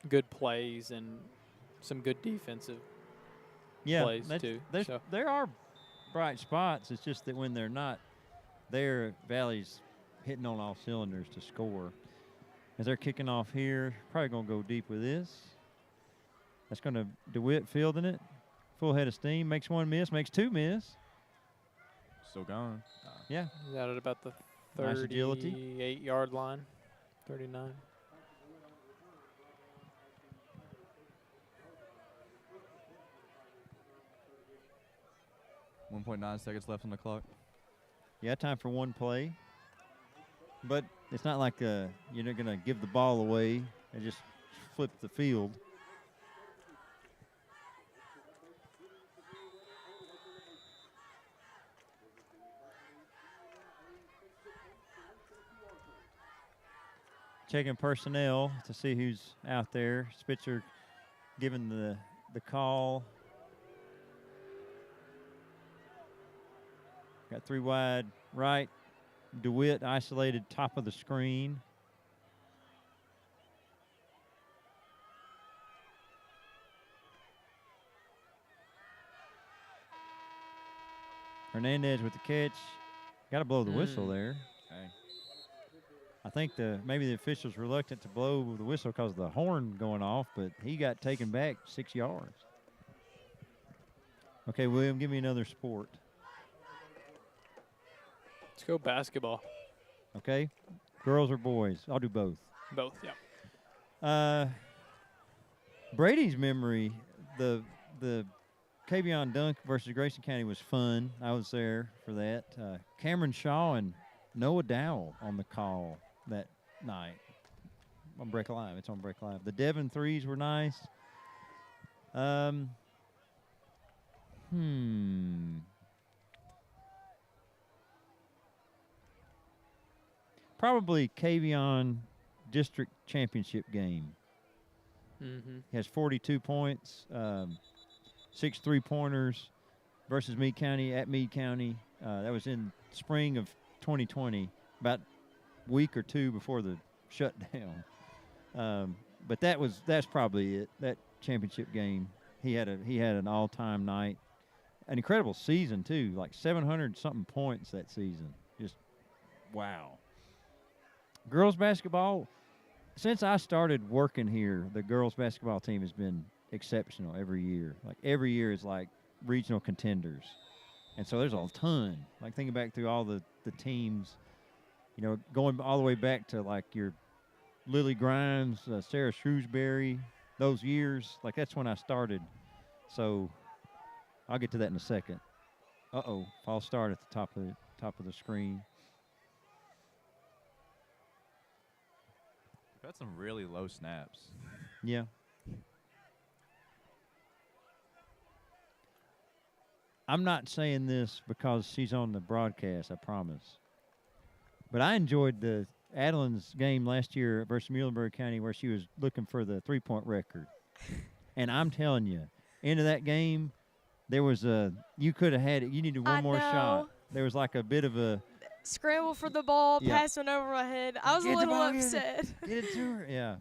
good plays and some good defensive plays too. So There are bright spots. It's just that when they're not there, Valley's hitting on all cylinders to score. As they're kicking off here, probably going to go deep with this. That's going to DeWitt fielding it. Full head of steam. Makes one miss, makes two miss. Still gone. Yeah. he's out at about the Nice agility. 38-yard line, 39. .9 seconds left on the clock. Yeah, time for one play. But it's not like you're not going to give the ball away and just flip the field. Checking personnel to see who's out there. Spitzer giving the call. Got three wide right. DeWitt isolated top of the screen. Hernandez with the catch. Got to blow the whistle there. Hey. I think maybe the official's reluctant to blow the whistle because of the horn going off, but he got taken back 6 yards. Okay, William, give me another sport. Let's go basketball. Okay, girls or boys? I'll do both. Both, yeah. Brady's memory, the Kavion Dunk versus Grayson County was fun. I was there for that. Cameron Shaw and Noah Dowell on the call that night on BreckLive. It's on BreckLive. The Devon threes were nice. Probably Kavion district championship game. Mm-hmm. He has 42 points, 6 3-pointers versus Meade County at Meade County. That was in spring of 2020, about a week or two before the shutdown. But that's probably it. That championship game, he had an all-time night, an incredible season too, like 700 something points that season. Just wow. Girls basketball, since I started working here, the girls basketball team has been exceptional every year. Like every year is like regional contenders. And so there's a ton. Like thinking back through all the teams, you know, going all the way back to like your Lily Grimes, Sarah Shrewsbury, those years, like that's when I started. So I'll get to that in a second. False start at the top of the screen. We've had some really low snaps. Yeah. I'm not saying this because she's on the broadcast, I promise. But I enjoyed the Adeline's game last year versus Muhlenberg County where she was looking for the three-point record. And I'm telling you, into that game, there was you could have had it. You needed one more shot. There was like a bit of a scramble for the ball, Yeah. pass went over my head. I was a Get the little ball, get it. upset. Get it to her. Yeah.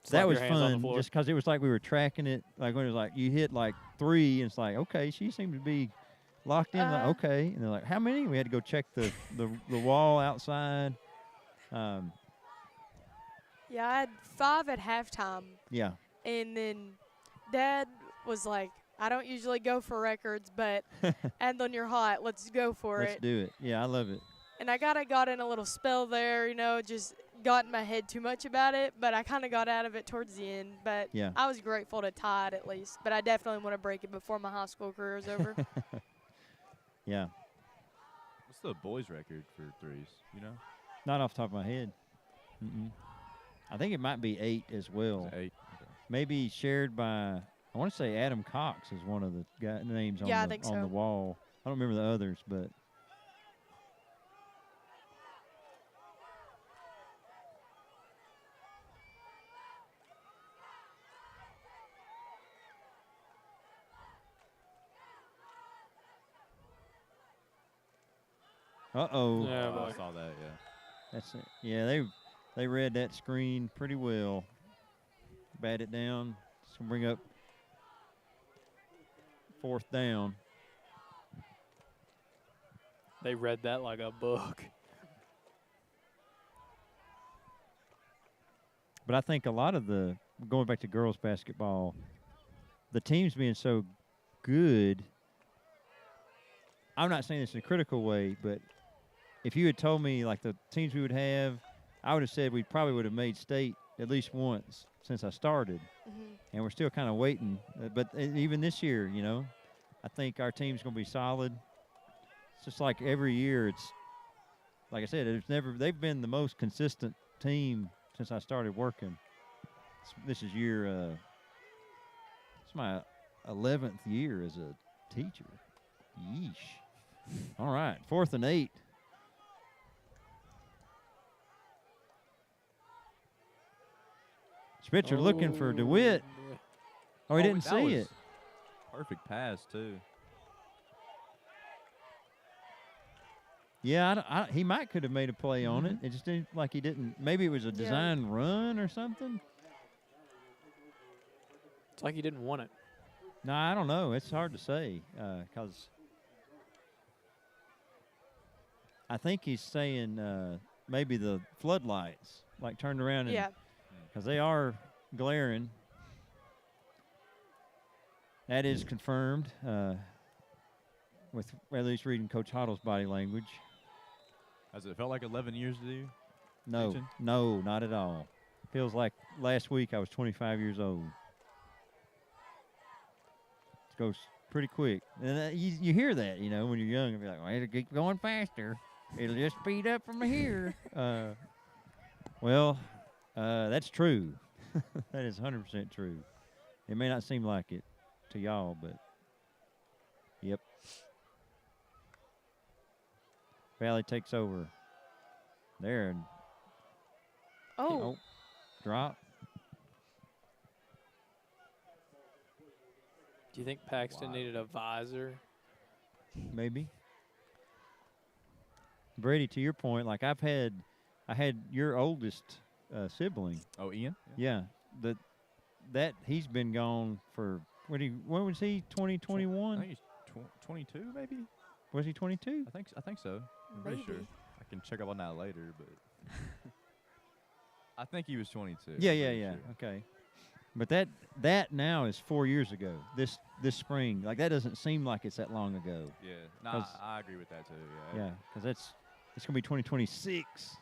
Slap That was your hands on the fun floor. just because it was like we were tracking it. Like when it was like you hit like 3, and it's like, okay, she seemed to be locked in. Like, okay. And they're like, how many? We had to go check the wall outside. Yeah, I had 5 at halftime. Yeah. And then Dad was like, I don't usually go for records, but and on your hot, let's go for Let's it. do it. Yeah, I love it. And I got in a little spell there, just got in my head too much about it, but I kind of got out of it towards the end. But Yeah. I was grateful to tie it at least. But I definitely want to break it before my high school career is over. Yeah. What's the boys' record for threes? You know? Not off the top of my head. I think it might be 8 as well. Is it 8? Okay. Maybe shared by, I want to say Adam Cox is one of the names Yeah, I on think the so. wall. I don't remember the others, but. Uh-oh. Yeah, I boy. saw that, yeah. That's it. Yeah, they read that screen pretty well. Bat it down. It's going to bring up 4th down. They read that like a book. But I think a lot of going back to girls basketball, the teams being so good, I'm not saying this in a critical way, but if you had told me like the teams we would have, I would have said we probably would have made state at least once since I started. And we're still kind of waiting. But even this year, I think our team's going to be solid. It's just like every year, it's like I said, they've been the most consistent team since I started working. This is it's my 11th year as a teacher. Yeesh. All right, 4th and 8. Spitzer looking for DeWitt. Oh, he didn't that see was it. Perfect pass, too. Yeah, he might could have made a play on it. It just didn't like he didn't. Maybe it was a design run or something. It's like he didn't want it. No, I don't know. It's hard to say because I think he's saying maybe the floodlights like turned around. Yeah. Because they are glaring. That is confirmed with at least reading Coach Hoddle's body language. Has it felt like 11 years to you? No, Teaching? no, not at all. Feels like last week I was 25 years old. It goes pretty quick. And you hear that, when you're young, and be like, well, it'll keep going faster. It'll just speed up from here. Well, that's true. That is 100% true. It may not seem like it to y'all, but yep. Valley takes over there. And drop. Do you think Paxton needed a visor? Maybe. Brady, to your point, like I had your oldest sibling. Oh, Ian? Yeah, that he's been gone for When was he? I 2021? think he's 22, maybe. Was he 22? I think so. I'm pretty sure. Maybe. I can check up on that later, but I think he was 22. Yeah, I'm yeah, pretty yeah. sure. Okay. But that now is 4 years ago. This spring, like that doesn't seem like it's that long ago. Yeah, no, 'Cause- I agree with that too. Yeah. Yeah, because it's gonna be 2026.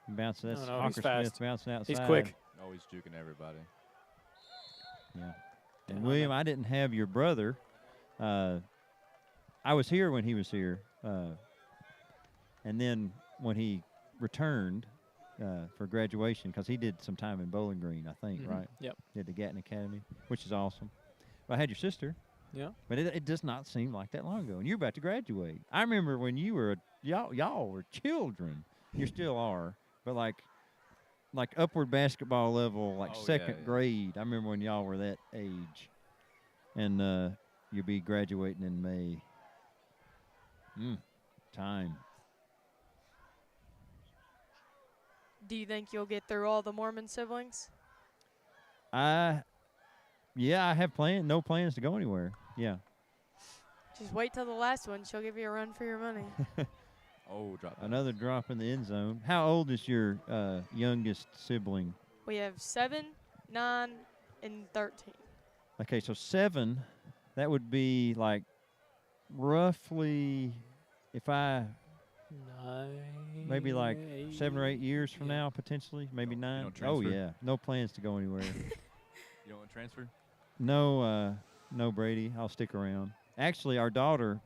Bounce. That's No, he's Hawker fast. Smith bouncing outside. He's quick. Always juking everybody. Yeah. And Down William, there. I didn't have your brother. I was here when he was here, and then when he returned for graduation, because he did some time in Bowling Green, I think, Mhm. right? Yep. Did the Gatton Academy, which is awesome. But I had your sister, Yeah. but it does not seem like that long ago. And you're about to graduate. I remember when you were y'all were children. You still are, but like upward basketball level, like Oh, yeah, second yeah. grade. I remember when y'all were that age, and you'll be graduating in May. Time. Do you think you'll get through all the Mormon siblings? Yeah, I have no plans to go anywhere. Yeah. Just wait till the last one. She'll give you a run for your money. Oh, drop that. Another drop in the end zone. How old is your youngest sibling? We have 7, 9, and 13. Okay, so 7, that would be like roughly, if I, 9. maybe like 7 or 8 years from Yeah. now, potentially, maybe You 9. don't Oh, transfer? yeah. No plans to go anywhere. You don't want to transfer? No, Brady. I'll stick around. Actually, our daughter,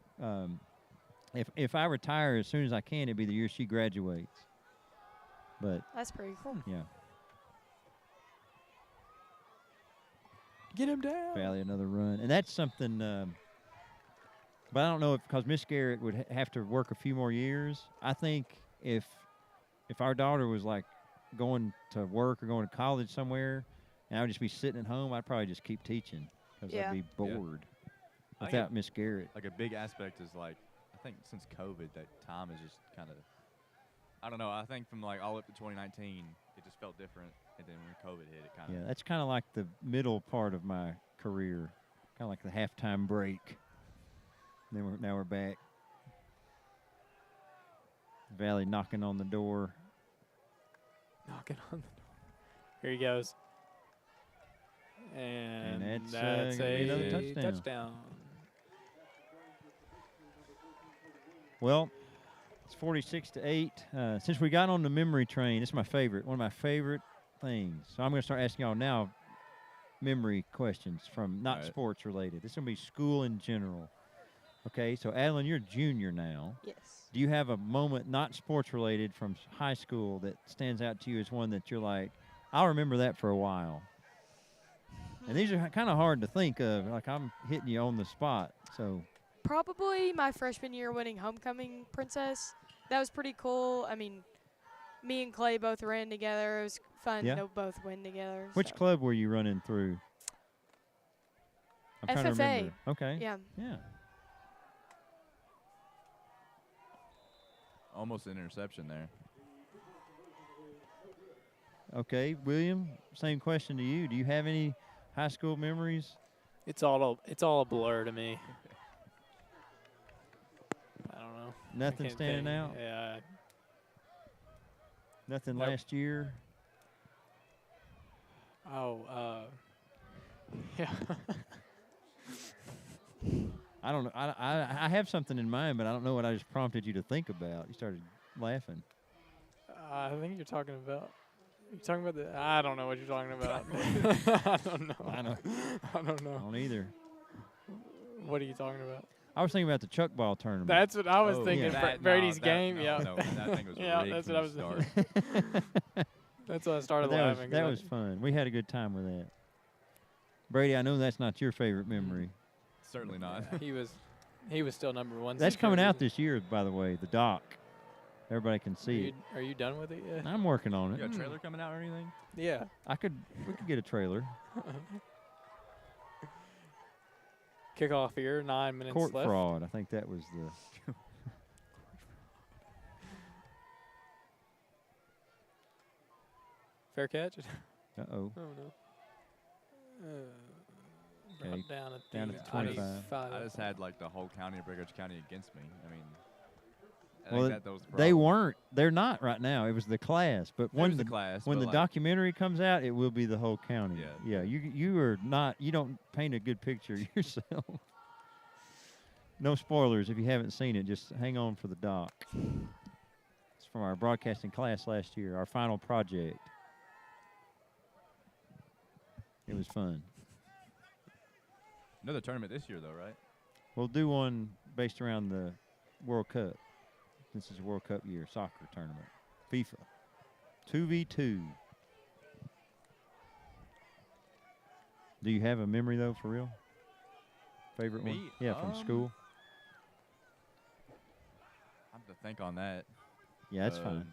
if I retire as soon as I can, it'd be the year she graduates. But, That's pretty cool. yeah, Get him down. Valley, another run. And that's something, but I don't know if, because Miss Garrett would have to work a few more years. I think if our daughter was like going to work or going to college somewhere, and I would just be sitting at home, I'd probably just keep teaching because Yeah. I'd be bored I think without Miss Garrett. Like a big aspect is like, I think since COVID, that time is just kind of, I don't know. I think from like all up to 2019, it just felt different. And then when COVID hit, it kind of. Yeah, that's kind of like the middle part of my career, kind of like the halftime break. And then now we're back. Valley knocking on the door. Knocking on the door. Here he goes. And that's, that's gonna be another a touchdown. touchdown. Well, it's 46-8. Since we got on the memory train, it's my favorite, one of my favorite things. So I'm going to start asking y'all now memory questions from not Alright. sports related. This is going to be school in general. Okay, so Adeline, you're a junior now. Yes. Do you have a moment not sports related from high school that stands out to you as one that you're like, I'll remember that for a while? And these are kind of hard to think of. Like I'm hitting you on the spot. So Probably my freshman year winning homecoming princess. That was pretty cool. I mean, me and Clay both ran together. It was fun Yeah. to both win together. which so. club were you running through? I'm trying to FFA. remember. Okay. Yeah. Yeah. Almost an interception there. Okay, William, same question to you. Do you have any high school memories? It's all a blur to me. I don't know. I Nothing can't standing think. out? Yeah. Nothing Nope. last year? Oh. Yeah. I don't know. I have something in mind, but I don't know what I just prompted you to think about. You started laughing. I think you're talking about. You're talking about the. I don't know what you're talking about. I don't know. I know. I don't I know. don't either. What are you talking about? I was thinking about the chuck ball tournament. That's what I was Oh, thinking. yeah. Brady's game. Yeah. No, that thing was Yeah, rigged that's from what I the was start. That's why I But started that laughing. 'cause that I- was fun. We had a good time with that. Brady, I know that's not your favorite memory. Certainly not. He was still number one. That's seed for coming a out reason. this year, by the way, the doc. Everybody can see it. Are you done with it yet? I'm working on You it. got a trailer coming out or anything? Yeah. We could get a trailer. Kickoff here, 9 minutes Court left. fraud. I think that was the. Fair catch. Uh-oh. Oh, no. Okay, Brought down at down the at the 25. 25. I just had like the whole county of Breckinridge County against me. I mean, Well, that was the they problem. weren't. They're not right now. It was the class. But It when was the class, when but the like, documentary comes out, it will be the whole county. Yeah. Yeah. You are not. You don't paint a good picture yourself. No spoilers if you haven't seen it. Just hang on for the doc. It's from our broadcasting class last year. Our final project. It was fun. another tournament this year, though, right? We'll do one based around the World Cup. This is a World Cup year, soccer tournament. FIFA. 2v2. Do you have a memory, though, for real? Favorite one? Me? Yeah, from school. I have to think on that. Yeah, that's fine.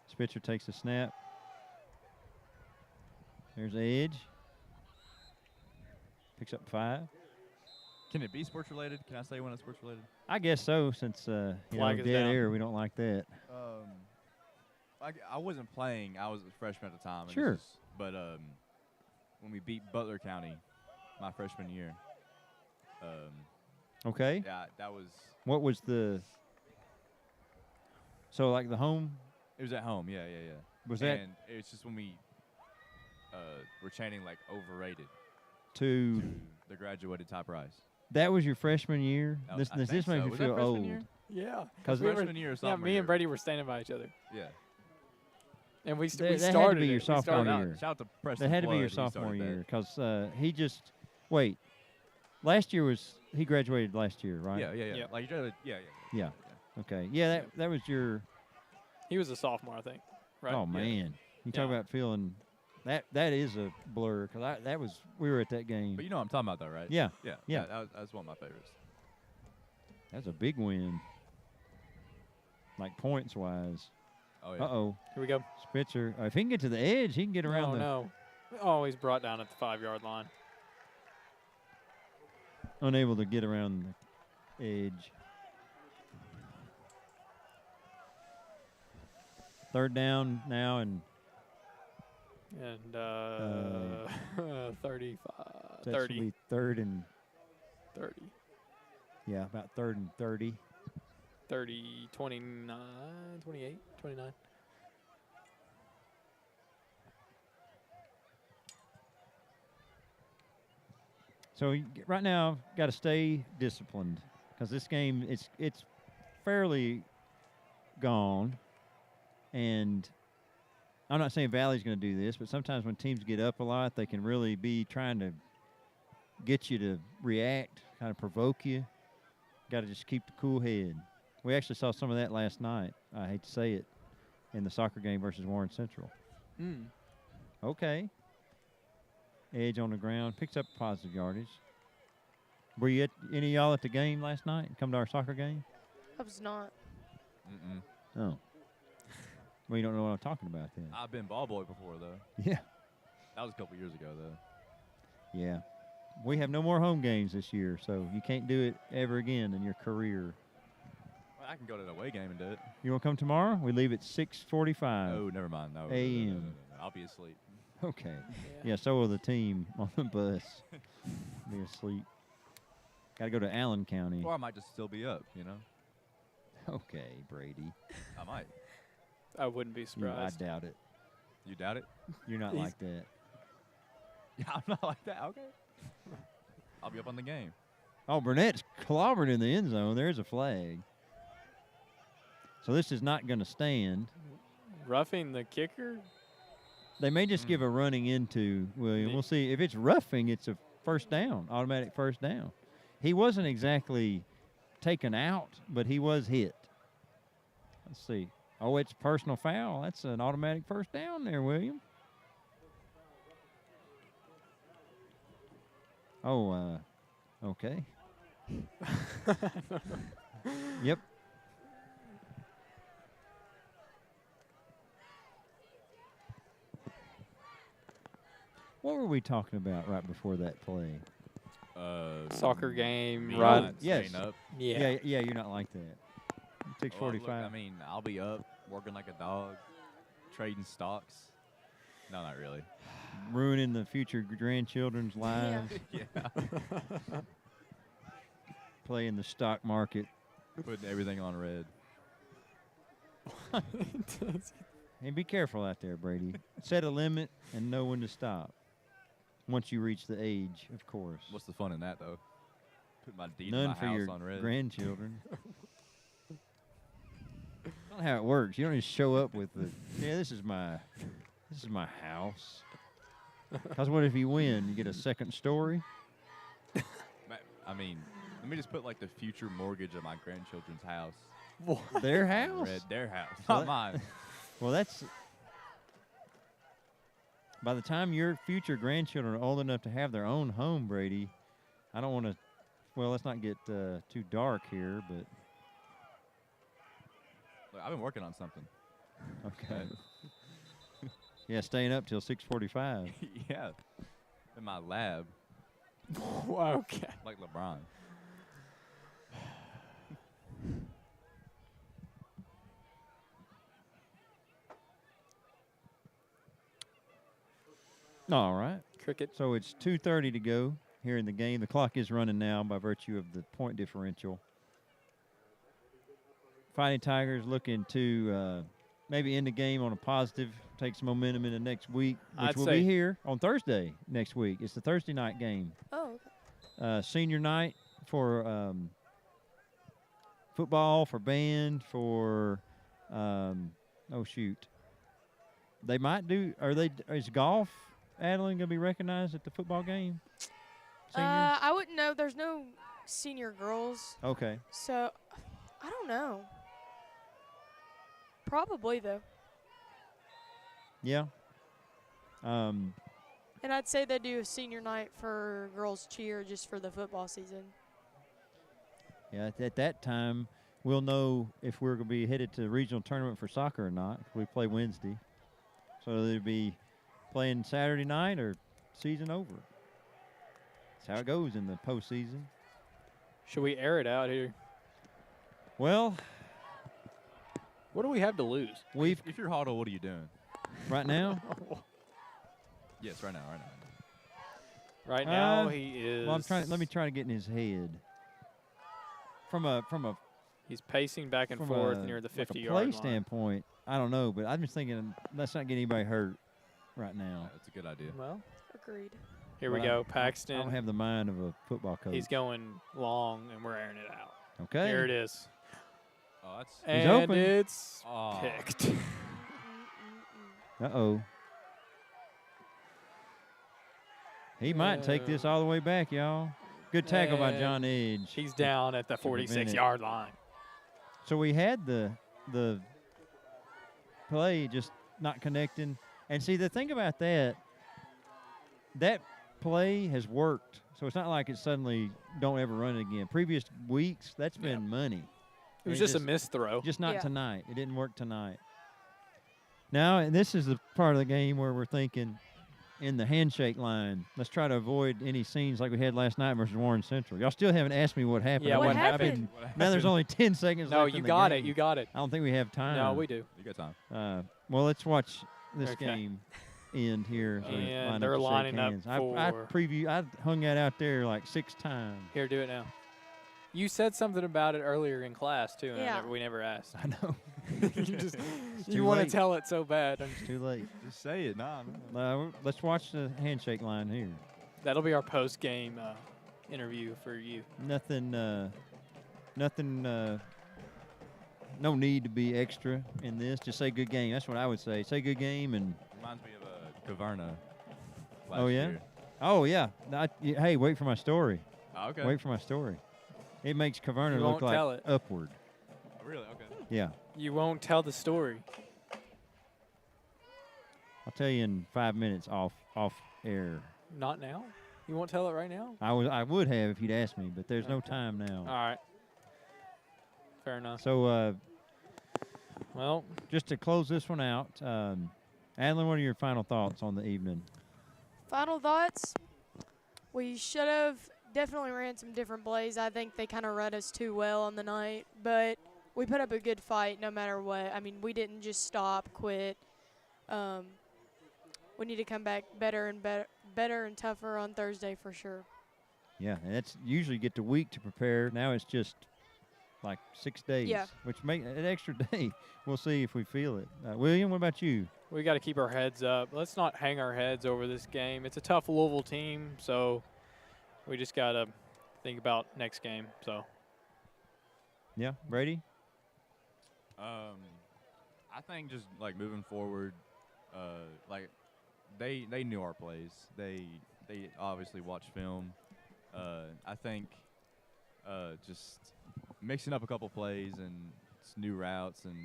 Spitzer takes a snap. There's Edge. Picks up 5. Can it be sports related? Can I say when it's sports related? I guess so, since you know, Flag is dead down. air, we don't like that. I wasn't playing. I was a freshman at the time. and Sure. this is- but when we beat Butler County, my freshman year, Okay. yeah, that was. What was the? So like the home It was at home. Yeah. was that And it's just when we were chanting like overrated to? to the graduated top prize. That was your freshman year. I This think this makes so. me Was that feel freshman old. year? Yeah. Because We were- Freshman year or Yeah, sophomore me year. and Brady were standing by each other. Yeah. And we That- we that had to started be your it. We sophomore started year. out- Shout out to Preston that had to be Flood, your he started sophomore that. year. Because he just wait. Last year was he graduated last year, right? Yeah. Yeah. Like you graduated. Yeah. Yeah. Okay. Yeah, that was your. He was a sophomore, I think. Right? Oh man, you talk Yeah. about feeling. That is a blur because we were at that game. But you know what I'm talking about, though, right? Yeah. Yeah. That's one of my favorites. That's a big win. Like points wise. Oh yeah. Uh-oh. Here we go. Spitzer. If he can get to the edge, he can get around No. Oh, he's brought down at the 5-yard line. unable to get around the edge. Third down now and And 35, that should 30, be third and 30, yeah, about third and 30. 30, 29, 28, 29. So right now, got to stay disciplined because this game it's fairly gone, and I'm not saying Valley's going to do this, but sometimes when teams get up a lot, they can really be trying to get you to react, kind of provoke you. Got to just keep the cool head. We actually saw some of that last night. I hate to say it, in the soccer game versus Warren Central. Okay. Edge on the ground, picks up positive yardage. Were you any of y'all at the game last night? Come to our soccer game? I was not. Oh. Well, you don't know what I'm talking about then. I've been ball boy before, though. Yeah. That was a couple years ago, though. Yeah. We have no more home games this year, so you can't do it ever again in your career. Well, I can go to the away game and do it. You want to come tomorrow? We leave at 6:45. Oh, never mind. No. AM. I'll be asleep. Okay. Yeah, so will the team on the bus. Be asleep. Got to go to Allen County. Or I might just still be up, you know? Okay, Brady. I might. I wouldn't be I surprised. doubt it. You doubt it? You're not He's- like that. Yeah, I'm not like that. Okay. I'll be up on the game. Oh, Burnett's clobbered in the end zone. There's a flag. So this is not going to stand. Roughing the kicker? They may just give a running into William. We'll see. If it's roughing, it's a first down, automatic first down. He wasn't exactly taken out, but he was hit. Let's see. Oh, it's personal foul. That's an automatic first down there, William. Oh, okay. Yep. What were we talking about right before that play? Soccer game, me Rod. not Yes. staying up. Yeah. Yeah, you're not like that. Well, 6:45. look, I mean, I'll be up working like a dog, trading stocks. No, not really. Ruining the future grandchildren's lives. Yeah. Playing the stock market. Putting everything on red. Hey, be careful out there, Brady. Set a limit and know when to stop. Once you reach the age, of course. What's the fun in that, though? Put my deed in None my for house your on red. grandchildren. That's not how it works. You don't just show up with the, yeah, this is my house. Because what if you win? You get a second story? I mean, let me just put like the future mortgage of my grandchildren's house. Their on house? red, their house, Well, not mine. Well, that's, by the time your future grandchildren are old enough to have their own home, Brady, I don't want to, well, let's not get too dark here, but. Look, I've been working on something. Okay. Yeah, staying up till 6:45. Yeah. In my lab, Okay. like LeBron. All right. Cricket. So it's 2:30 to go here in the game. The clock is running now by virtue of the point differential. Fighting Tigers looking to maybe end the game on a positive, take some momentum into next week, which I'd will say- be here on Thursday next week. It's the Thursday night game. Oh, okay. Senior night for football, for band, for oh shoot. They might do. Is golf, Adeline, gonna be recognized at the football game? Seniors? I wouldn't know. There's no senior girls, Okay. so I don't know. Probably though, Yeah. and I'd say they do a senior night for girls cheer just for the football season. Yeah. At that time, we'll know if we're gonna be headed to regional tournament for soccer or not. We play Wednesday, so they'll be playing Saturday night or season over. That's how it goes in the postseason. Should we air it out here? Well, What do we have to lose? we've If you're Huddle, what are you doing? right now. Yes, right now. Right now, Uh, he is. Well, let me try to get in his head. From a He's pacing back and from forth a, near the like a 50-yard play line. standpoint, I don't know, but I'm just thinking let's not get anybody hurt right now. That's a good idea. Well, Agreed. here we But go. I don't Paxton. have the mind of a football coach. He's going long, and we're airing it out. Okay. Here it is. Oh, that's. And open. it's Oh. picked. Uh-oh. He might take this all the way back, y'all. Good tackle by John Edge. He's down at the prevent it. 46-yard line. So we had the play just not connecting. And see, the thing about that play has worked. So it's not like it suddenly don't ever run it again. Previous weeks, that's been money. It was And just a missed throw. Just not Yeah. tonight. It didn't work tonight. Now, and this is the part of the game where we're thinking in the handshake line, let's try to avoid any scenes like we had last night versus Warren Central. Y'all still haven't asked me what happened. Yeah, I've what been- I've been- happened? Now there's only 10 seconds No, left you in the got game. it. You got it. I don't think we have time. No, we do. You got time. Well, let's watch this Okay. game end here. So we And line they're up to shake lining up hands. I for- I hung that out there like 6 times. Here, do it now. You said something about it earlier in class, too, and Yeah. we never asked. I know. You too want to late. tell it so bad. It's too late. Just say it. Nah. Let's watch the handshake line here. That'll be our post-game interview for you. Nothing. No need to be extra in this. Just say good game. That's what I would say. Say good game and. Reminds me of Caverna. Oh, yeah? Year. Oh yeah. Hey, wait for my story. Oh, okay. Wait for my story. It makes Caverna You look won't tell like it. upward. Really? Okay. Yeah. You won't tell the story. I'll tell you in 5 minutes off air. Not now? You won't tell it right now? I would have if you'd asked me, but there's no time now. All right. Fair enough. So, Well, just to close this one out, Adlin, what are your final thoughts on the evening? Final thoughts? We should have definitely ran some different plays. I think they kind of read us too well on the night, but we put up a good fight no matter what. I mean, we didn't just stop, quit. We need to come back better and tougher on Thursday for sure. Yeah, and that's usually get the week to prepare. Now it's just like 6 days, Yeah. which make an extra day. We'll see if we feel it. William, what about you? we got to keep our heads up. Let's not hang our heads over this game. It's a tough Louisville team, so we just got to think about next game. So, Yeah, Brady? I think just like moving forward, like they knew our plays. They obviously watched film. I think just mixing up a couple plays and new routes and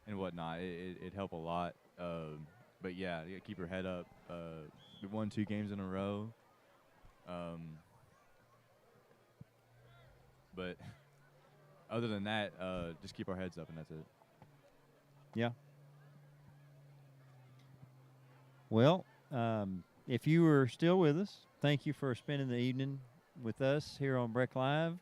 and whatnot, it helped a lot. But yeah, you gotta keep your head up. We won 2 games in a row. But other than that, just keep our heads up and that's it. Yeah. Well, if you were still with us, thank you for spending the evening with us here on BreckLive.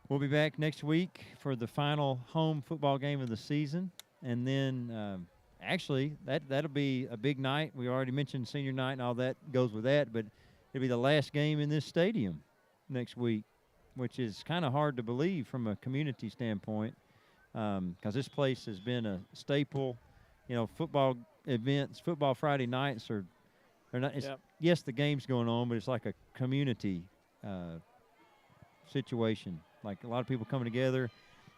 We'll be back next week for the final home football game of the season. And then actually, that'll be a big night. We already mentioned senior night and all that goes with that, but it'll be the last game in this stadium next week, which is kind of hard to believe from a community standpoint because this place has been a staple. Football events, football Friday nights they're not. Yep. Yes, the game's going on, but it's like a community situation. Like a lot of people coming together.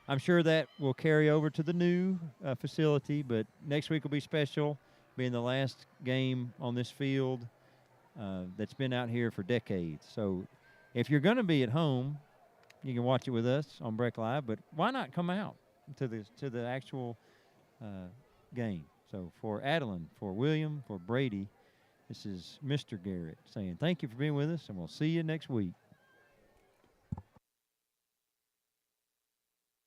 I'm sure that will carry over to the new facility, but next week will be special, being the last game on this field that's been out here for decades. So if you're going to be at home, you can watch it with us on BreckLive, but why not come out to the actual game? So for Adeline, for William, for Brady, this is Mr. Garrett saying thank you for being with us, and we'll see you next week.